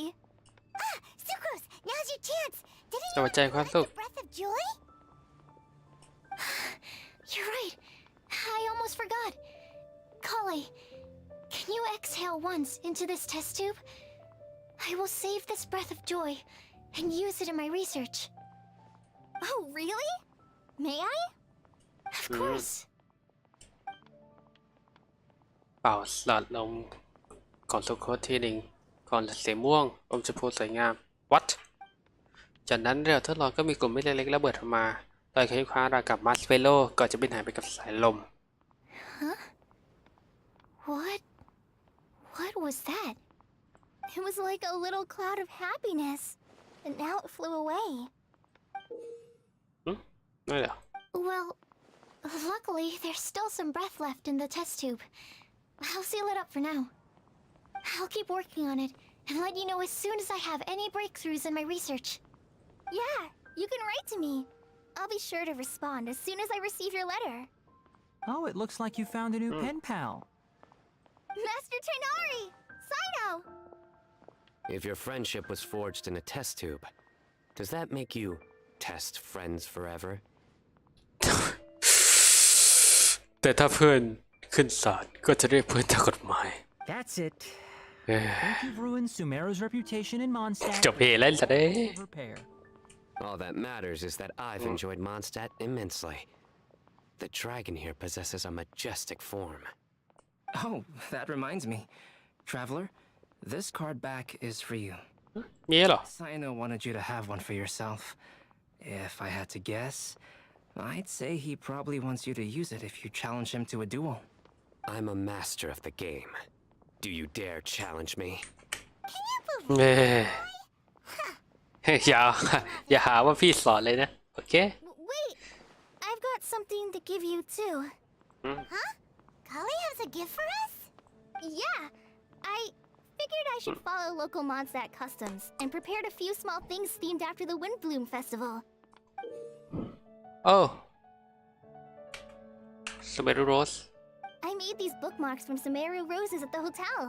Sucrose, now's your chance. Didn't จะมาแจ้งความสุข you breath of joy? You're right. I almost forgot. Kale, can you exhale once into this test tube? I will save this breath of joy and use it in my research. Oh, really? May I? Of course. เป่าหลอดลมก่อนสุโคตทีหนึ่งก่อนสีม่วงอมชมพูสวยงาม What จากนั้นเรือทดลองก็มีกลุ่มเม็ดเล็กๆระเบิดออกมาโดยคล้ายๆราวกับมาร์ชเมลโล่ก่อนจะบินหายไปกับสายลม Huh? What was that? It was like a little cloud of happiness, and now it flew away. นั่นเหรอ Well, luckily there's still some breath left in the test tube. I'll seal it up for now. I'll keep working on it and let you know as soon as I have any breakthroughs in my research. Yeah, you can write to me. I'll be sure to respond as soon as I receive your letter. Oh, it looks like you found a new pen pal. Master Tainari! Sino! If your friendship was forged in a test tube, does that make you test friends forever? แต่ถ้าเพื่อนขึ้นศาลก็จะเรียกเพื่อนตามกฎหมาย That's it. Think you've ruined Sumeru's reputation in Mondstadt. จบเพลแล้วจะได้ Repair. All that matters is that I've enjoyed Mondstadt immensely. The dragon here possesses a majestic form. Oh, that reminds me. Traveler, this card back is for you. มีเหรอ Sino wanted you to have one for yourself. If I had to guess, I'd say he probably wants you to use it if you challenge him to a duel. I'm a master of the game. Do you dare challenge me? อย่าหาว่าพี่สอนเลยนะโอเค Wait, I've got something to give you too. Huh? Kale has a gift for us? Yeah, I figured I should follow local Mondstadt customs and prepared a few small things themed after the Windblume festival. Oh, Sumeru Rose. I made these bookmarks from Sumeru roses at the hotel.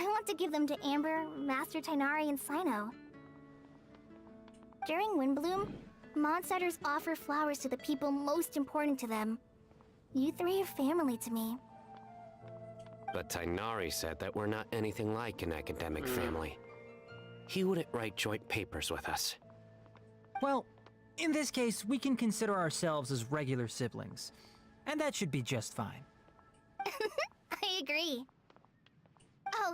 I want to give them to Amber, Master Tainari, and Sino. During Windblume, Mondstadters offer flowers to the people most important to them. You three are family to me. But Tainari said that we're not anything like an academic family. He wouldn't write joint papers with us. Well, in this case, we can consider ourselves as regular siblings. And that should be just fine. I agree. Oh,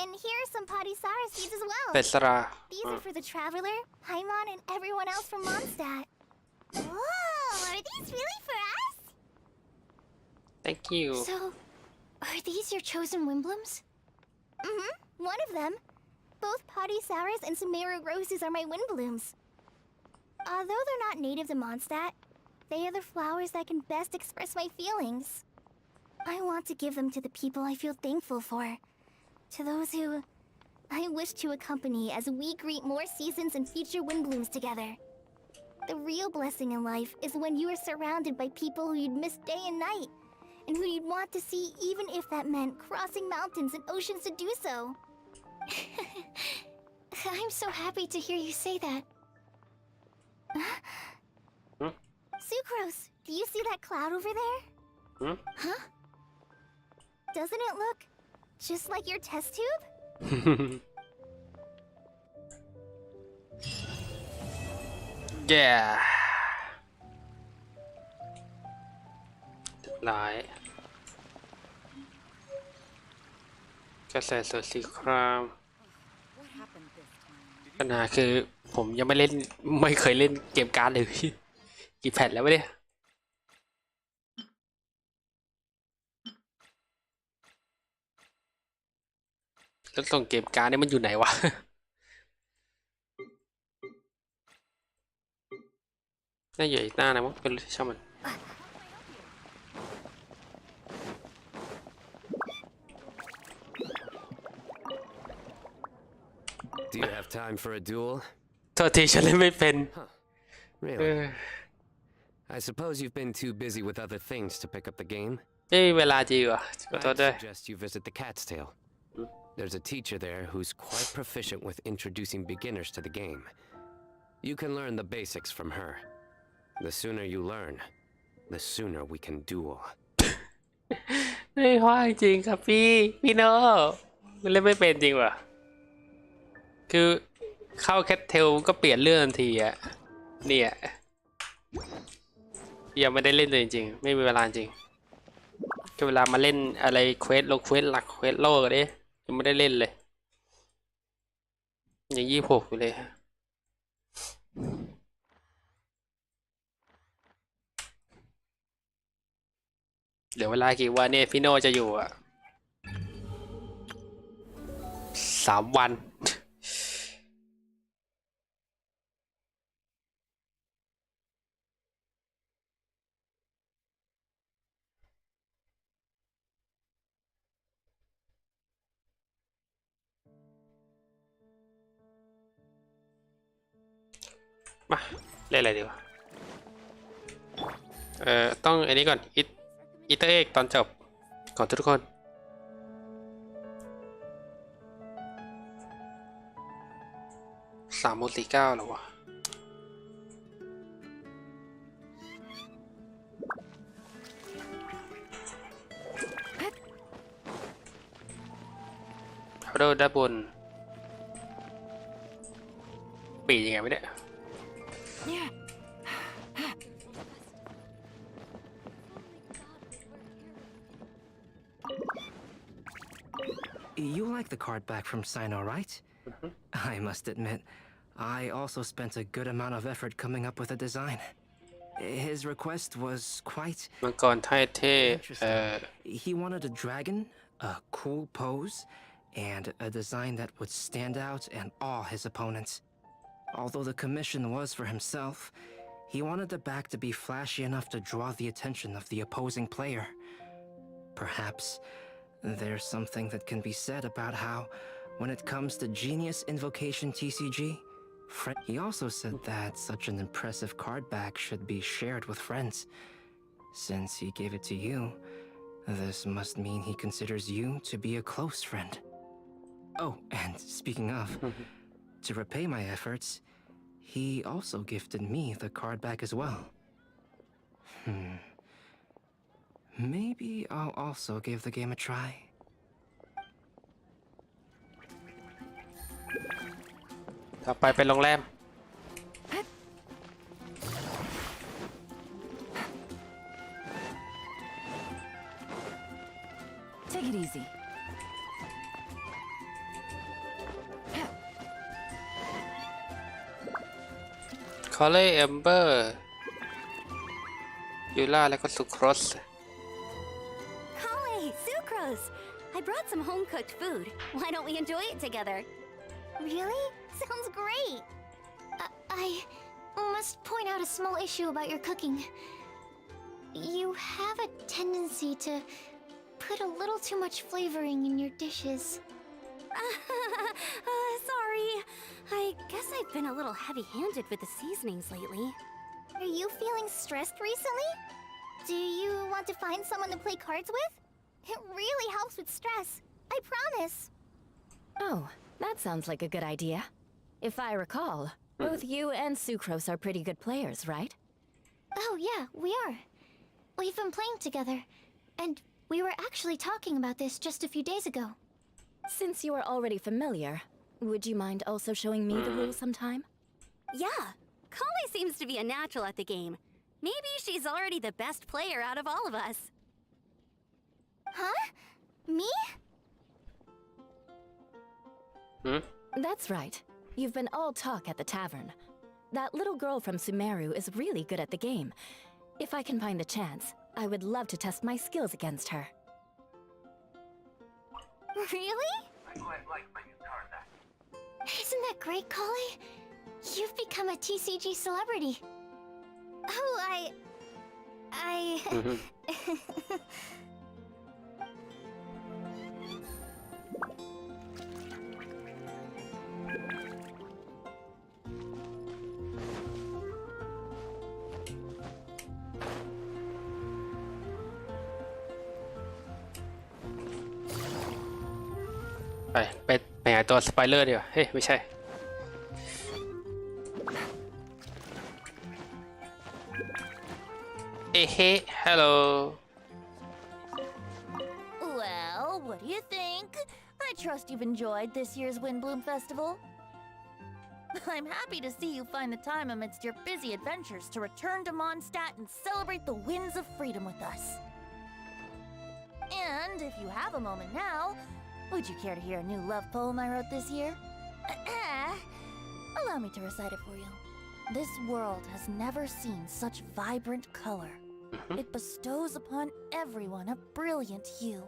and here are some Padisara seeds as well. เป็ดสรา These are for the Traveler, Paimon, and everyone else from Mondstadt. Whoa, are these really for us? thank you So, are these your chosen Windblooms? Mm-hmm, one of them. Both Padisaras and Sumeru roses are my Windblooms. Although they're not native to Mondstadt, they are the flowers that can best express my feelings. I want to give them to the people I feel thankful for. To those who I wish to accompany as we greet more seasons and future Windblooms together. The real blessing in life is when you are surrounded by people who you'd miss day and night, and who you'd want to see even if that meant crossing mountains and oceans to do so. I'm so happy to hear you say that. Sucrose, do you see that cloud over there? Huh? Doesn't it look just like your test tube? yeah หลายกระแสสูตรสีครามปัญหาคือผมยังไม่เคยเล่นเกมการ์ดเลย กี่แผ่นแล้ววะเนี่ยแล้วส่งเกมการ์ดนี่มันอยู่ไหนวะ น่าอยู่อีกหน้านะมั้งเป็นช่างมัน Do you have time for a duel? โทษทีฉันเล่นไม่เป็น Really? I suppose you've been too busy with other things to pick up the game. ไม่มีเวลาจริงวะขอโทษ I ด้วย suggest you visit the Cat's Tail. There's a teacher there who's quite proficient with introducing beginners to the game. You can learn the basics from her. The sooner you learn, the sooner we can duel. ไม่ค่อยจริงครับพี่โน่มันเล่นไม่เป็นจริงวะคือเข้าแคทเทลก็เปลี่ยนเรื่องทันทีอะเนี่ยยังไม่ได้เล่นเลยจริงๆไม่มีเวลาจริงก็เวลามาเล่นอะไรเควสหลักเควสโลกอะดิยังไม่ได้เล่นเลยยัง26อยู่เลยเดี๋ยวเวลากี่วันเนี่ยพี่โน่จะอยู่อ่ะ3 วันมาเล่นอะไรดีวะต้องอันนี้ก่อนอีเตอร์เอ็กตอนจบก่อนทุกคน3:49แล้ววะเอาด้านบนปียังไงไม่ได้You like the card back from Sino, right? I must admit, I also spent a good amount of effort coming up with a design. His request was quite มังกรไทยเท่ He wanted a dragon, a cool pose, and a design that would stand out and awe his opponents. Although the commission was for himself, he wanted the back to be flashy enough to draw the attention of the opposing player. Perhaps there's something that can be said about how, when it comes to Genius Invocation TCG, he also said that such an impressive card back should be shared with friends. Since he gave it to you, this must mean he considers you to be a close friend. Oh, and speaking of, to repay my efforts, he also gifted me the card back as well. Maybe I'll also give the game a try. ต่อไปเป็นโรงแรม Take it easy. คอลเลเอมเบอร์ยูล่าแล้วก็สุครส Kale, sucrose! I brought some home-cooked food. Why don't we enjoy it together? Really? Sounds great. I must point out a small issue about your cooking. You have a tendency to put a little too much flavoring in your dishes. Sorry. I guess I've been a little heavy-handed with the seasonings lately. Are you feeling stressed recently? Do you want to find someone to play cards with? It really helps with stress. I promise. Oh, that sounds like a good idea. If I recall, both you and Sucrose are pretty good players, right? Oh yeah, we are. We've been playing together, and we were actually talking about this just a few days ago. Since you are already familiar, would you mind also showing me the rules sometime? Yeah, Kale seems to be a natural at the game. Maybe she's already the best player out of all of us. Huh? Me? That's right. You've been all talk at the tavern. That little girl from Sumeru is really good at the game. If I can find the chance, I would love to test my skills against her. Really? Isn't that great, Kale? You've become a TCG celebrity. Oh, I... ไปหาตัวสไปเลอร์ดีกว่าเฮ้ยไม่ใช่hello. Well, what do you think? I trust you've enjoyed this year's Windblume Festival. I'm happy to see you find the time amidst your busy adventures to return to Mondstadt and celebrate the winds of freedom with us. And if you have a moment now, would you care to hear a new love poem I wrote this year? Allow me to recite it for you. This world has never seen such vibrant color. It bestows upon everyone a brilliant hue.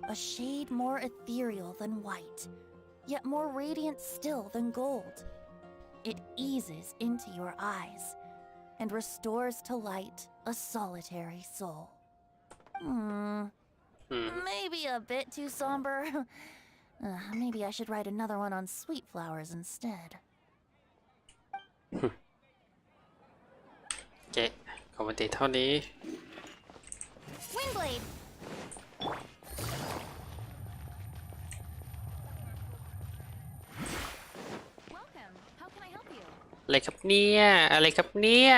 A shade more ethereal than white, yet more radiant still than gold. It eases into your eyes and restores to light a solitary soul. Maybe a bit too somber. Maybe I should write another one on sweet flowers instead. โอเคคอมเมนต์เท่านี้ Windblade! Welcome. How can I help you? อะไรครับเนี่ยอะไรครับเนี่ย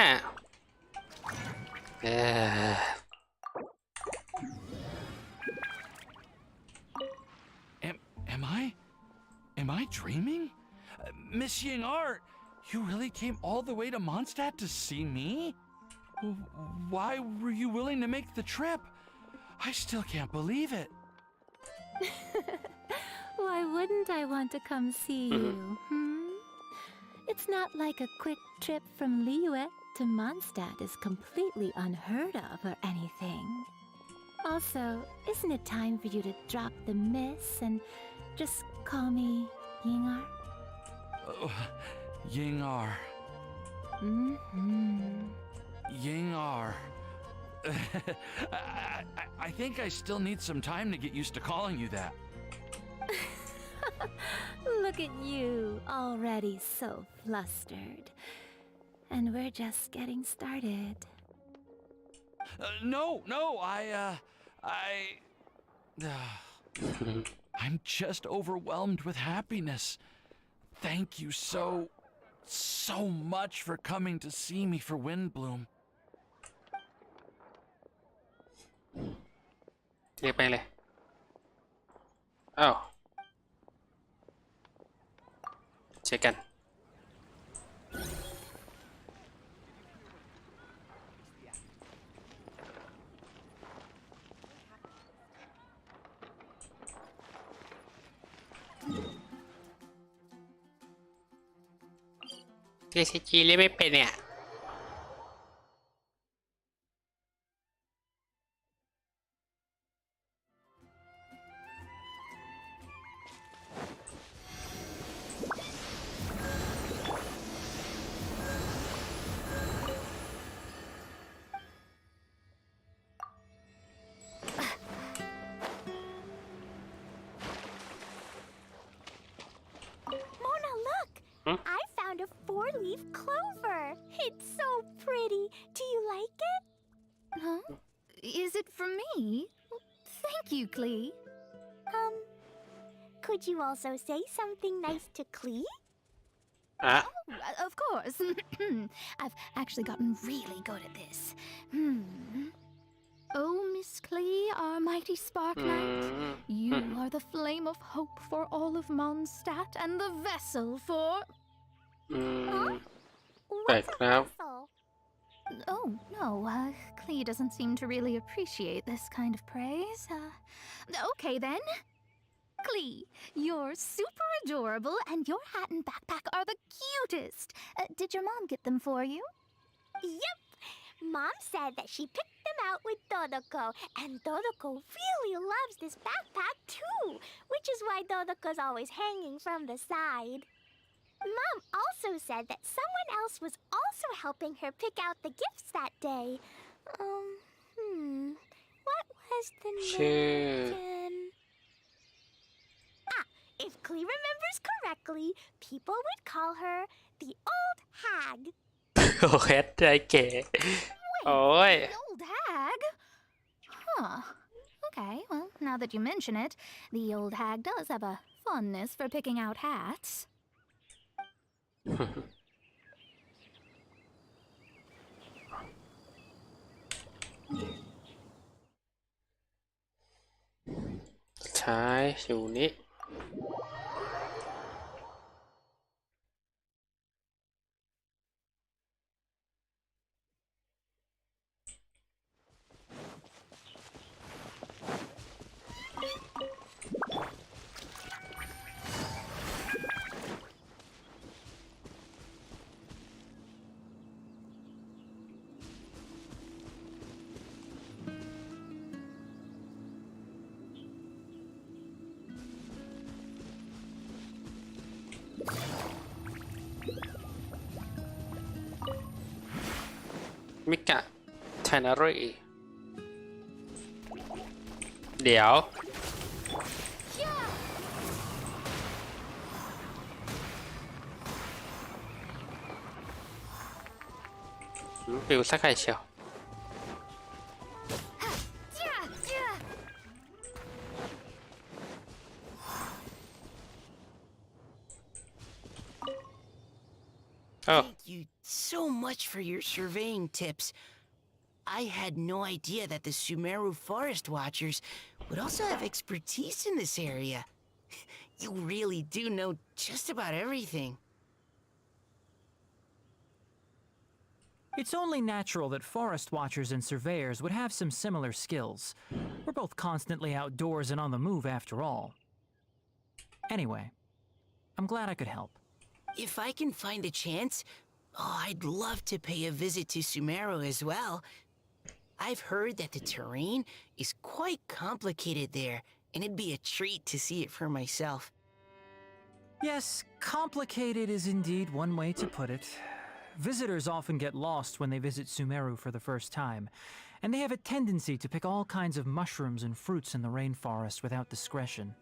Am I dreaming? Miss Ying-Art, you really came all the way to Mondstadt to see me? Why were you willing to make the trip? I still can't believe it. Why wouldn't I want to come see you, It's not like a quick trip from Liyue to Mondstadt is completely unheard of or anything. Also, isn't it time for you to drop the miss and just call me Ying-Ar? Ying-Ar. Ying-Ar. I think I still need some time to get used to calling you that. Look at you, already so flustered. And we're just getting started. No, I'm just overwhelmed with happiness. Thank you so much for coming to see me for Windblume. เรียกไปเลยอ้าวเจอกัน เ TCG เล่นไม่เป็นเนี่ยI found a 4-leaf clover. It's so pretty. Do you like it? Huh? Is it for me? Thank you, Klee. Could you also say something nice to Klee? Ah. Oh, of course. I've actually gotten really good at this. Oh, Miss Klee, our mighty Spark Knight, you are the flame of hope for all of Mondstadt and the vessel for... What's a vessel? Oh, no, Klee doesn't seem to really appreciate this kind of praise. Okay then. Klee, you're super adorable and your hat and backpack are the cutest. Did your mom get them for you? Yep. Mom said that she picked them out with Dodoko, and Dodoko really loves this backpack too, which is why Dodoko's always hanging from the side. Mom also said that someone else was also helping her pick out the gifts that day. What was the name again? If Klee remembers correctly, people would call her the Old Hag. โอ้แคทใจเก๋โอ้ย The old hag? Huh. Okay, well, now that you mention it, the old hag does have a fondness for picking out hats. ใช้อยู่นี้มิกะไทนารีเดี๋ยวปิวสักใครเชียวThank you so much for your surveying tips. I had no idea that the Sumeru Forest Watchers would also have expertise in this area. You really do know just about everything. It's only natural that forest watchers and surveyors would have some similar skills. We're both constantly outdoors and on the move after all. Anyway, I'm glad I could help. If I can find a chance, I'd love to pay a visit to Sumeru as well. I've heard that the terrain is quite complicated there, and it'd be a treat to see it for myself. Yes, complicated is indeed one way to put it. Visitors often get lost when they visit Sumeru for the first time, and they have a tendency to pick all kinds of mushrooms and fruits in the rainforest without discretion.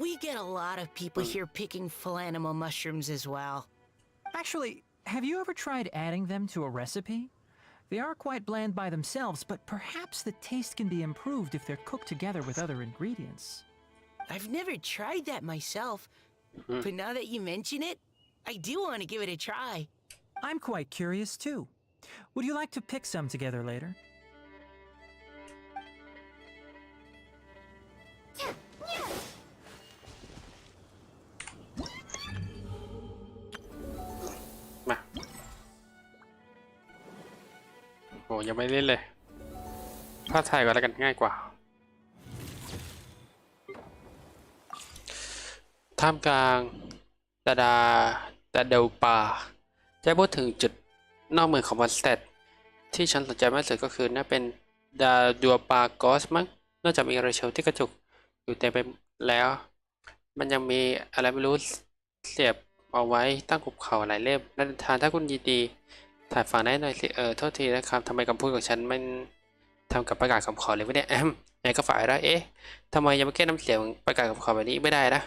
We get a lot of people here picking Phalanima mushrooms as well. Actually, have you ever tried adding them to a recipe? They are quite bland by themselves, but perhaps the taste can be improved if they're cooked together with other ingredients. I've never tried that myself, but now that you mention it, I do want to give it a try. I'm quite curious too. Would you like to pick some together later? Ma. โอ้ยังไม่เล่นเลยภาพถ่ายก่อนแล้วกันง่ายกว่าท่ามกลางดา แต่เดลปาจะพูดถึงจุดนอกเมืองของมอนสเตดที่ฉันสนใจมากสุดก็คือน่าเป็นดาดัวปากอสมั้งนอกจากมีเรเชลที่กระจุกอยู่เต็มไปแล้ว มันยังมีอะไรไม่รู้เสียบเอาไว้ตั้งหุบเขาหลายเล่มนันทานถ้าคุณยินดีถ่ายฝั่งได้หน่อยสิโทษทีนะครับทำไมคำพูดของฉันมันทำกับประกาศคำขอเลยไม่ได้ไหนก็ฝ่ายแล้วเอ๊ะทำไมยังไม่แก้น้ำเสียงประกาศคำขอแบบนี้ไม่ได้นะ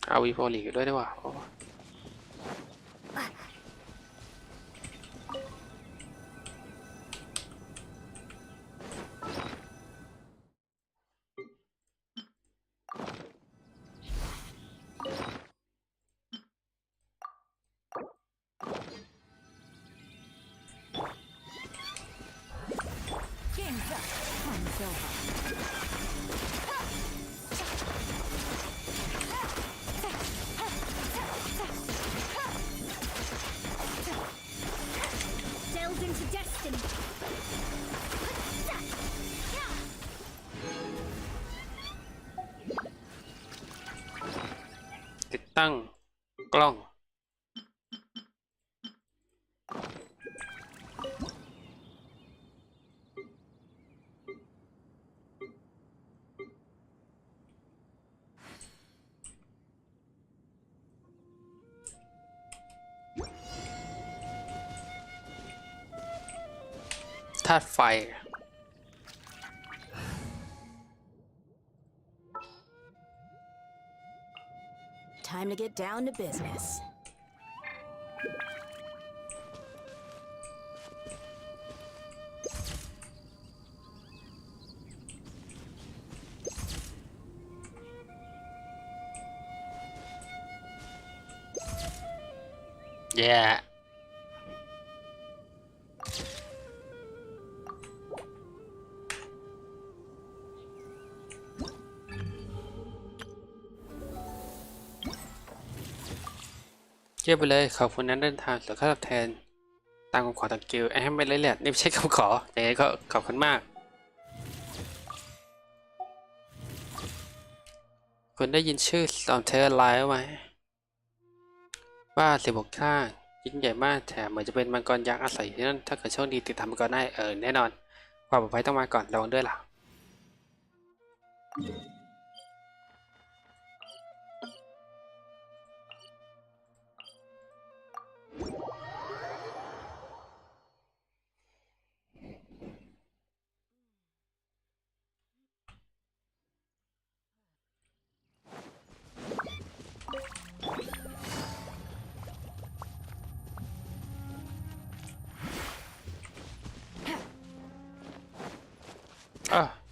เอาวีโฟลีกด้วยดีกว่าติดตั้งกล้องธาตุไฟ Time to get down to business. Yeah. เยี่ยมไปเลยขอบคุณนั้นเดินทางส่วนค่าตอบแทนตามคำขอตะกิวไม่เลยแหละนี่ไม่ใช่คำขอยังไงก็ขอบคุณมากคุณได้ยินชื่อตอนเธอไลฟ์ไหมว่า16ข้างยิ่งใหญ่มากแถมเหมือนจะเป็นมังกรยักษ์อาศัยอยู่ที่นั่นถ้าเกิดโชคดีติดตามมังกรได้แน่นอนความปลอดภัยต้องมาก่อนระวังด้วยล่ะ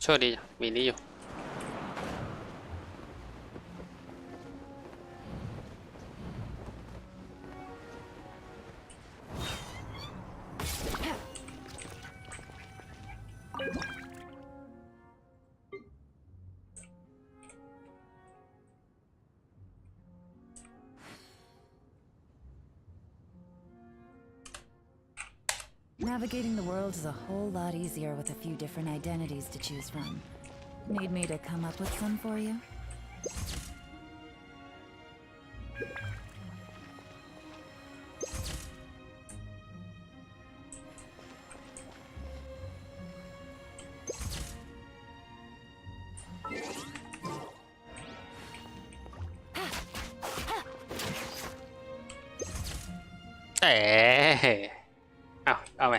โชคดีมีนี้อยู่Navigating the world is a whole lot easier with a few different identities to choose from. Need me to come up with some for you? Hey. เอาไป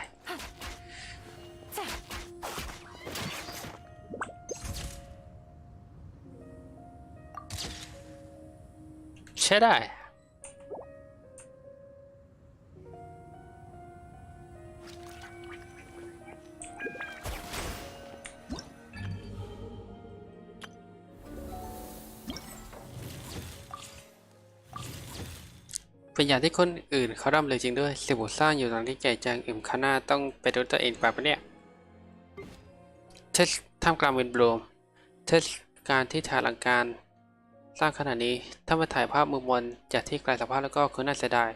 ใช่ได้เป็นอย่างที่คนอื่นเขาร่ำเลยจริงด้วยสิบุสร้างอยู่ตรงที่ใหญ่จังข้างหน้าต้องไปดูตัวเองแบบนี้เทศท่ามกลางวินบลูมเทศกาลที่ถ่ายอลังการสร้างขนาดนี้ถ้ามาถ่ายภาพมุมบนจากที่ไกลสักพักแล้วก็คือน่าเสียดาย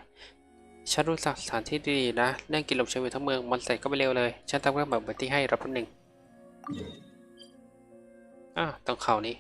ฉันรู้จักสถานที่ดีนะเรื่องกินลมชมวิวทั้งเมืองมอนสเตอร์ก็ไม่เร็วเลยฉันทำเรื่องแบบที่ให้รับหนึ่งตรงเขานี้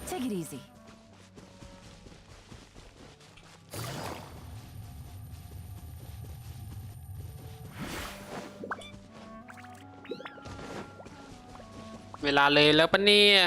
Take it easy. เวลาเลยแล้วปะเนี่ย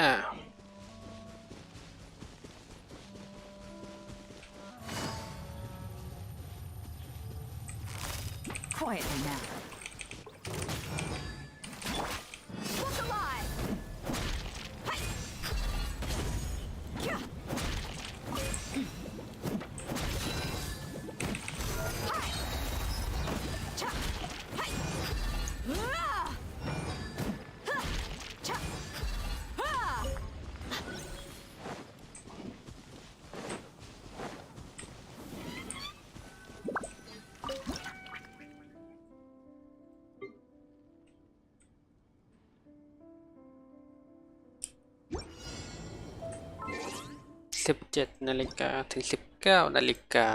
Quietly now.17 นาฬิกาถึง 19 นาฬิกา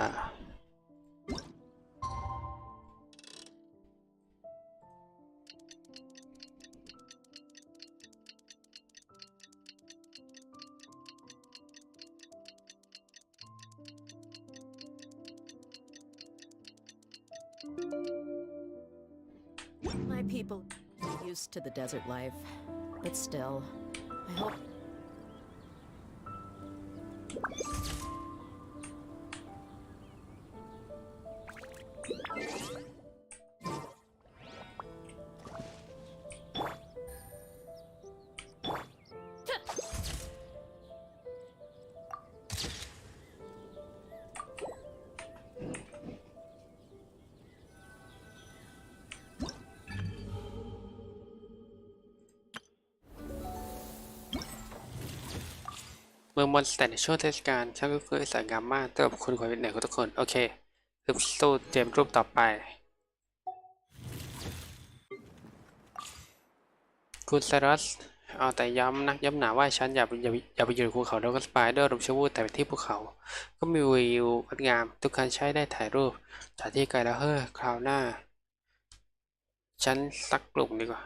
My people are used to the desert life, but still, I hope.เมืองมอนสเตอร์ในช่วงเทศกาลช่างฟื้นสวยงามมากต้อนรับคุณความเป็นเหนื่อยของทุกคนโอเคคือสู้เตรียมรูปต่อไปคุณซารัสเอาแต่ย้ำหนาว่าฉันอย่าไปอยู่ภูเขาแล้วก็สบายด้วยลมชั่ววูบแต่ที่ภูเขาก็มีวิวงดงามทุกการใช้ได้ถ่ายรูปจากที่ไกลแล้วคราวหน้าฉันสักกลุ่มดีกว่า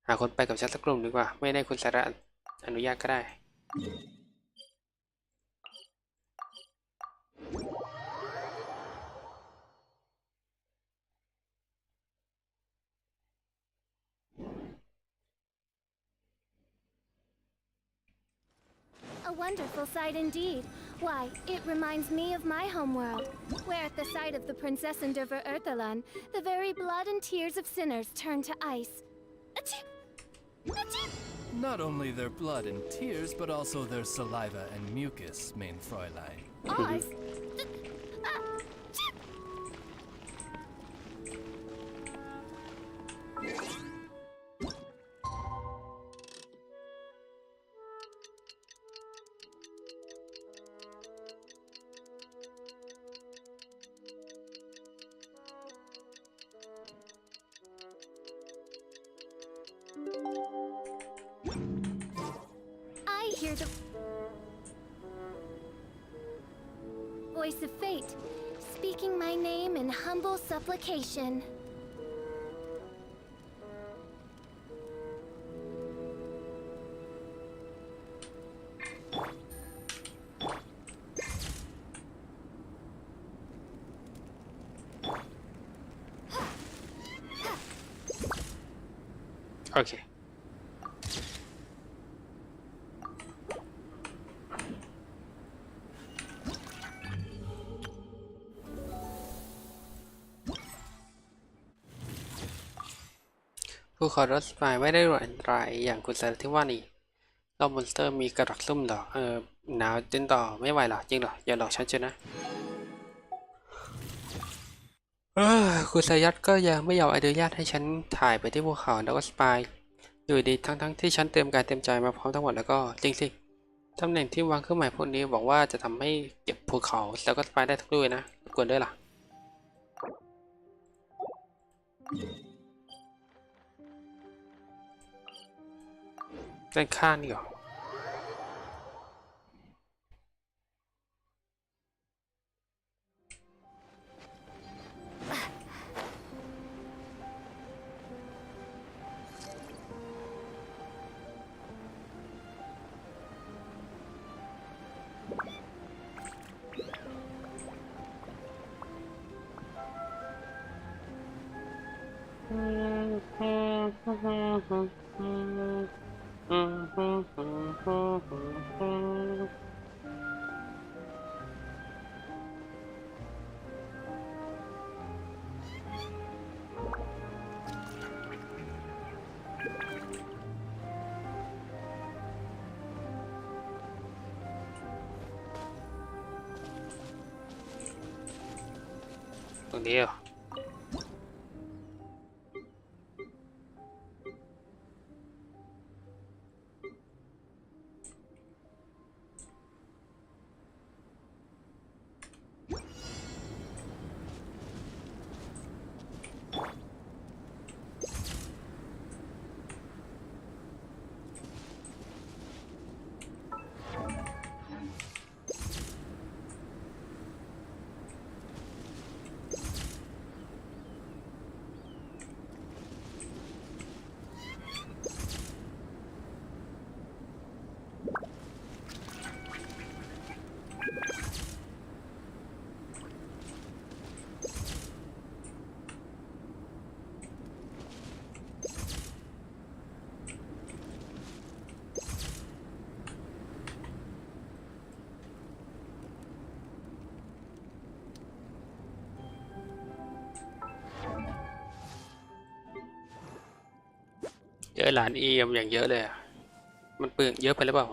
หาคนไปกับฉันสักกลุ่มดีกว่าไม่ได้คุณซารัสอนุญาตก็ได้A wonderful sight indeed. Why, it reminds me of my homeworld, where at the sight of the princess and Endeavor Earthalan, the very blood and tears of sinners turn to ice. Achoo! Achoo! Not only their blood and tears, but also their saliva and mucus, mein Fräulein. Oz? I hear the voice of fate, speaking my name in humble supplication. Okay. ภูเขารถไฟไม่ได้รุนแรงอย่างคุณสารที่ว่านี่รอบมอนสเตอร์มีกระดักซุ่มดอก หนาวจนต่อไม่ไหวหรอจริงเหรออย่าหลอกฉันเชียวนะคุณสายัตก็ยังไม่ยอมอนุญาตให้ฉันถ่ายไปที่ภูเขาแล้วก็สปายอยู่ดีทั้งที่ฉันเตรียมกายเตรียมใจมาพร้อมทั้งหมดแล้วก็จริงสิตำแหน่งที่วางเครื่องหมายพวกนี้บอกว่าจะทำให้เก็บภูเขาแล้วก็สปายได้ทุกด้วยนะกวนด้วยล่ะด้านข้างนี่เหรอตรงนี้เหรอเยอะหลานอีมอย่างเยอะเลยอะมันเปลืองเยอะไปหรือเปล่า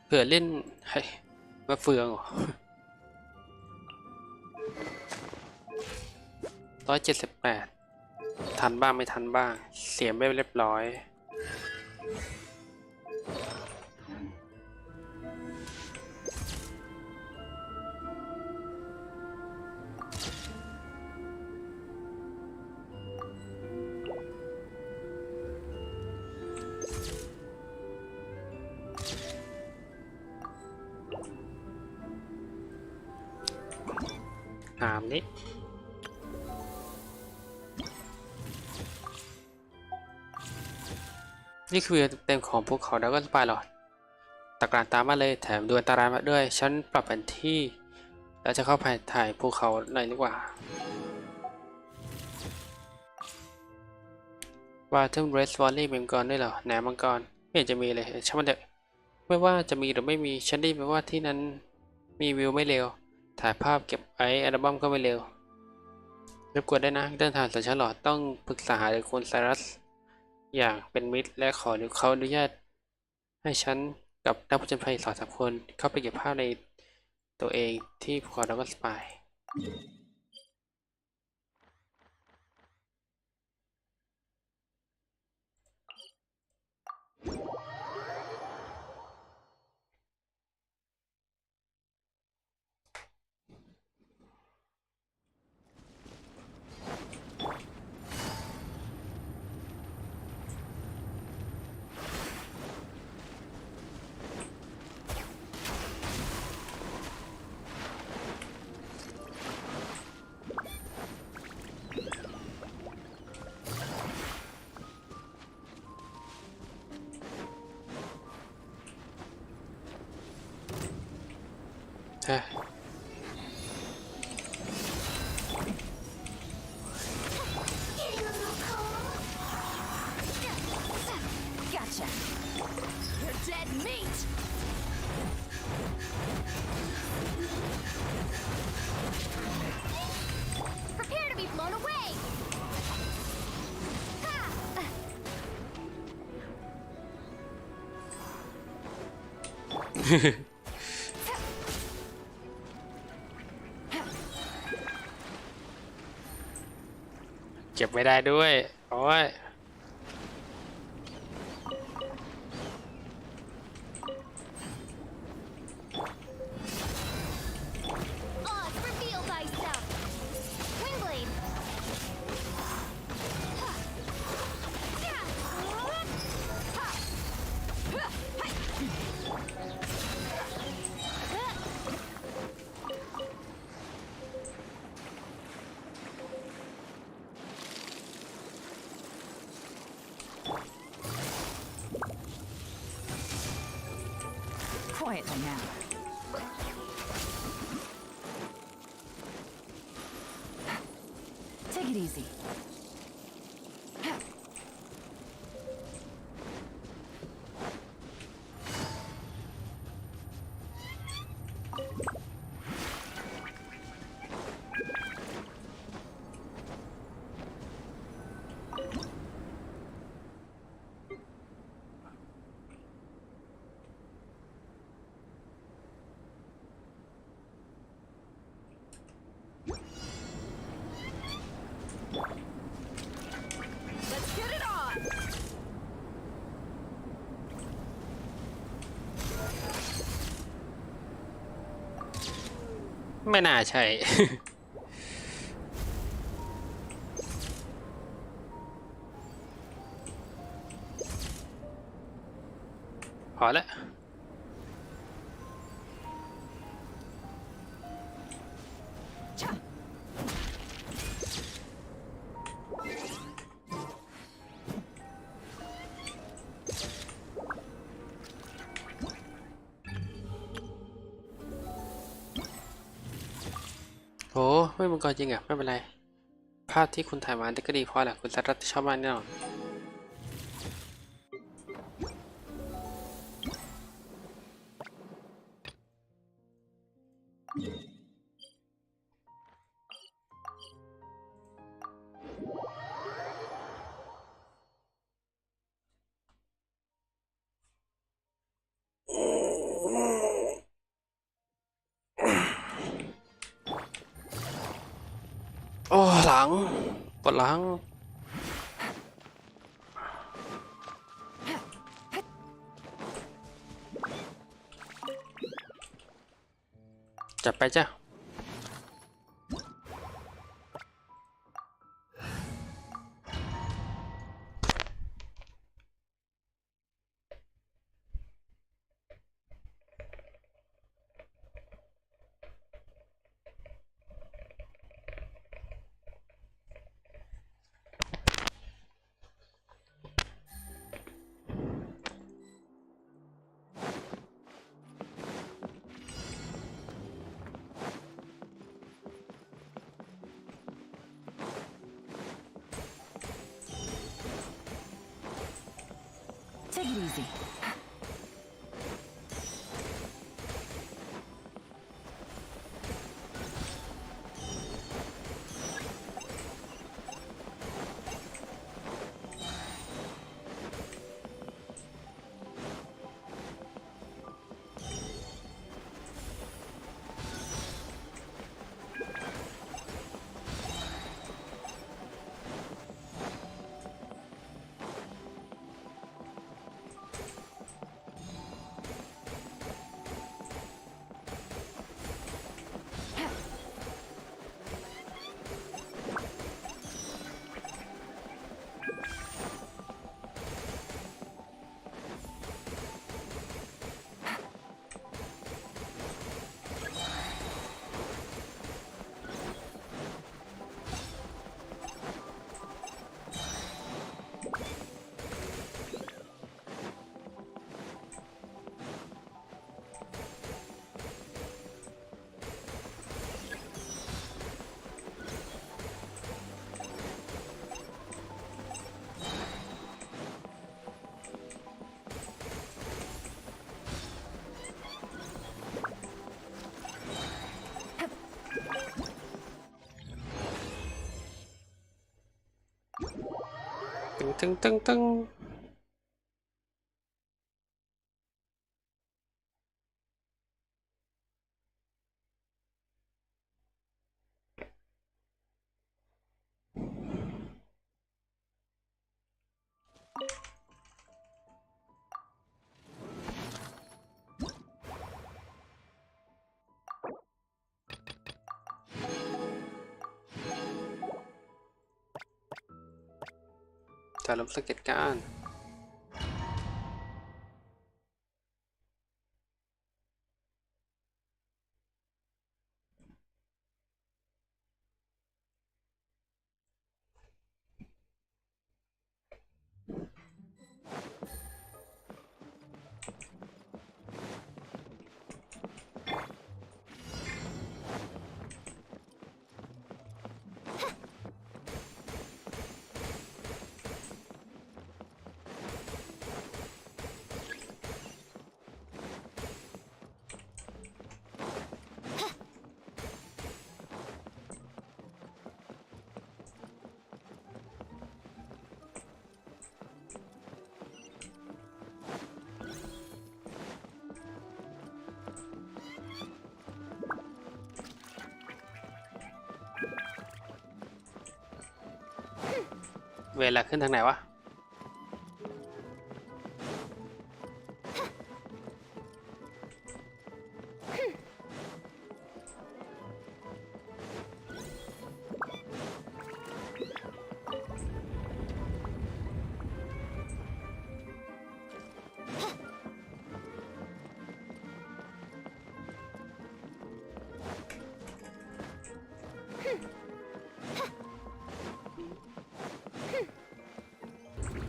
เผื่อเล่นให้มาเฟืองเหรอ178ทันบ้างไม่ทันบ้างเสียไม่เรียบร้อยหามนี้นี่คือเต็มของภูเขาแล้วก็สปายหรอตะการตามมาเลยแถมดูอันตรายมาด้วยฉันปรับแผนที่แล้วจะเข้าไปถ่ายภูเขาหน่อยดีกว่าว่าทึมเรสวอลลี่มีมังกรด้วยเหรอแหนมังกรไม่เห็นจะมีเลยช่างมันเถอะไม่ว่าจะมีหรือไม่มีฉันได้ยินมาว่าที่นั้นมีวิวไม่เร็วถ่ายภาพเก็บไว้อัลบั้มก็ไม่เร็วรบกวนได้นะเดินทางสายฉลอดต้องปรึกษาหารือคุณไซรัสอย่างเป็นมิตรและขอเขาอนุญาตให้ฉันกับนักผจญภัย2-3 คนเข้าไปเก็บภาพในตัวเองที่ภูเขาดักสปายฮะ Gotcha. You're dead meat. Prepare to be blown away. เก็บไม่ได้ด้วยโอ้ย Oz, reveal thyself. Windblade. Quietly now. Take it easy. Let's get it on! ไม่น่าใช่ พอแล้วโอ้ไม่มังกรจริงอ่ะ ไม่เป็นไร ภาพที่คุณถ่ายมาก็ดีพอแหละคุณสรัตชอบมากแน่นอนโอ้หลังปวดหลังจัดไปจ้ะTake it easy.ตึง จะลบสเก็ตการ เวลาขึ้นทางไหนวะ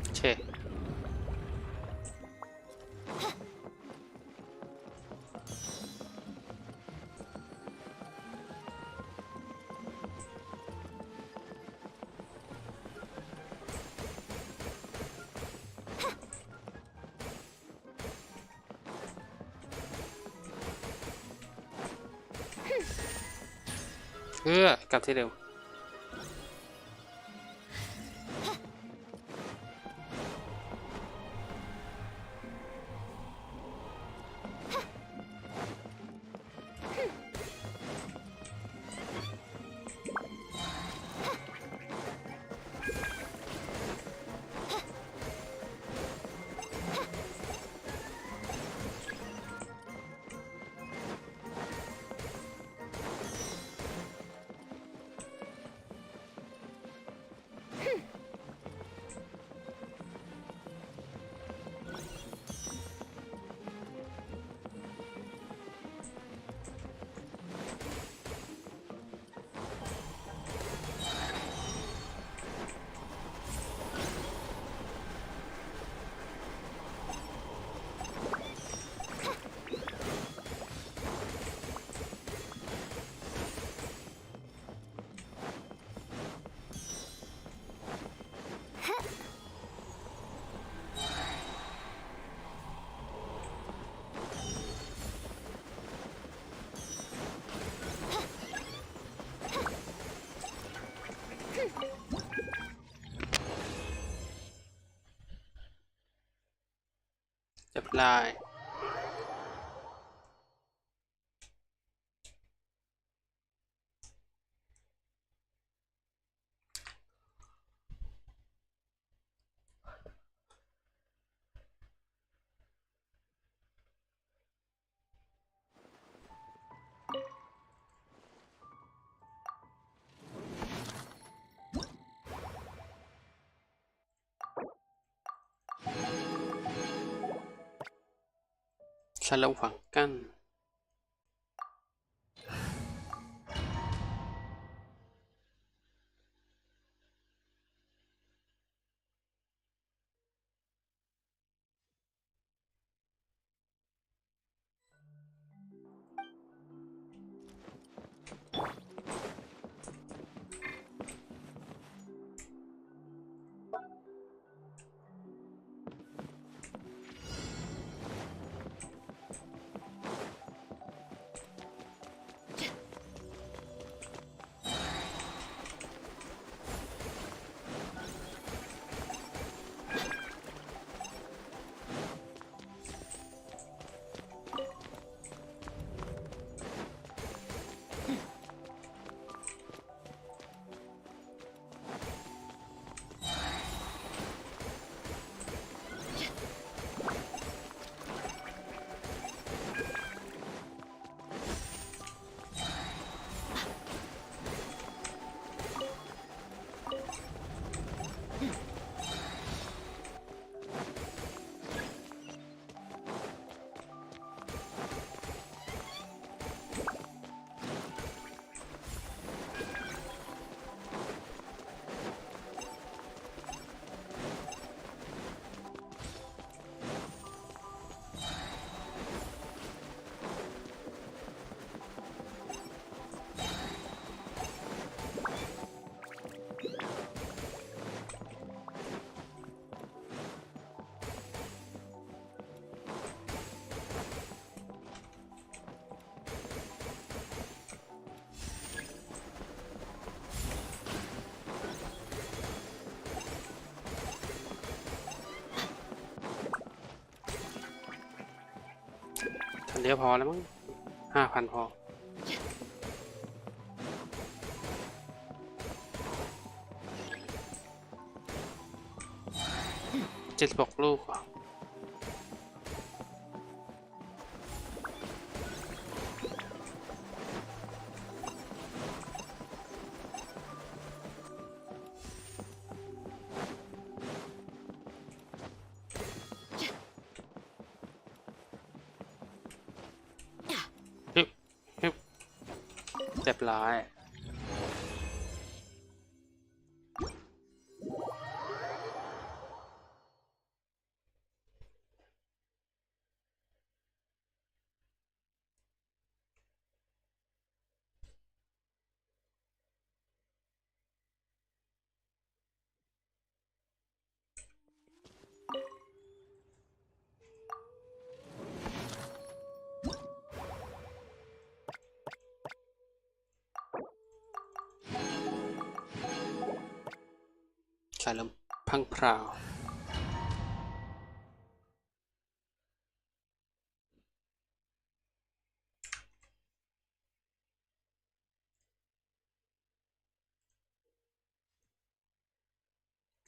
โอเค กลับที่เดิม เรียบร้อยสลับฝังกั้น โ อันเดียวพอแล้วมั้ง5,000พอ76ลูกเรียบร้อยสายลมพังพราว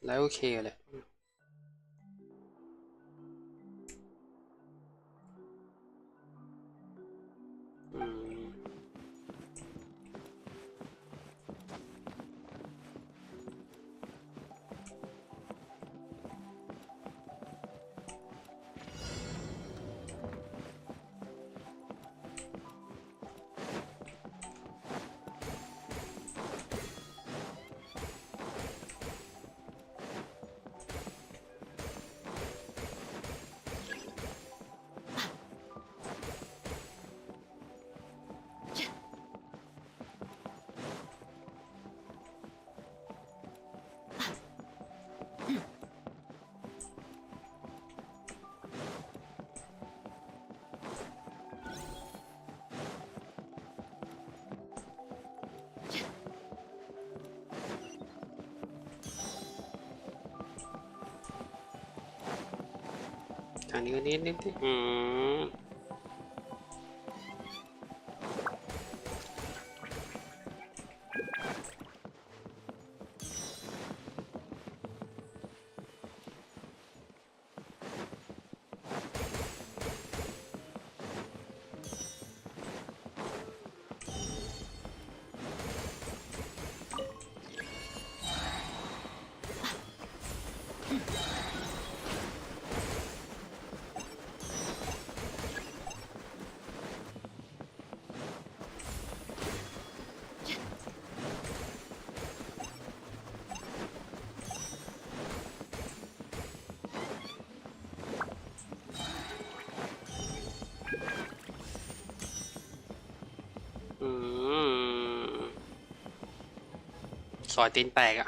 แล้วโอเคเลยทางนี้ก็นิดนึงสอยตีนแตกอ่ะ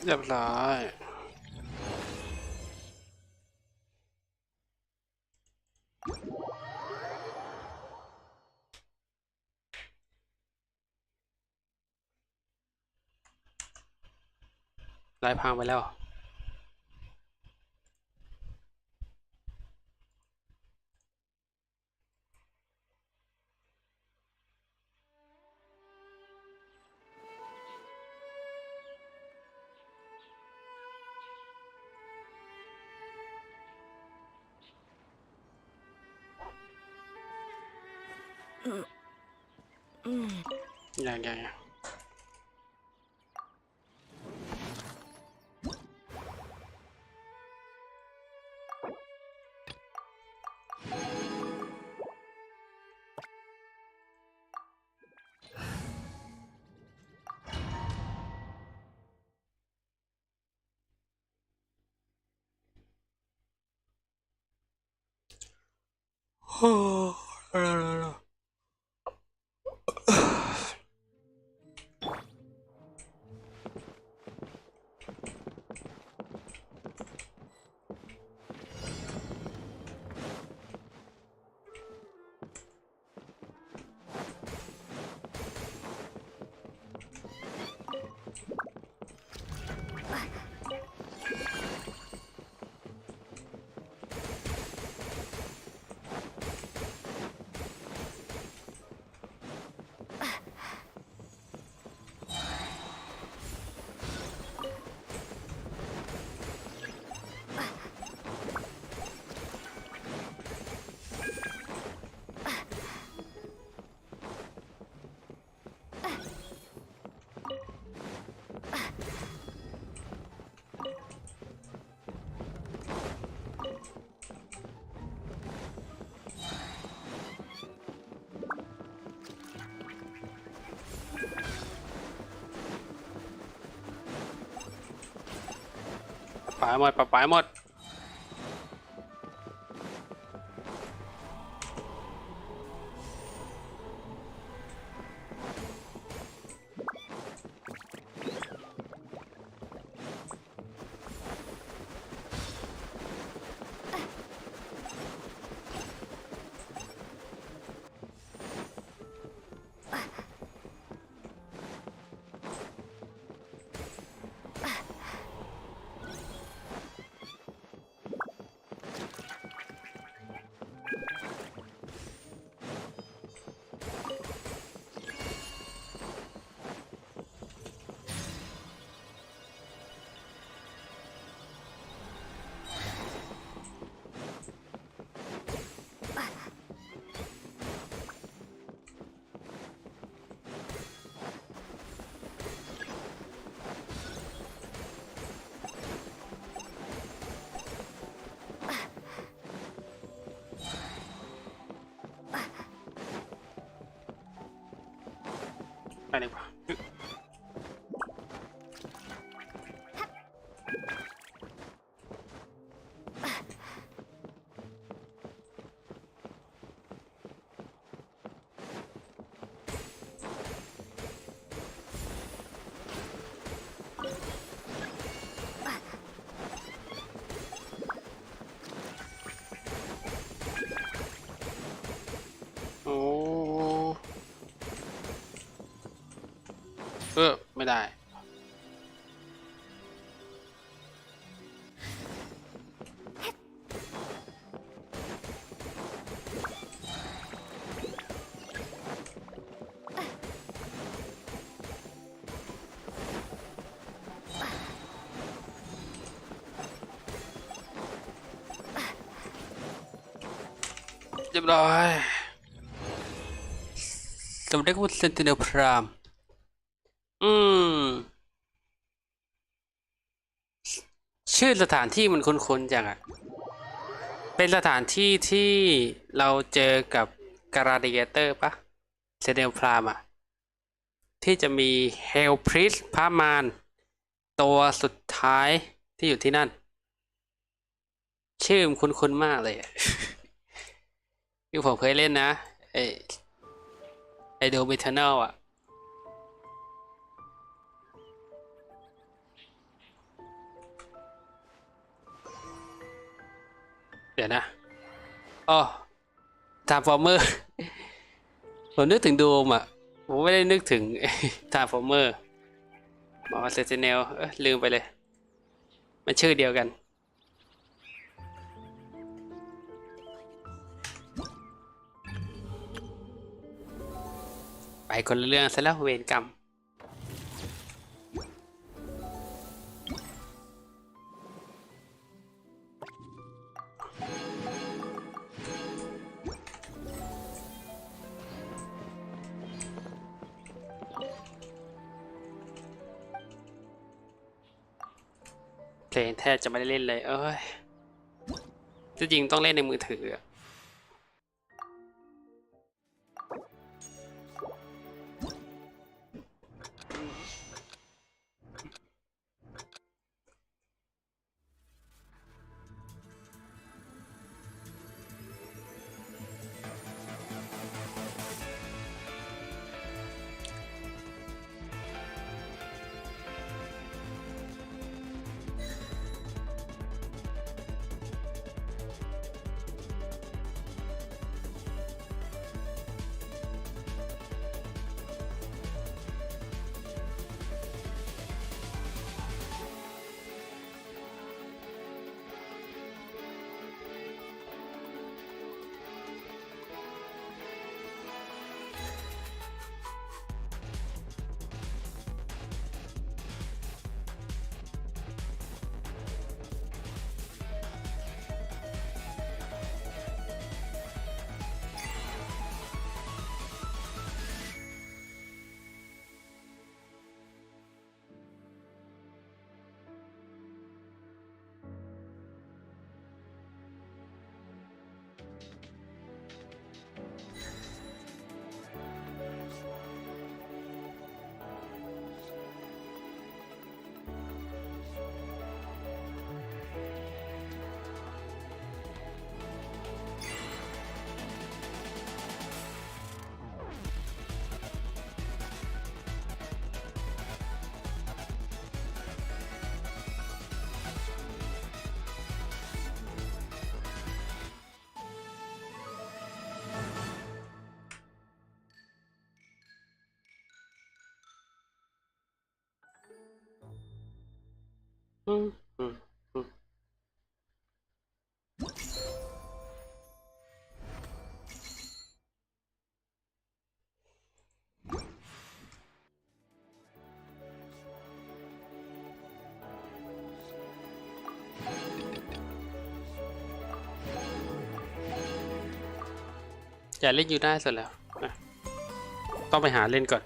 เรียบร้อยลายพังไปแล้ว อย่าง โอ้ปลาหมดปลาหมดไปดีกว่าไม่ได้เรียบร้อยสำเร็จวุฒิเซนติเนลพรามชื่อสถานที่มันคุ้นๆจังอะเป็นสถานที่ที่เราเจอกับกราดิเอเตอร์ปะเซเนลพรามอะที่จะมีเฮลพริสพระมารตัวสุดท้ายที่อยู่ที่นั่นชื่อมันคุ้นๆมากเลย ที่ผมเคยเล่นนะไอโดมิเทอร์นลอะเดี๋ยวนะอ๋อทาร์ฟอร์เมอร์ ผมนึกถึงโดมอ่ะผมไม่ได้นึกถึงทาร์ฟอร์เมอร์เซนติเนลลืมไปเลยมันชื่อเดียวกันไปคนละเรื่องซะแล้วเวรกรรม แต่แทบจะไม่ได้เล่นเลยเอ้ยจริงๆต้องเล่นในมือถืออยากเล่นอยู่ได้สุดแล้วต้องไปหาเล่นก่อน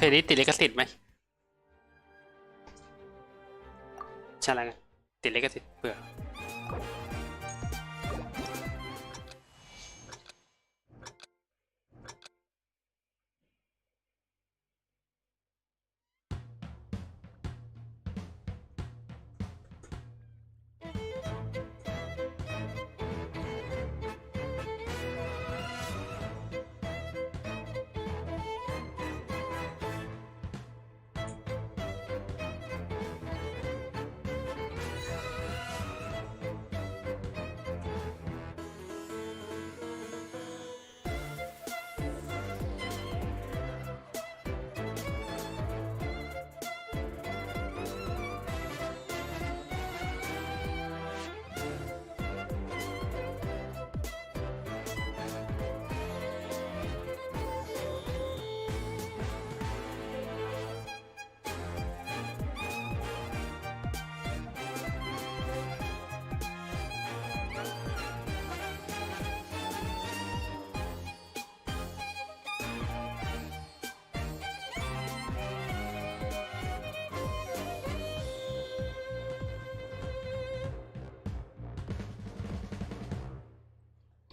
เพลงนี้ติดลิขสิทธิ์ไหมใช่แล้วกันติดลิขสิทธิ์เผื่อ Hey,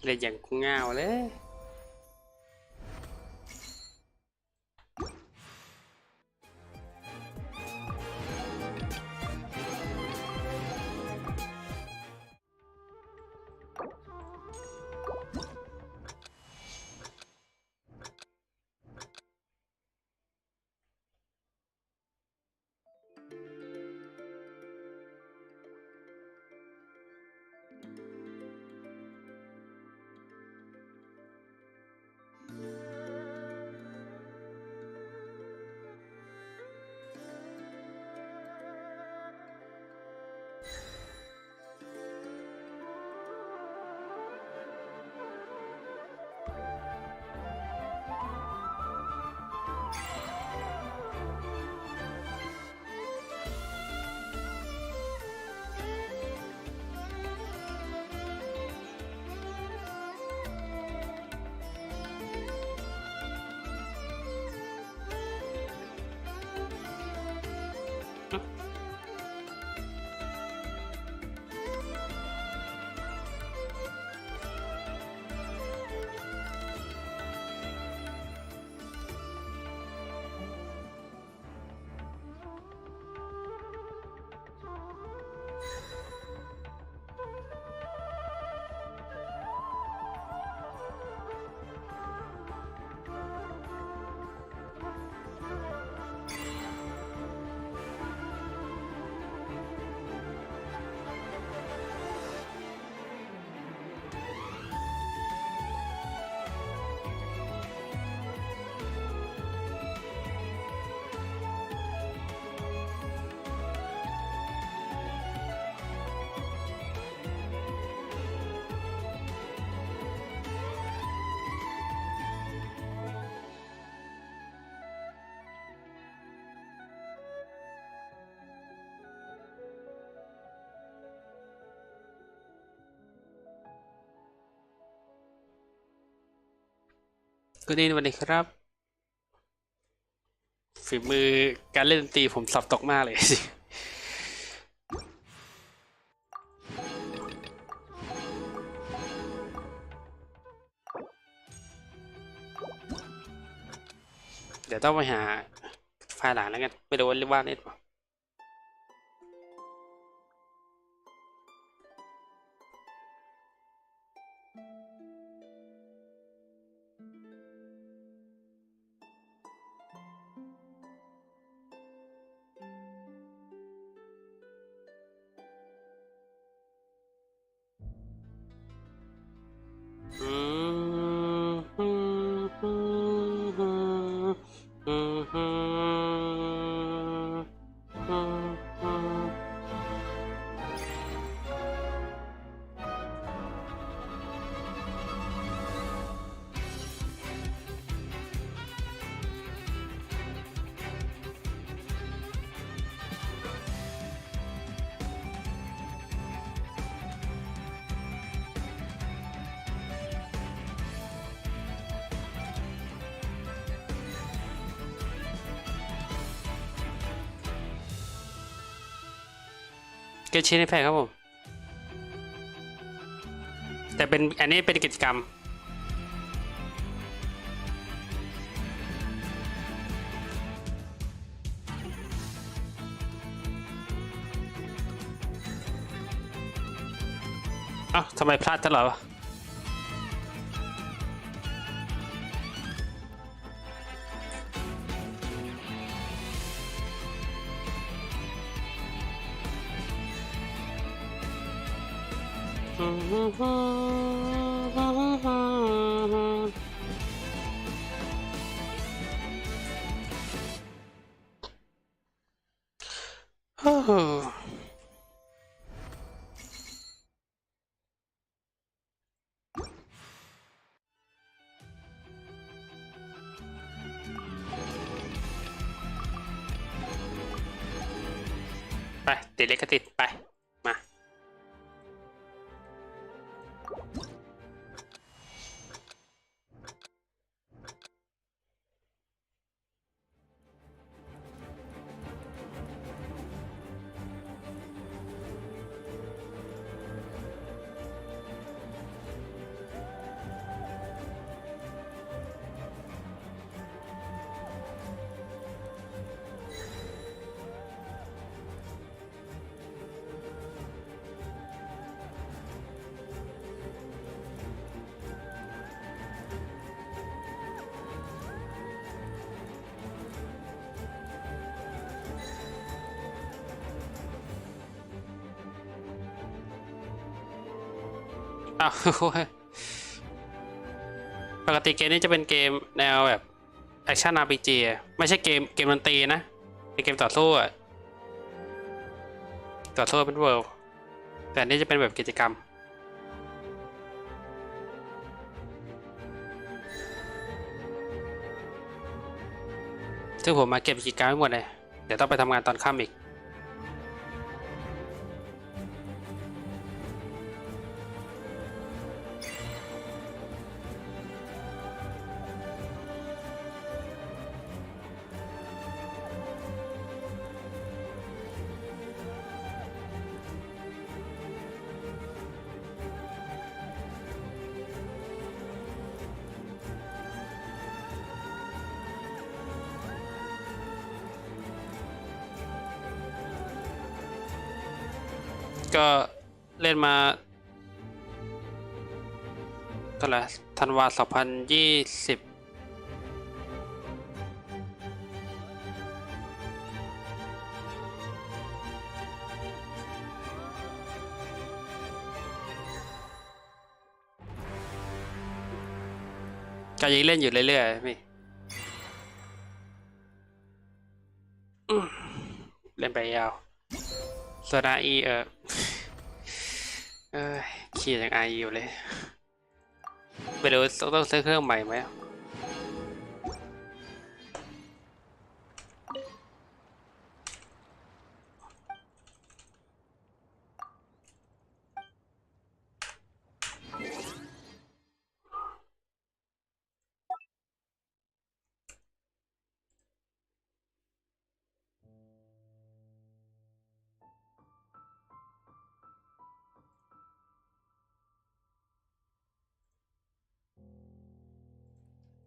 เลยอย่างเงาเลย ก็ดีวันนี้ครับฝีมือการเล่นดนตรีผมสอบตกมากเลยสิเดี๋ยวต้องไปหาไฟล์หลังแล้วกันไม่รู้ว่าเรียกว่าเล่นป่ะเกชินแพคครับผมแต่เป็นอันนี้เป็นกิจกรรมอ้าวทำไมพลาดตลอดวะไปติดเล็กก็ติดไปมา อ้าวปกติเกมนี้จะเป็นเกมแนวแบบแอคชั่น RPG ไม่ใช่เกมดนตรีนะเป็นเกมต่อสู้อะต่อสู้เป็นเวิลด์แต่อันนี้จะเป็นแบบกิจกรรมซึ่งผมมาเก็บกิจกรรมไว้หมดเลยเดี๋ยวต้องไปทำงานตอนค่ำอีกก็เล่นมาเท่าไหร่ธันวา2020ก็ยังเล่นอยู่เรื่อยๆพี่เล่นไปยาวโซดาอีขี่อย่างไออยู่เลยไปดูต้องซื้อเครื่องใหม่ไหม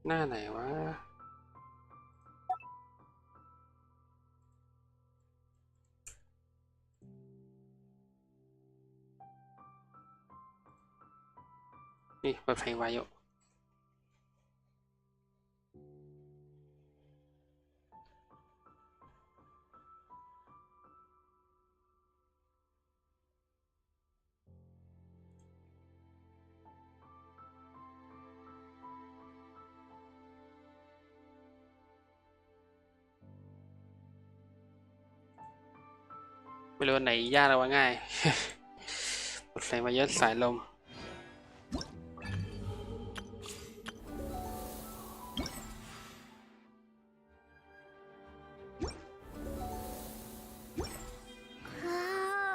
หน้าไหนวะนี่เปิดเพลงไว้อยู่ไม่รู้ไหนยากหรือว่าง่าย เปิดเพลงมาเยอะสายลม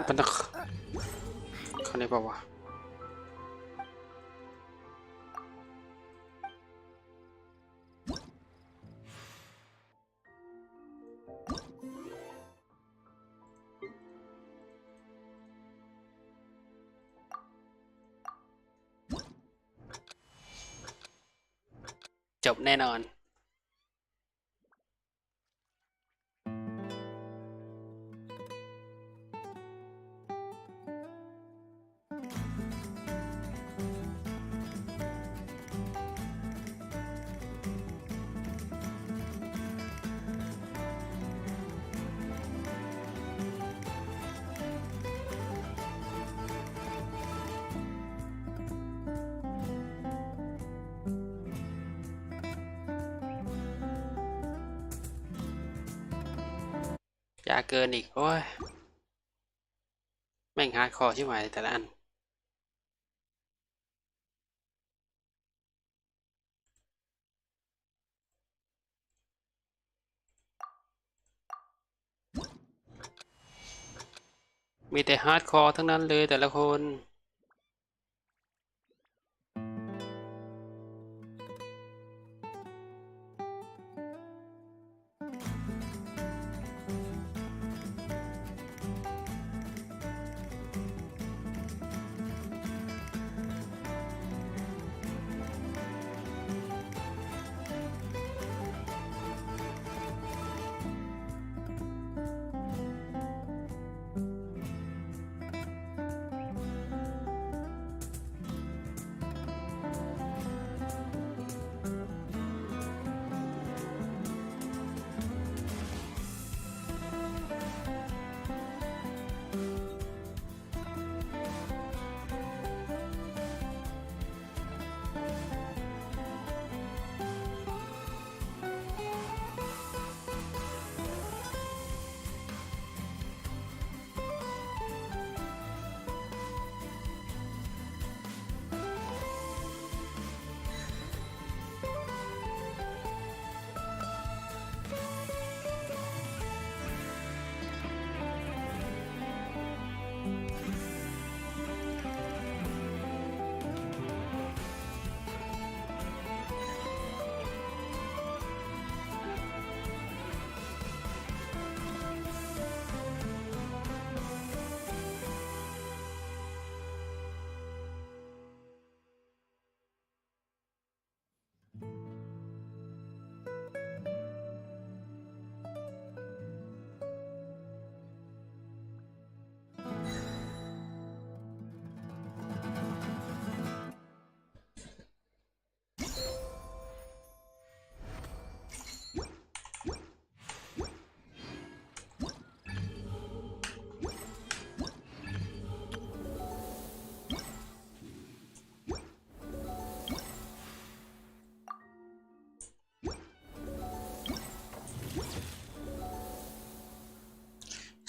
เป็นเขาเนี่ยบอกว่าจบแน่นอนยากเกินอีกโอ้ยแม่งฮาร์ดคอร์ใช่ไหมแต่ละอันมีแต่ฮาร์ดคอร์ทั้งนั้นเลยแต่ละคน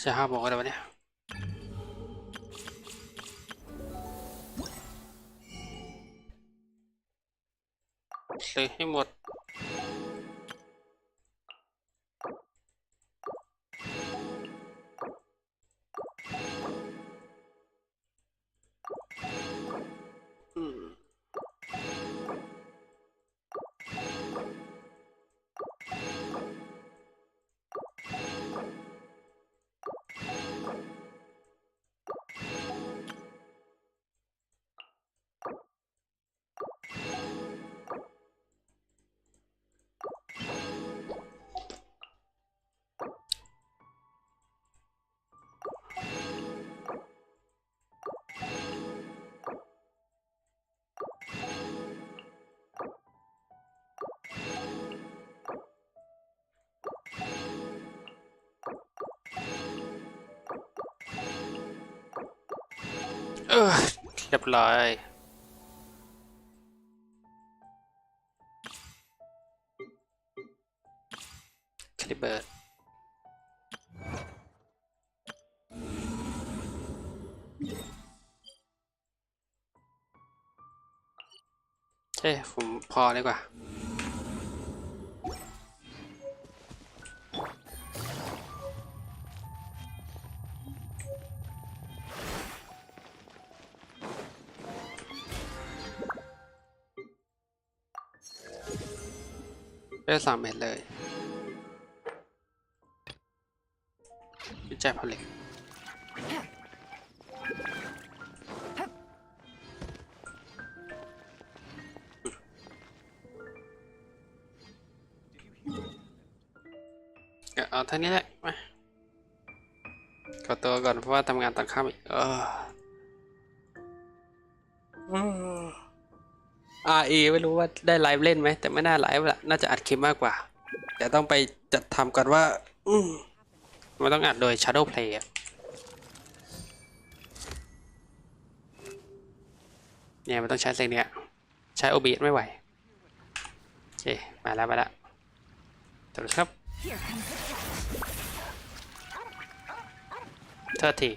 จะ5 โมงแล้ววะเนี่ยซื้อให้หมดเรียบร้อยคลิปเบิร์ดผมพอดีกว่าได้3 เม็ดเลยวิจัยผลิตเอาเท่านี้แหละมาขอตัวก่อนเพราะว่าทำงานตอนค่ำอีกRE ไม่รู้ว่าได้ไลฟ์เล่นไหมแต่ไม่น่าไลฟ์ละน่าจะอัดคลิปมากกว่าแต่ต้องไปจัดทำก่อนว่ามันต้องอัดโดย Shadow Play เนี่ยมันต้องใช้เสียงเนี้ยใช้ OBS ไม่ไหวโอเคมาแล้วสวัสดีครับโทษที